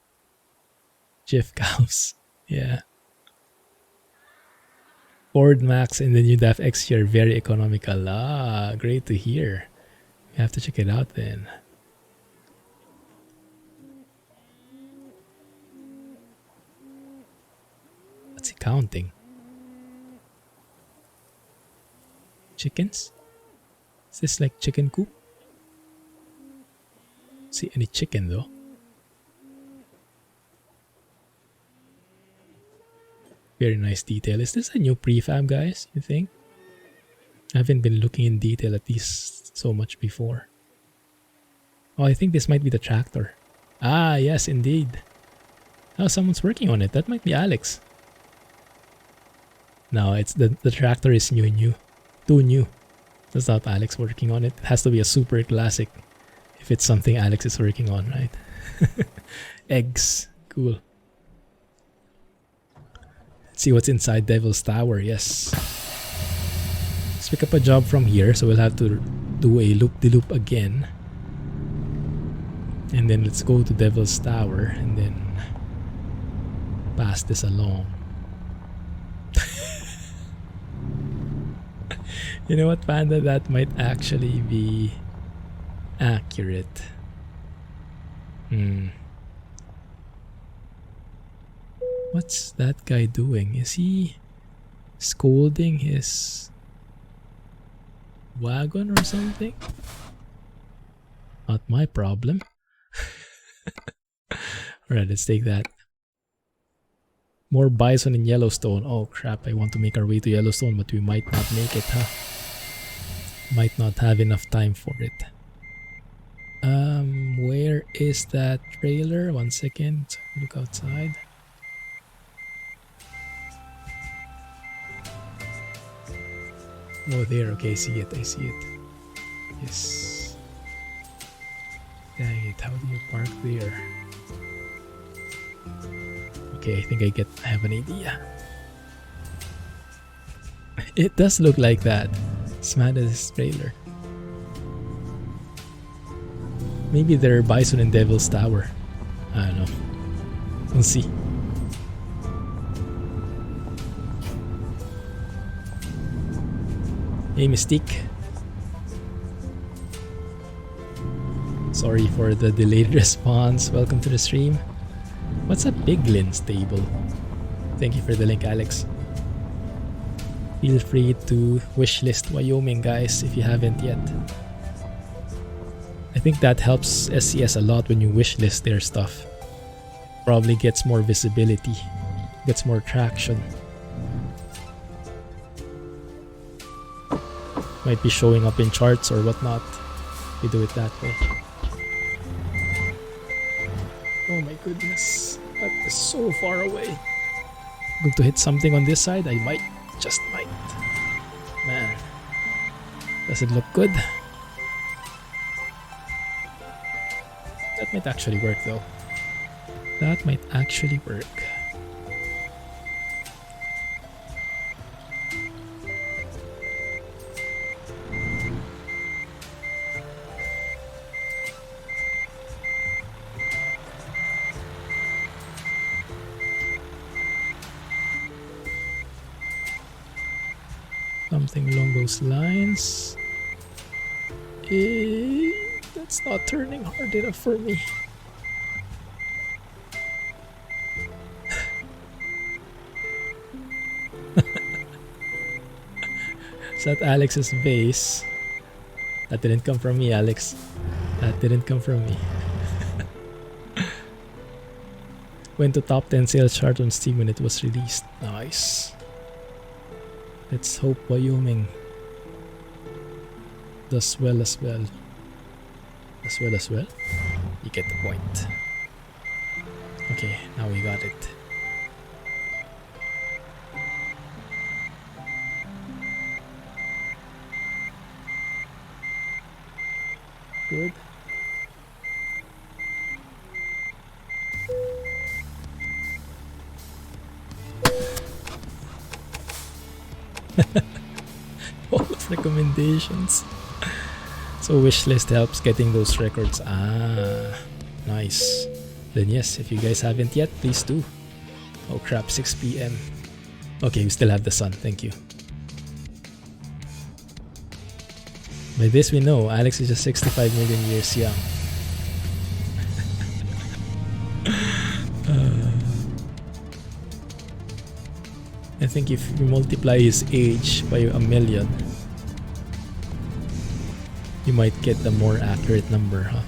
Jiff cows. Yeah. Ford Max and the new DAF X are very economical. Ah, great to hear. I have to check it out then. What's he counting? Chickens? Is this like chicken coop? See any chicken though? Very nice detail. Is this a new prefab, guys, you think? I haven't been looking in detail at these so much before. Oh, I think this might be the tractor. Ah, yes, indeed. Oh, someone's working on it. That might be Alex. No, it's the tractor is new. Too new. That's not Alex working on it. It has to be a super classic if it's something Alex is working on, right? Eggs. Cool. Let's see what's inside Devil's Tower. Yes. Let's pick up a job from here. So we'll have to do a loop-de-loop again. And then let's go to Devil's Tower and then pass this along. You know what, Panda? That might actually be accurate. What's that guy doing? Is he scolding his wagon or something? Not my problem. Alright, let's take that. More bison in Yellowstone. Oh crap, I want to make our way to Yellowstone, but we might not make it, huh? Might not have enough time for it. Where is that trailer? 1 second. Look outside. Oh, there. Okay, I see it. Yes. Dang it, how do you park there? Okay, I think I have an idea. It does look like that. Smad's trailer. Maybe they're bison in Devil's Tower. I don't know. We'll see. Hey Mystique. Sorry for the delayed response. Welcome to the stream. What's a piglin's table? Thank you for the link, Alex. Feel free to wishlist Wyoming, guys, if you haven't yet. I think that helps SCS a lot when you wishlist their stuff. Probably gets more visibility, gets more traction. Might be showing up in charts or whatnot if you do it that way. Oh my goodness, that is so far away. Going to hit something on this side? I might, just might. Man, does it look good? That might actually work though. That might actually work. Something along those lines. That's not turning hard enough for me. Is that Alex's vase? That didn't come from me, Alex. That didn't come from me. Went to top 10 sales chart on Steam when it was released. Nice. Let's hope Wyoming does well as well. As well? You get the point. Okay, now we got it. Good. All of recommendations. So wishlist helps getting those records. Ah, nice. Then yes, if you guys haven't yet, please do. Oh crap, 6 PM. Okay, we still have the sun, thank you. By this we know Alex is just 65 million years young. I think if you multiply his age by a million, you might get a more accurate number, huh?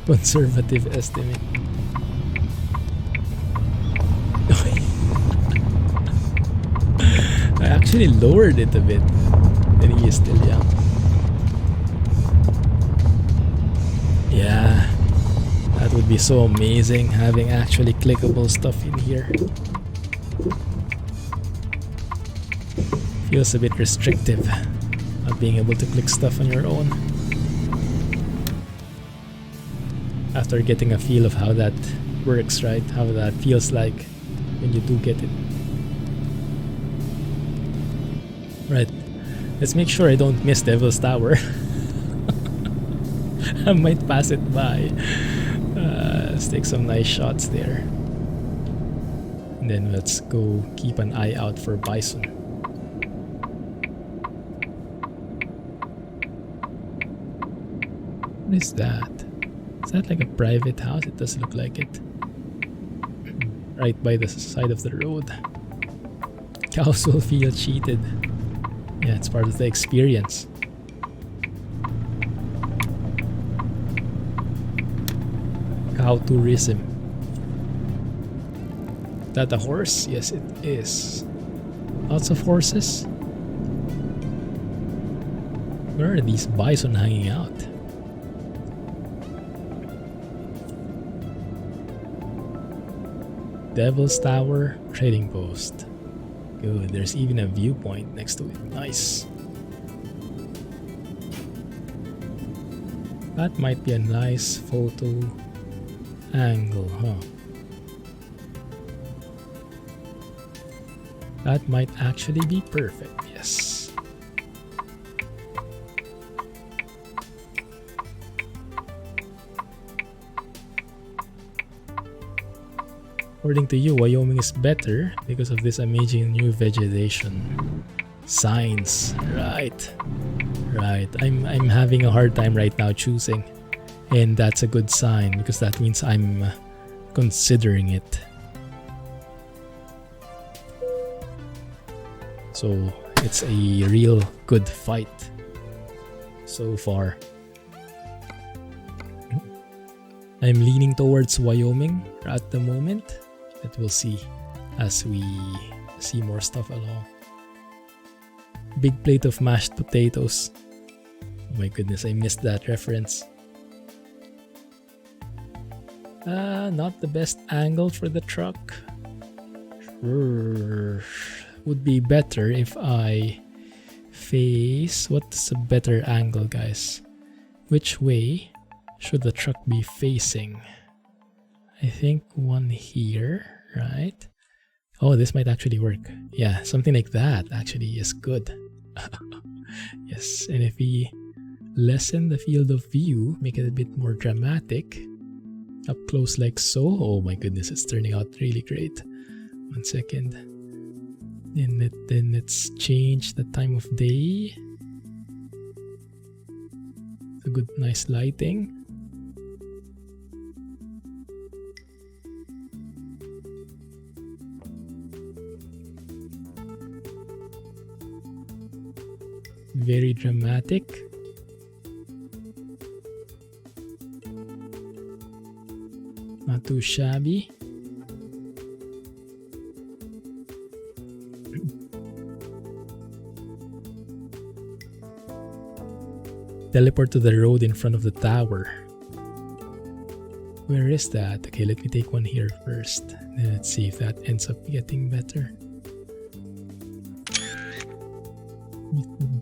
Conservative estimate. I actually lowered it a bit, and he is still young. Yeah, that would be so amazing, having actually clickable stuff in here. Feels a bit restrictive, not being able to click stuff on your own. After getting a feel of how that works, right? How that feels like when you do get it. Right, let's make sure I don't miss Devil's Tower. I might pass it by. Let's take some nice shots there. And then let's go keep an eye out for bison. What is that? Is that like a private house? It does look like it. Right by the side of the road. Cows will feel cheated. Yeah, it's part of the experience. Cow tourism. Is that a horse? Yes, it is. Lots of horses. Where are these bison hanging out? Devil's Tower Trading Post. Good, there's even a viewpoint next to it. Nice. That might be a nice photo angle, huh? That might actually be perfect, yes. According to you, Wyoming is better because of this amazing new vegetation. Signs, right. Right, I'm having a hard time right now choosing. And that's a good sign because that means I'm considering it. So it's a real good fight so far. I'm leaning towards Wyoming at the moment. But we'll see as we see more stuff along. Big plate of mashed potatoes. Oh my goodness, I missed that reference. Not the best angle for the truck. Would be better if I face... What's a better angle, guys? Which way should the truck be facing? I think one here, right? Oh, this might actually work. Yeah, something like that actually is good. Yes, and if we lessen the field of view, make it a bit more dramatic, up close like so. Oh my goodness, it's turning out really great. 1 second. And then let's change the time of day. It's a good, nice lighting. Very dramatic. Not too shabby. Teleport to the road in front of the tower. Where is that? Okay, let me take one here first. Then let's see if that ends up getting better.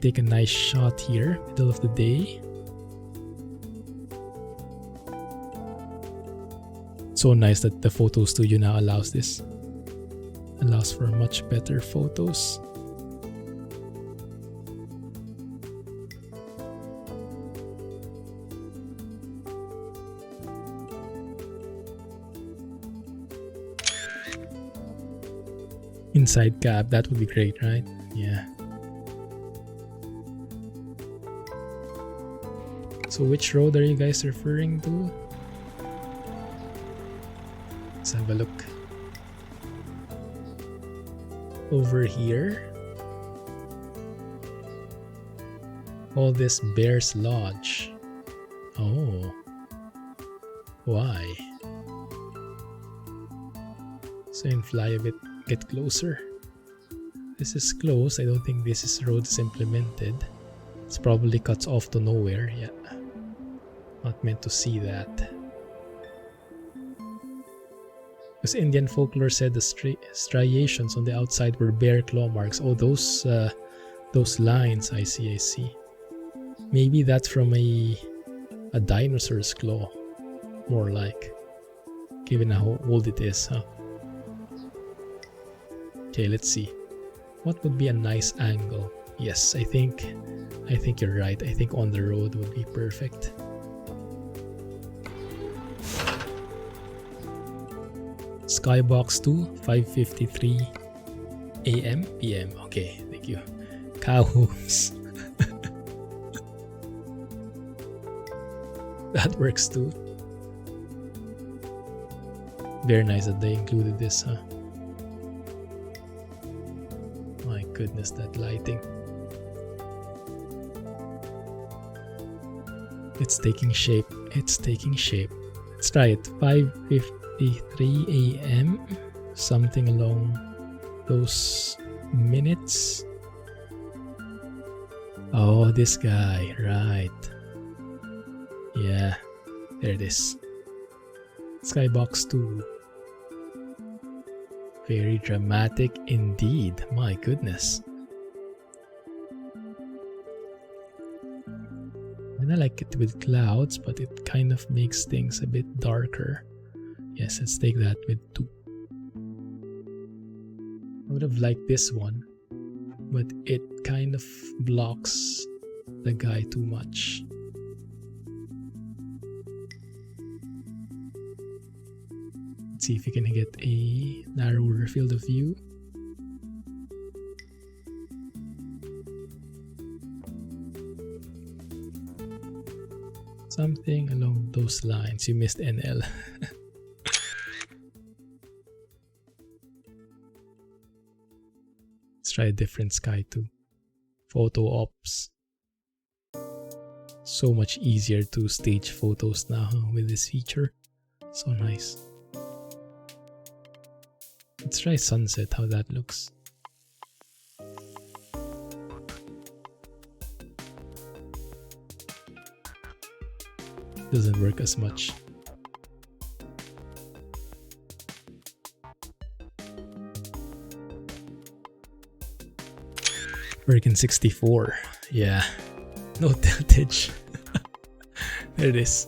Take a nice shot here, middle of the day. So nice that the photo studio now allows this. Allows for much better photos. inside cab, that would be great, right? Yeah. So which road are you guys referring to? Let's have a look. Over here. All this Bear's Lodge. Oh. Why? So you can fly a bit, get closer. This is close. I don't think this road is implemented. It's probably cuts off to nowhere. Yeah. Not meant to see that. Because Indian folklore said the striations on the outside were bear claw marks. Oh, those lines. I see. Maybe that's from a dinosaur's claw. More like. Given how old it is, huh? Okay, let's see. What would be a nice angle? Yes, I think you're right. I think on the road would be perfect. Skybox 2, 5:53 AM, PM. Okay, thank you. Cows. That works too. Very nice that they included this, huh? My goodness, that lighting. It's taking shape. It's taking shape. Let's try it. 5:53 AM. Something along those minutes. Oh, this guy. Right. Yeah. There it is. Skybox 2. Very dramatic indeed. My goodness. And I like it with clouds, but it kind of makes things a bit darker. Yes, let's take that with 2. I would have liked this one, but it kind of blocks the guy too much. Let's see if we can get a narrower field of view. Something along those lines. You missed NL. Let's try a different sky too. Photo ops. So much easier to stage photos now with this feature. So nice. Let's try sunset, how that looks. Doesn't work as much. Work in 64. Yeah. No tiltage. There it is.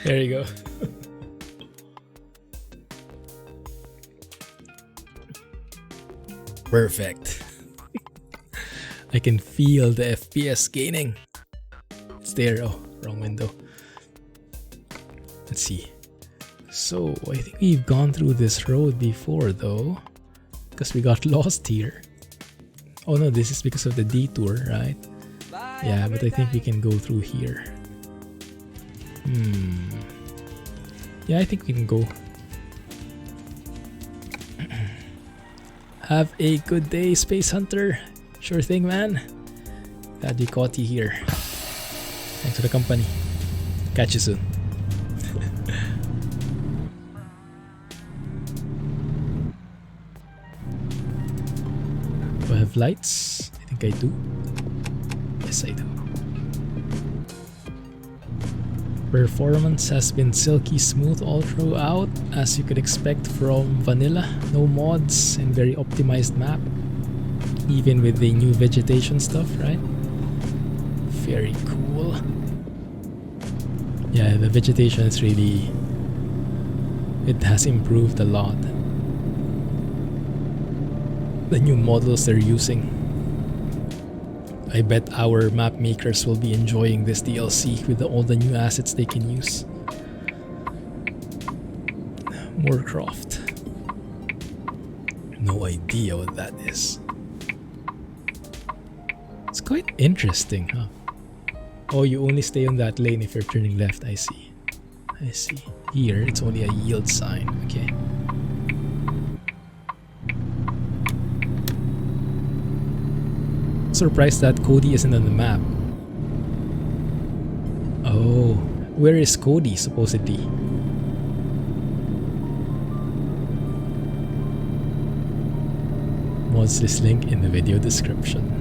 There you go. Perfect. I can feel the FPS gaining. It's there. Oh, wrong window. Let's see. So, I think we've gone through this road before though, because we got lost here. Oh no, this is because of the detour, right? Yeah, but I think we can go through here. Yeah, I think we can go. Have a good day, Space Hunter. Sure thing, man. Glad we caught you here. Thanks for the company. Catch you soon. Do I have lights? I think I do. Yes, I do. Performance has been silky smooth all throughout, as you could expect from vanilla. No mods and very optimized map. Even with the new vegetation stuff, right? Very cool. Yeah, the vegetation is really... it has improved a lot. The new models they're using. I bet our map makers will be enjoying this DLC with all the new assets they can use. More craft. No idea what that is. It's quite interesting, huh? Oh, you only stay on that lane if you're turning left. I see. I see. Here, it's only a yield sign. Okay. Surprised that Cody isn't on the map. Oh, where is Cody supposedly? Mods this link in the video description.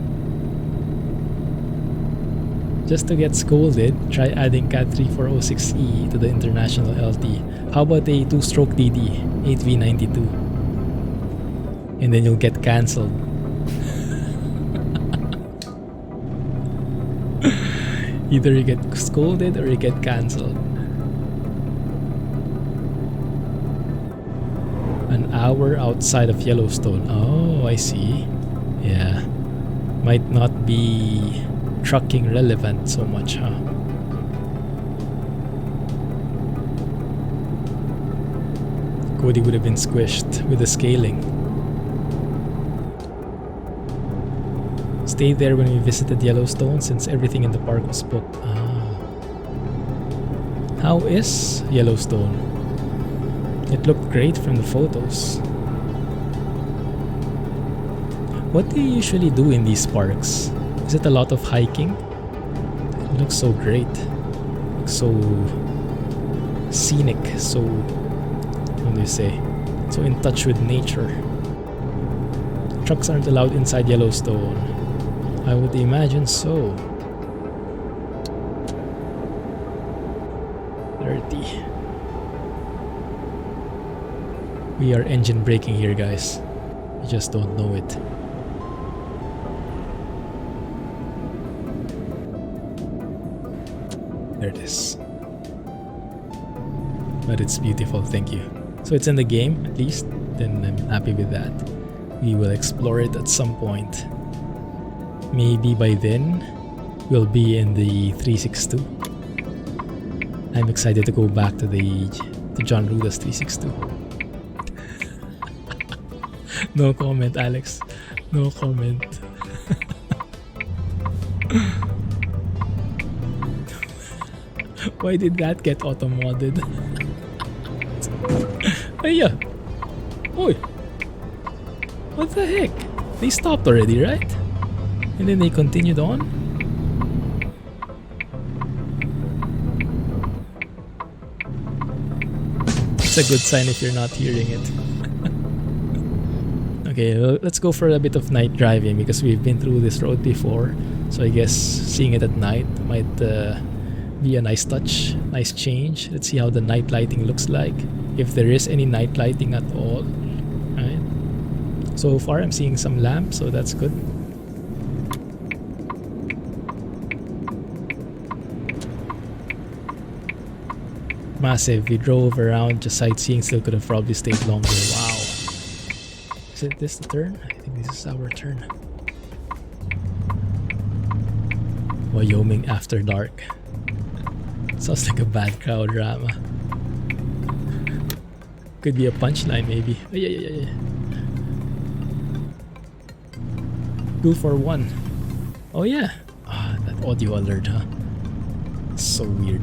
Just to get scolded, try adding CAT 3406E to the international LT. How about a 2-stroke DD 8V92? And then you'll get cancelled. Either you get scolded or you get cancelled. An hour outside of Yellowstone. Oh, I see. Yeah. Might not be trucking relevant so much, huh? Cody would have been squished with the scaling. Stayed there when we visited Yellowstone since everything in the park was booked. Ah. How is Yellowstone? It looked great from the photos. What do you usually do in these parks? Is it a lot of hiking? It looks so great. So scenic, so, what do you say? So in touch with nature. Trucks aren't allowed inside Yellowstone. I would imagine so. Dirty. We are engine braking here, guys. We just don't know it. There it is. But it's beautiful, thank you. So it's in the game, at least. Then I'm happy with that. We will explore it at some point. Maybe by then, we'll be in the 362. I'm excited to go back to John Ruda's 362. No comment, Alex. No comment. Why did that get auto-modded? Hey, Oi! What the heck? They stopped already, right? And then they continued on? It's a good sign if you're not hearing it. Okay, well, let's go for a bit of night driving because we've been through this road before. So I guess seeing it at night might be a nice touch, nice change. Let's see how the night lighting looks like, if there is any night lighting at all. Right. So far I'm seeing some lamps, so that's good. Massive. We drove around just sightseeing, still could have probably stayed longer. Wow. Is it this the turn? I think this is our turn. Wyoming after dark. Sounds like a bad crowd drama. Could be a punchline maybe. Oh, yeah. 2 for 1. Oh yeah. Ah, that audio alert, huh? So weird.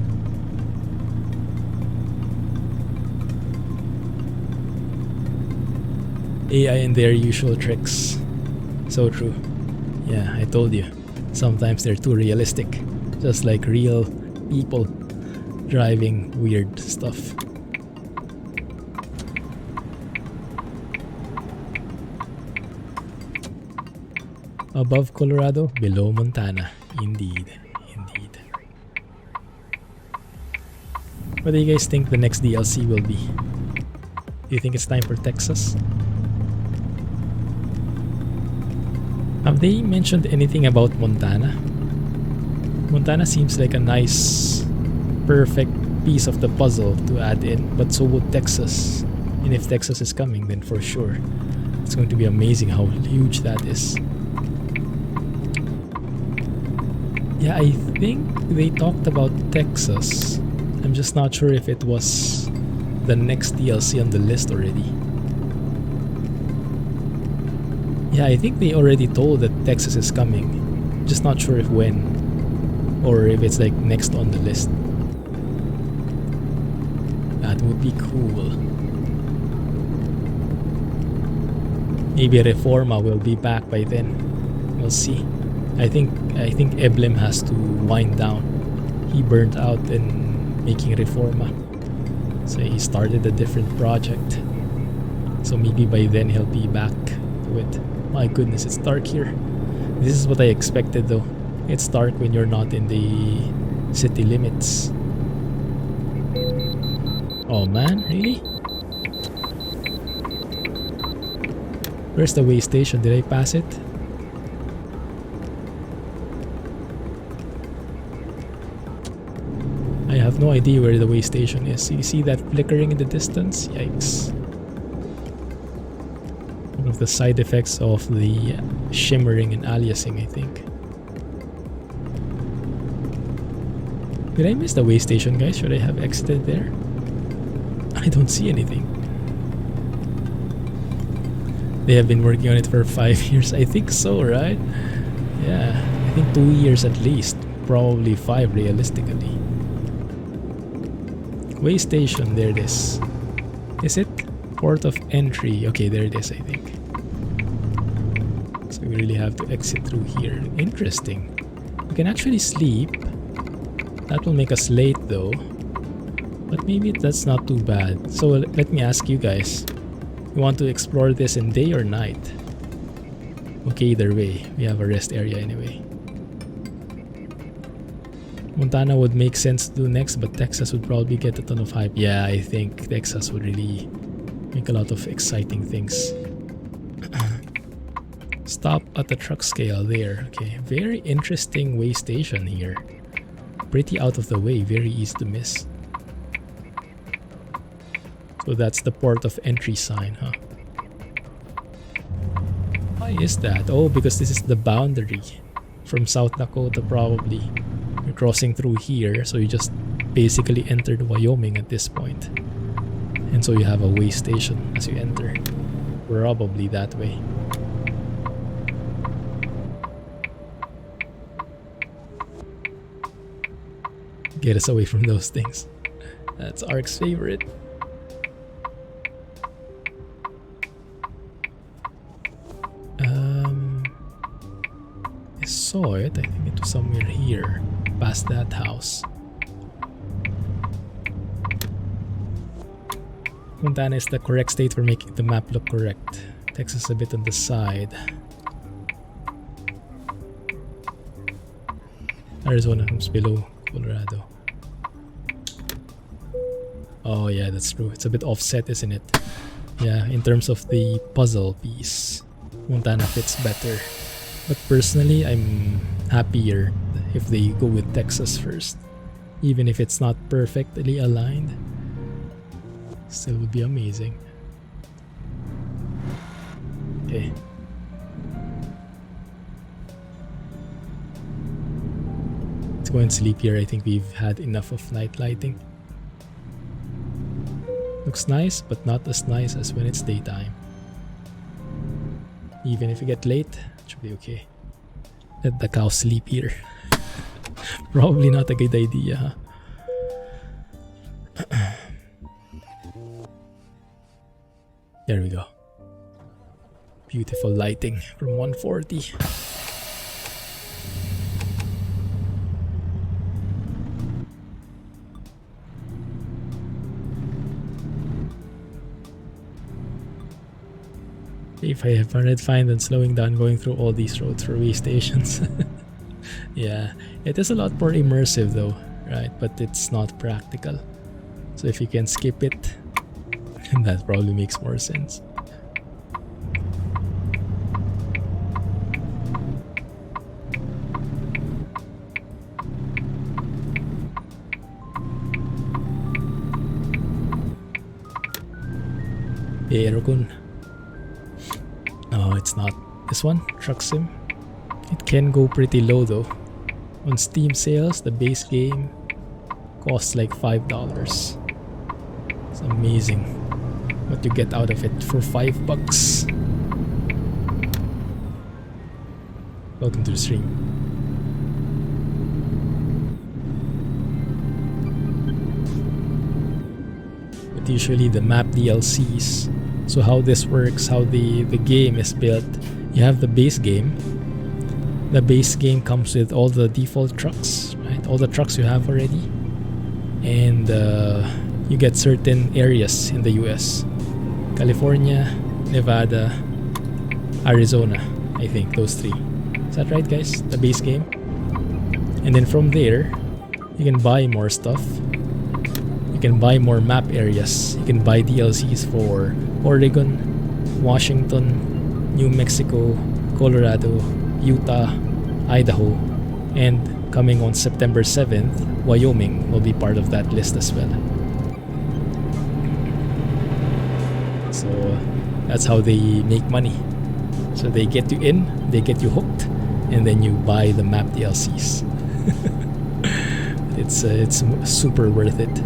AI and their usual tricks. So true. Yeah, I told you. Sometimes they're too realistic. Just like real people driving weird stuff. Above Colorado, below Montana. Indeed. Indeed. What do you guys think the next DLC will be? Do you think it's time for Texas? Have they mentioned anything about Montana? Montana seems like a nice, perfect piece of the puzzle to add in, but so would Texas. And if Texas is coming, then for sure, it's going to be amazing how huge that is. Yeah, I think they talked about Texas. I'm just not sure if it was the next DLC on the list already. Yeah, I think they already told that Texas is coming. Just not sure if when, or if it's like next on the list. That would be cool. Maybe Reforma will be back by then. We'll see. I think Eblem has to wind down. He burned out in making Reforma, so he started a different project. So maybe by then he'll be back to it. My goodness, it's dark here. This is what I expected though. It's dark when you're not in the city limits. Oh man, really? Where's the way station? Did I pass it? I have no idea where the way station is. You see that flickering in the distance? Yikes. One of the side effects of the shimmering and aliasing, I think. Did I miss the way station, guys? Should I have exited there? I don't see anything. They have been working on it for 5 years. I think so, right? Yeah, I think 2 years at least. Probably 5 realistically. Way station, there it is. Is it? Port of entry. Okay, there it is, I think. So we really have to exit through here. Interesting. We can actually sleep. That will make us late though. But maybe that's not too bad. So let me ask you guys. You want to explore this in day or night? Okay, either way. We have a rest area anyway. Montana would make sense to do next, but Texas would probably get a ton of hype. Yeah, I think Texas would really make a lot of exciting things. Stop at the truck scale there. Okay, very interesting way station here. Pretty out of the way, very easy to miss. So that's the port of entry sign, huh? Why is that? Oh, because this is the boundary from South Dakota probably. You're crossing through here, so you just basically entered Wyoming at this point. And so you have a way station as you enter. Probably that way. Get us away from those things. That's Ark's favorite. I saw it. I think it was somewhere here, past that house. Montana is the correct state for making the map look correct. Texas a bit on the side. Arizona comes below Colorado. Oh yeah, that's true. It's a bit offset, isn't it? Yeah, in terms of the puzzle piece, Montana fits better. But personally, I'm happier if they go with Texas first. Even if it's not perfectly aligned. Still would be amazing. Okay. Let's go and sleep here. I think we've had enough of night lighting. Looks nice, but not as nice as when it's daytime. Even if we get late, it should be okay. Let the cow sleep here. Probably not a good idea, huh? There we go. Beautiful lighting from 140. If I have found it fine, then slowing down going through all these roads for way stations. Yeah, it is a lot more immersive though, right? But it's not practical. So if you can skip it, that probably makes more sense. Hey, Erokun. No, it's not. This one, Truck Sim. It can go pretty low though. On Steam sales, the base game costs like $5. It's amazing what you get out of it for $5. Welcome to the stream. But usually the map DLCs, so how this works, how the game is built, you have the base game. The base game comes with all the default trucks, right? All the trucks you have already. And you get certain areas in the US. California, Nevada, Arizona, I think, those three. Is that right, guys? The base game. And then from there, you can buy more stuff. You can buy more map areas. You can buy DLCs for Oregon, Washington, New Mexico, Colorado, Utah, Idaho, and coming on September 7th, Wyoming will be part of that list as well. So that's how they make money. So they get you in, they get you hooked, and then you buy the map DLCs. It's super worth it.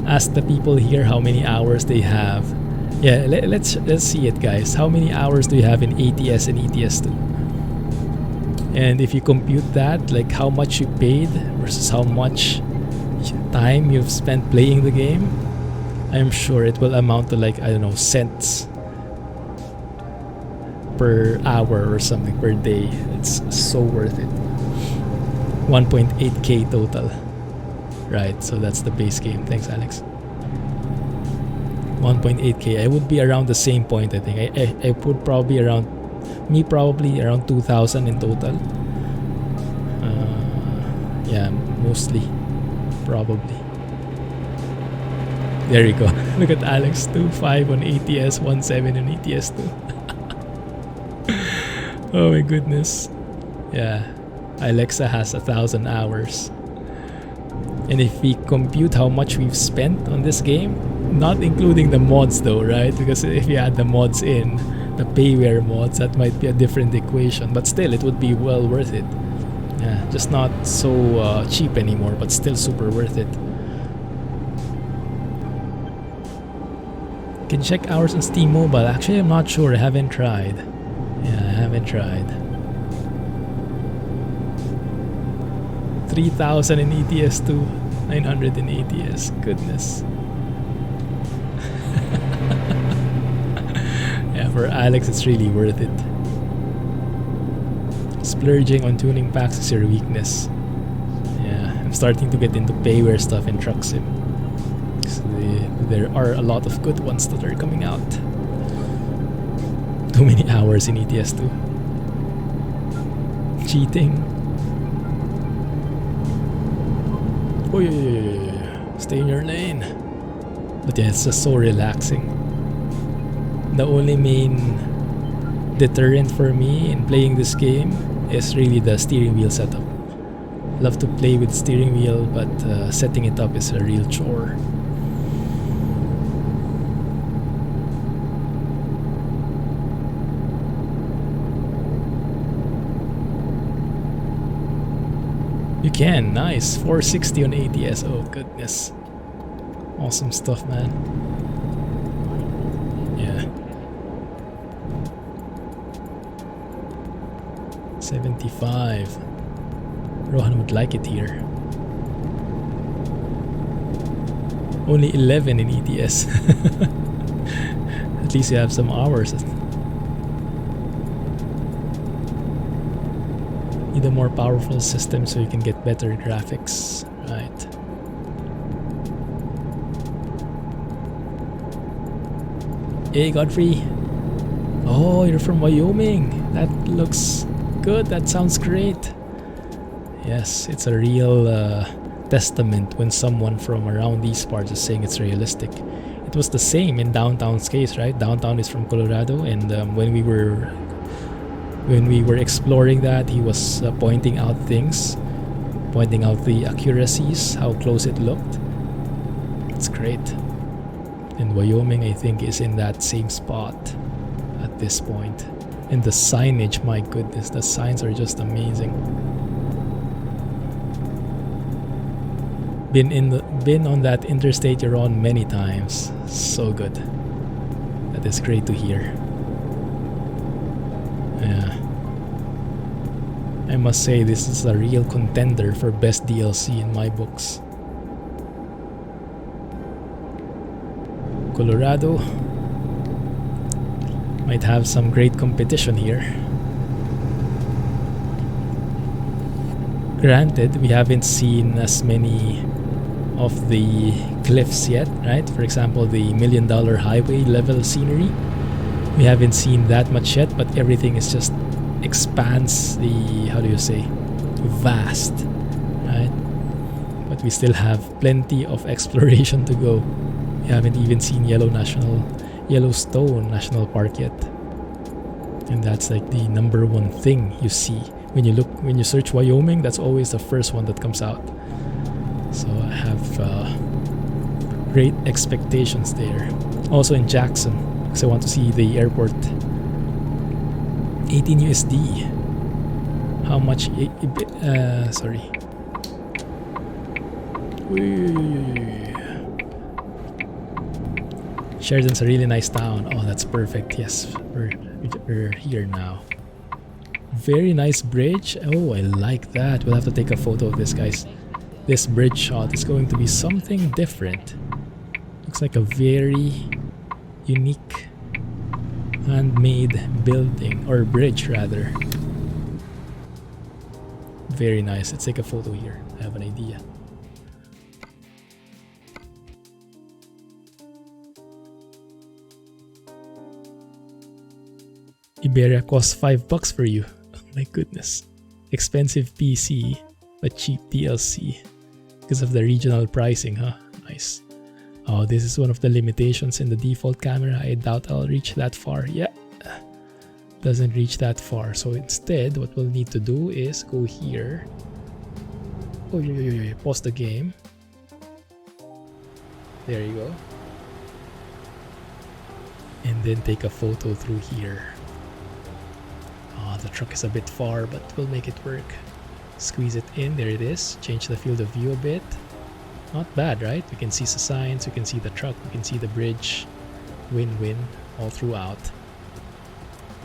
Ask the people here how many hours they have. Yeah, let's see it, guys. How many hours do you have in ATS and ETS2? And if you compute that, like how much you paid versus how much time you've spent playing the game, I'm sure it will amount to like, I don't know, cents per hour or something per day. It's so worth it. 1.8k total. Right, so that's the base game. Thanks, Alex. 1.8k. I would be around the same point, I think. I would probably around 2,000 in total. Yeah, mostly. Probably. There you go. Look at Alex. 2.5 on ATS, 1.7 on ATS2. Oh my goodness. Yeah. Alexa has 1,000 hours. And if we compute how much we've spent on this game, not including the mods though, right? Because if you add the mods in, the payware mods, that might be a different equation. But still, it would be well worth it. Yeah, just not so cheap anymore, but still super worth it. Can check hours on Steam Mobile. Actually, I'm not sure. I haven't tried. Yeah, I haven't tried. 3,000 in ETS2, 900 in ATS. Goodness. Yeah, for Alex, it's really worth it. Splurging on tuning packs is your weakness. Yeah, I'm starting to get into payware stuff in Truck Sim. So there are a lot of good ones that are coming out. Too many hours in ETS2. Cheating. Oh yeah. Stay in your lane. But yeah, it's just so relaxing. The only main deterrent for me in playing this game is really the steering wheel setup. Love to play with steering wheel, but setting it up is a real chore. You can, nice. 460 on ATS. Oh goodness. Awesome stuff, man. Yeah. 75. Rohan would like it here. Only 11 in ETS. At least you have some hours. Need a more powerful system so you can get better graphics. Right. Hey Godfrey. Oh, you're from Wyoming. That looks good. That sounds great. Yes, it's a real testament when someone from around these parts is saying it's realistic. It was the same in Downtown's case, right? Downtown is from Colorado, and when we were exploring that, he was pointing out things, pointing out the accuracies, how close it looked. It's great. And Wyoming, I think, is in that same spot at this point. And the signage, my goodness, the signs are just amazing. Been on that interstate you're on many times. So good. That is great to hear. Yeah. I must say this is a real contender for best DLC in my books. Colorado might have some great competition here. Granted, we haven't seen as many of the cliffs yet, right? For example, the $1 Million Highway level scenery. We haven't seen that much yet, but everything is just expands the, how do you say, vast, right? But we still have plenty of exploration to go. We haven't even seen Yellowstone National Park yet. And that's like the #1 thing you see. When you search Wyoming, that's always the first one that comes out. So I have great expectations there. Also in Jackson, because I want to see the airport. 18 USD. How much? Sorry. Sheridan's a really nice town. Oh, that's perfect. Yes, we're here now. Very nice bridge. Oh, I like that. We'll have to take a photo of this, guys. This bridge shot is going to be something different. Looks like a very unique handmade building, or bridge rather. Very nice. Let's take a photo here. I have an idea. Iberia costs $5 for you. Oh my goodness. Expensive PC, but cheap DLC. Because of the regional pricing, huh? Nice. Oh, this is one of the limitations in the default camera. I doubt I'll reach that far. Yeah. Doesn't reach that far. So instead, what we'll need to do is go here. Oh, pause the game. There you go. And then take a photo through here. Oh, the truck is a bit far, but we'll make it work. Squeeze it in. There it is. Change the field of view a bit. Not bad, right? We can see the signs, we can see the truck, we can see the bridge. Win-win all throughout.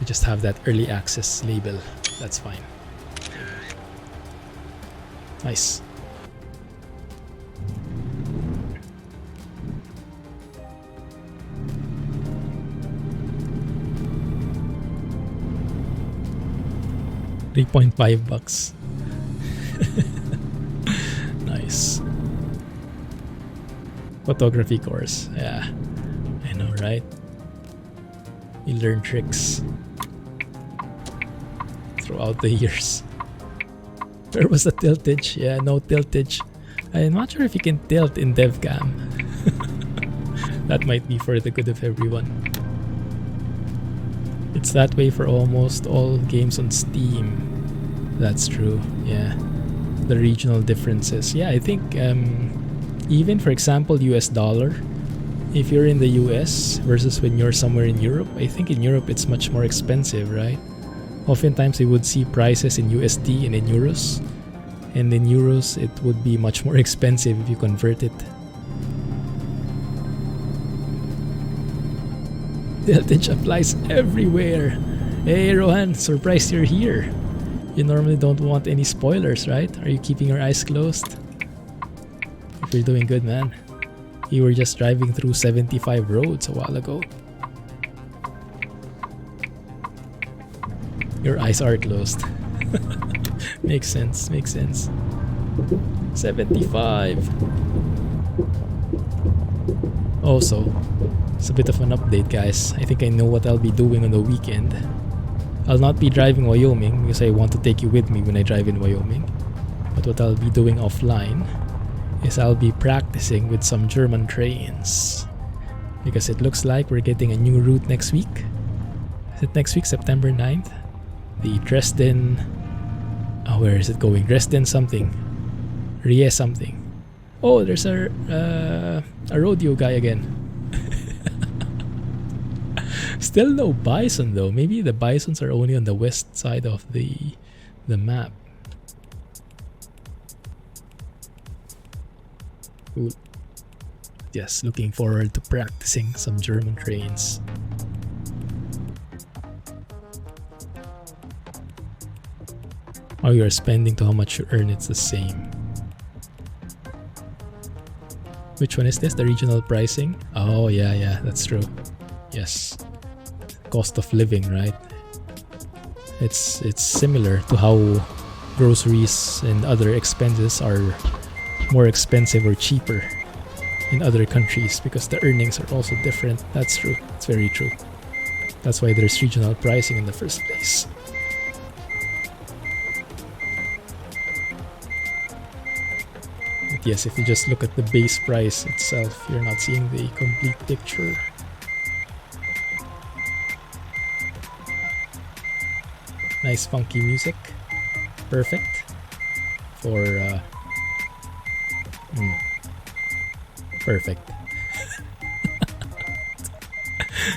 We just have that early access label. That's fine. Nice. $3.5. Nice. Photography course. Yeah, I know, right? You learn tricks throughout the years. Where was the tiltage? Yeah, no tiltage. I'm not sure if you can tilt in DevCam. That might be for the good of everyone. It's that way for almost all games on Steam. That's true, yeah. The regional differences. Yeah, I think even for example US dollar, if you're in the US versus when you're somewhere in Europe, I think in Europe it's much more expensive, right? Oftentimes you would see prices in USD and in euros, and in euros it would be much more expensive if you convert it. Tiltage applies everywhere. Hey Rohan, surprised you're here. You normally don't want any spoilers, right? Are you keeping your eyes closed? If you're doing good, man. You were just driving through 75 roads a while ago. Your eyes are closed. Makes sense, makes sense. 75. Also, it's a bit of an update, guys. I think I know what I'll be doing on the weekend. I'll not be driving Wyoming because I want to take you with me when I drive in Wyoming. But what I'll be doing offline is I'll be practicing with some German trains. Because it looks like we're getting a new route next week. Is it next week, September 9th? The Dresden... Oh, where is it going? Dresden something. Rie something. Oh, there's a rodeo guy again. Still no bison though. Maybe the bisons are only on the west side of the map. Cool. Yes, looking forward to practicing some German trains. How you're spending to how much you earn, it's the same. Which one is this? The regional pricing? Oh yeah, that's true. Yes. Cost of living, right? It's similar to how groceries and other expenses are more expensive or cheaper in other countries because the earnings are also different. That's true. It's very true. That's why there's regional pricing in the first place. But yes, if you just look at the base price itself, you're not seeing the complete picture. Nice funky music. Perfect for perfect.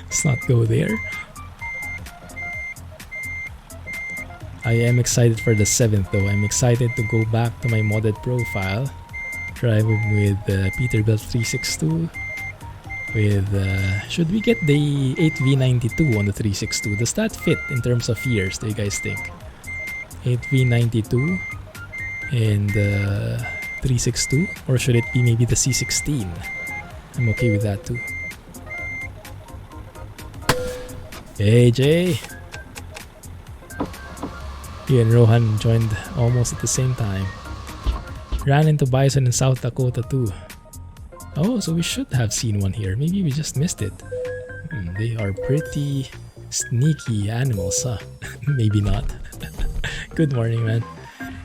Let's not go there. I am excited for the 7th though. I'm excited to go back to my modded profile, driving with Peterbilt 362 with should we get the 8V92 on the 362? Does that fit in terms of years, do you guys think? 8V92 and 362, or should it be maybe the C16? I'm okay with that too. Hey Jay! He and Rohan joined almost at the same time. Ran into bison in South Dakota too. Oh, so we should have seen one here. Maybe we just missed it. They are pretty sneaky animals, huh? Maybe not. Good morning, man.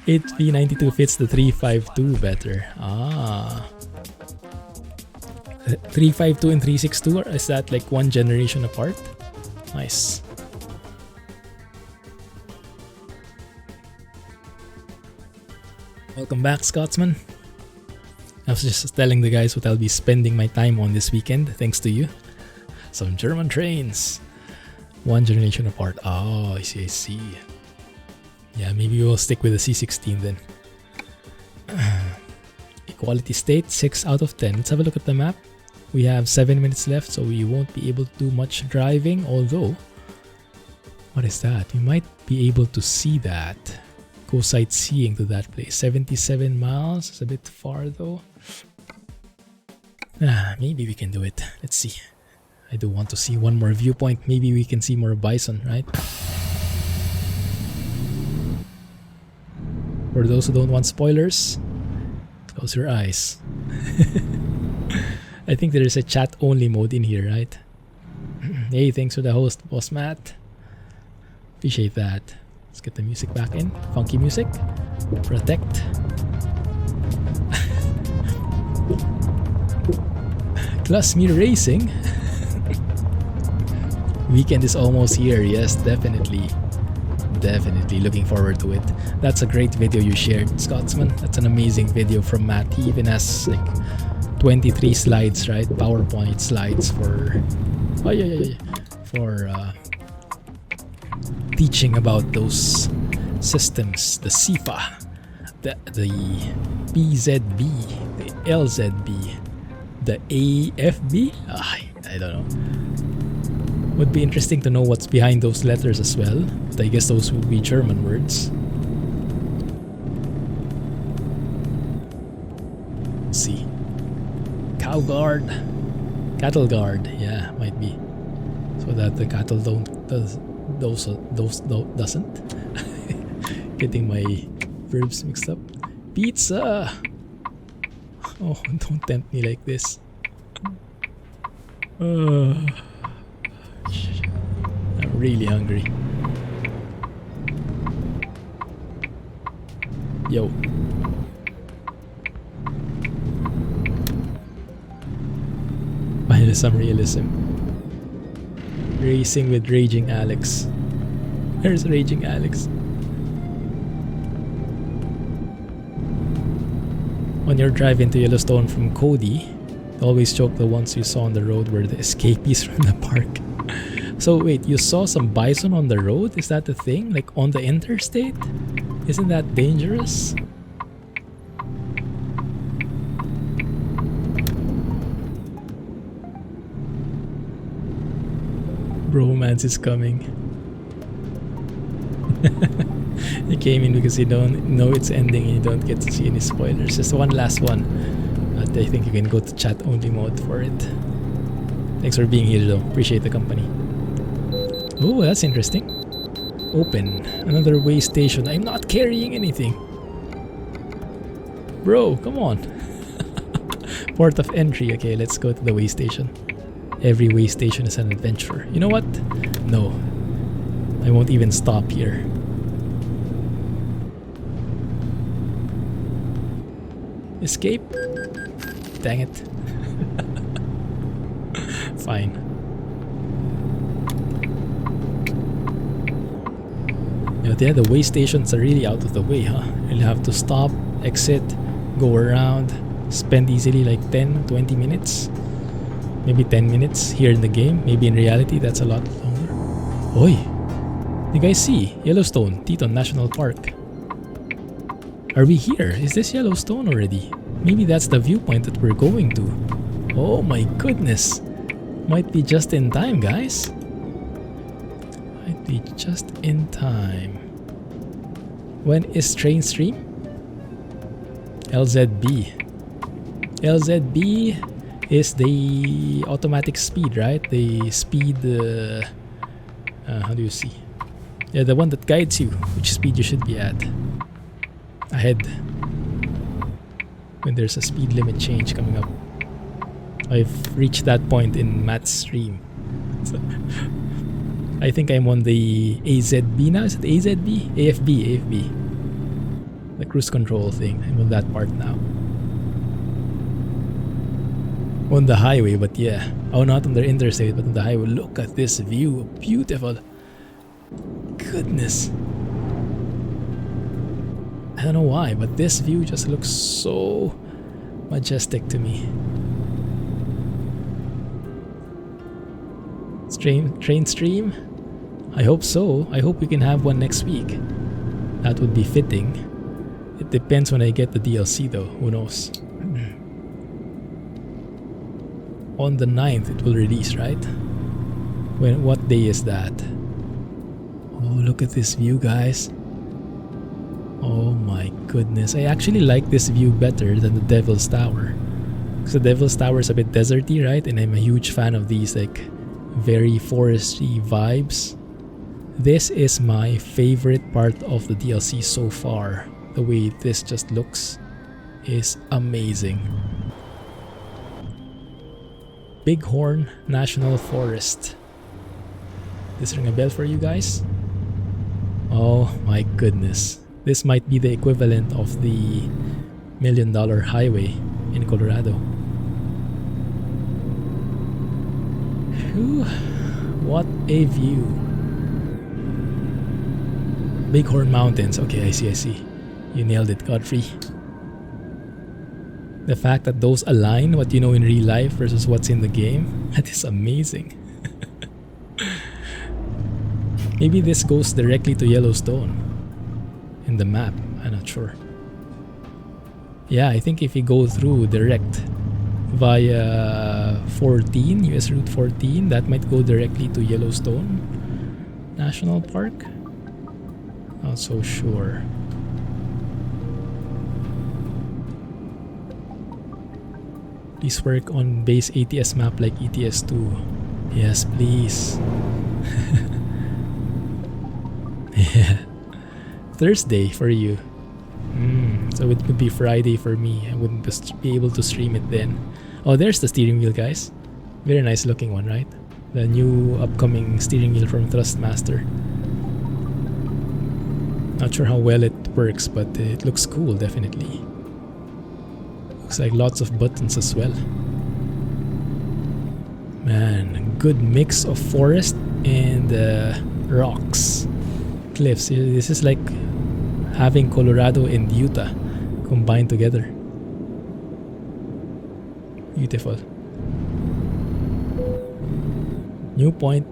8V92 fits the 352 better. 352 and 362, or is that like one generation apart? Nice. Welcome back, Scotsman. I was just telling the guys what I'll be spending my time on this weekend, thanks to you. Some German trains. One generation apart. Oh, I see. Yeah, maybe we'll stick with the C16 then. Equality state, 6 out of 10. Let's have a look at the map. We have 7 minutes left, so we won't be able to do much driving, although... What is that? We might be able to see that. Go sightseeing to that place. 77 miles. It's a bit far though. Maybe we can do it. Let's see. I do want to see one more viewpoint. Maybe we can see more bison, right? For those who don't want spoilers, close your eyes. I think there is a chat only mode in here, right? Hey, thanks for the host, Boss Matt. Appreciate that. Let's get the music back in. Funky music. Protect. Clumsy racing. Weekend is almost here. Yes, definitely. Definitely looking forward to it. That's a great video you shared, Scotsman. That's an amazing video from Matt. He even has like 23 slides, right? PowerPoint slides for teaching about those systems, the CIFA, the PZB, the LZB, the AFB. I don't know. Would be interesting to know what's behind those letters as well. But I guess those would be German words. Let's see. Cow guard, cattle guard. Yeah, might be. So that the cattle doesn't. Getting my verbs mixed up. Pizza. Oh, don't tempt me like this. I'm really hungry. Yo. Finally some realism. Racing with Raging Alex. Where's Raging Alex? When you're driving to Yellowstone from Cody, always joke the ones you saw on the road were the escapees from the park. So wait, you saw some bison on the road? Is that the thing? Like on the interstate? Isn't that dangerous? Bromance is coming. You came in because you don't know it's ending and you don't get to see any spoilers. Just one last one. But I think you can go to chat only mode for it. Thanks for being here though. Appreciate the company. Oh, that's interesting. Open. Another way station. I'm not carrying anything. Bro, come on. Port of entry. Okay, let's go to the way station. Every way station is an adventure. You know what? No. I won't even stop here. Escape? Dang it. Fine. Yeah, the way stations are really out of the way, huh? You'll have to stop, exit, go around, spend easily like 10-20 minutes. Maybe 10 minutes here in the game. Maybe in reality that's a lot longer. Oi! You guys see? Yellowstone, Teton National Park. Are we here? Is this Yellowstone already? Maybe that's the viewpoint that we're going to. Oh my goodness! Might be just in time, guys. Might be just in time. When is train stream? LZB. LZB is the automatic speed, right? The speed, how do you see? Yeah, the one that guides you which speed you should be at. Ahead. When there's a speed limit change coming up. I've reached that point in Matt's stream. So, I think I'm on the AZB now. Is it AZB? AFB. The cruise control thing. I'm on that part now. On the highway, but yeah. Oh, not on the interstate, but on the highway. Look at this view. Beautiful. Goodness. I don't know why, but this view just looks so majestic to me. Train stream? I hope so. I hope we can have one next week. That would be fitting. It depends when I get the DLC though. Who knows? On the 9th it will release, right? What day is that? Oh, look at this view, guys. Oh my goodness. I actually like this view better than the Devil's Tower. Because the Devil's Tower is a bit deserty, right? And I'm a huge fan of these like very foresty vibes. This is my favorite part of the DLC so far. The way this just looks is amazing. Bighorn National Forest. This ring a bell for you guys? Oh my goodness. This might be the equivalent of the $1 Million Highway in Colorado. Whew, what a view. Bighorn Mountains. Okay, I see. You nailed it, Godfrey. The fact that those align what you know in real life versus what's in the game, that is amazing. Maybe this goes directly to Yellowstone in the map. I'm not sure. Yeah, I think if you go through direct via 14, US Route 14, that might go directly to Yellowstone National Park. Not so sure. Please work on base ATS map like ETS 2. Yes, please. Yeah. Thursday for you. So it would be Friday for me. I wouldn't be able to stream it then. Oh, there's the steering wheel, guys. Very nice looking one, right? The new upcoming steering wheel from Thrustmaster. Not sure how well it works, but it looks cool, definitely. Looks like lots of buttons as well. Man, good mix of forest and rocks. Cliffs. This is like having Colorado and Utah combined together. Beautiful. Viewpoint,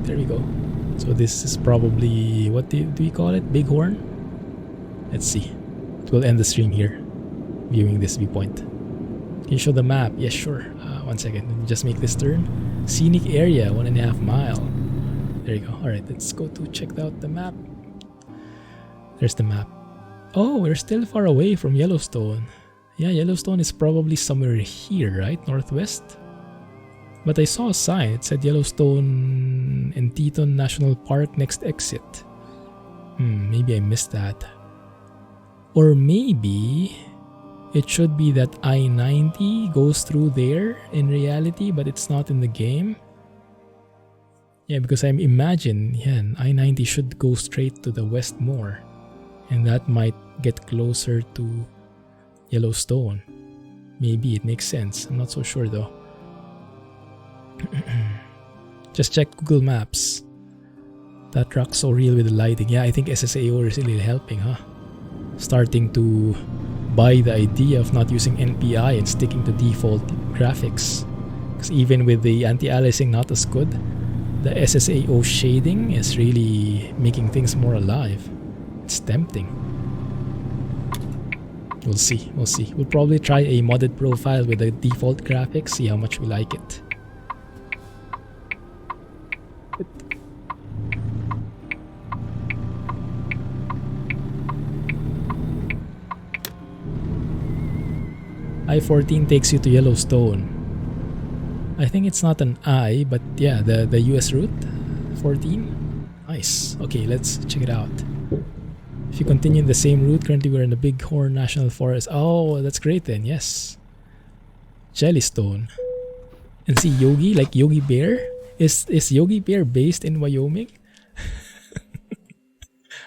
there we go. So this is probably, what do we call it? Bighorn? Let's see. We'll end the stream here, viewing this viewpoint. Can you show the map? Yes, sure. 1 second. Let me just make this turn. Scenic area, 1.5 mile. There you go. Alright, let's go to check out the map. There's the map. Oh, we're still far away from Yellowstone. Yeah, Yellowstone is probably somewhere here, right? Northwest? But I saw a sign. It said Yellowstone and Teton National Park next exit. Maybe I missed that. Or maybe it should be that I-90 goes through there in reality, but it's not in the game. Yeah, because I imagine, I-90 should go straight to the west more. And that might get closer to Yellowstone. Maybe it makes sense. I'm not so sure though. Just check Google Maps. That rock's so real with the lighting. Yeah, I think SSAO is really helping, huh? Starting to buy the idea of not using NPI and sticking to default graphics. Because even with the anti-aliasing not as good, the SSAO shading is really making things more alive. It's tempting. We'll see. We'll probably try a modded profile with the default graphics, see how much we like it. I-14 takes you to Yellowstone. I think it's not an I, but yeah, the US route 14. Nice. Okay, let's check it out. If you continue in the same route, currently we're in the Bighorn National Forest. Oh, that's great then, yes. Jellystone. And see Yogi, like Yogi Bear? Is Yogi Bear based in Wyoming?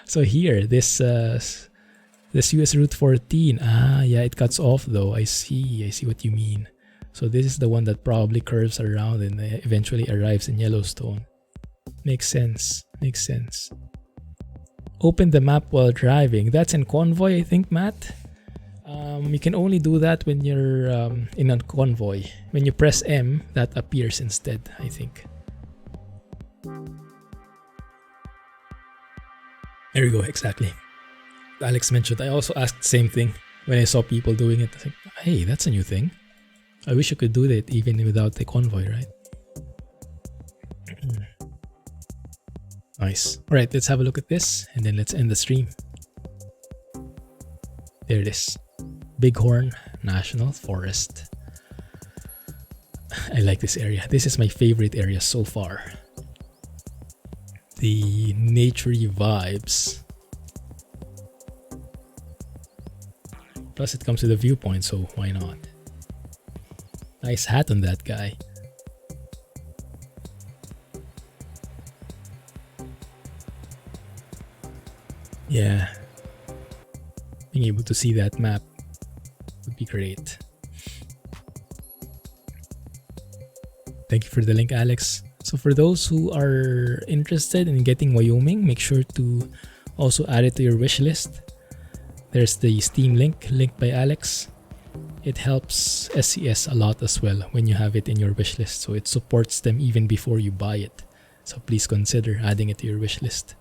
So here, this US Route 14. Ah, yeah, it cuts off though. I see what you mean. So this is the one that probably curves around and eventually arrives in Yellowstone. Makes sense. Open the map while driving. That's in Convoy, I think, Matt. You can only do that when you're in a convoy. When you press M, that appears instead, I think. There we go, exactly. Alex mentioned, I also asked the same thing when I saw people doing it. I was like, hey, that's a new thing. I wish you could do that even without the convoy, right? Nice. Alright, let's have a look at this and then let's end the stream. There it is. Bighorn National Forest. I like this area. This is my favorite area so far. The naturey vibes. Plus it comes with a viewpoint, so why not? Nice hat on that guy. Yeah. Being able to see that map would be great. Thank you for the link, Alex. So for those who are interested in getting Wyoming, make sure to also add it to your wish list. There's the Steam link, linked by Alex. It helps SCS a lot as well when you have it in your wish list. So it supports them even before you buy it. So please consider adding it to your wish list.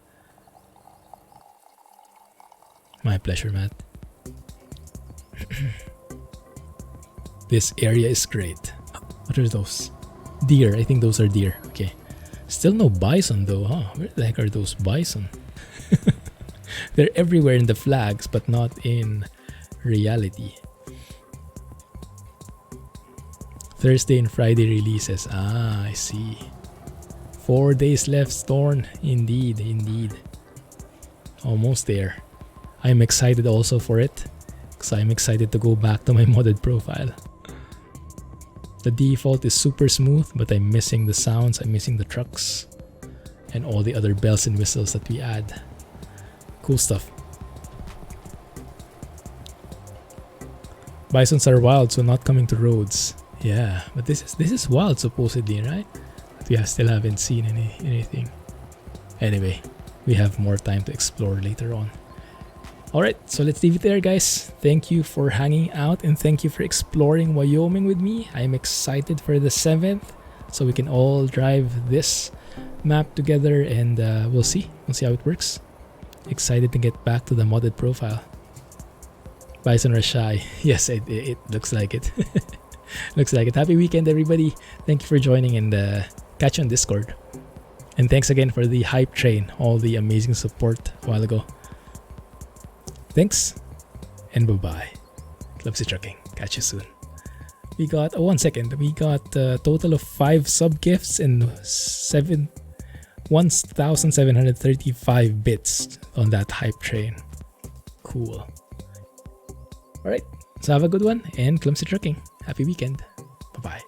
My pleasure, Matt. This area is great. What are those? Deer. I think those are deer. Okay. Still no bison though, huh? Where the heck are those bison? They're everywhere in the flags, but not in reality. Thursday and Friday releases. Ah, I see. 4 days left, Storn. Indeed. Almost there. I'm excited also for it, because I'm excited to go back to my modded profile. The default is super smooth, but I'm missing the sounds, I'm missing the trucks, and all the other bells and whistles that we add. Cool stuff. Bisons are wild, so not coming to roads. Yeah, but this is wild supposedly, right? But we still haven't seen anything. Anyway, we have more time to explore later on. Alright, so let's leave it there, guys. Thank you for hanging out and thank you for exploring Wyoming with me. I'm excited for the 7th, so we can all drive this map together and we'll see how it works. Excited to get back to the modded profile. Bison are shy. Yes, it looks like it. Looks like it. Happy weekend, everybody. Thank you for joining and catch you on Discord. And thanks again for the hype train, all the amazing support a while ago. Thanks, and bye-bye. Clumsy Trucking. Catch you soon. We got, 1 second, we got a total of 5 sub-gifts and 1,735 bits on that hype train. Cool. Alright, so have a good one, and Clumsy Trucking. Happy weekend. Bye-bye.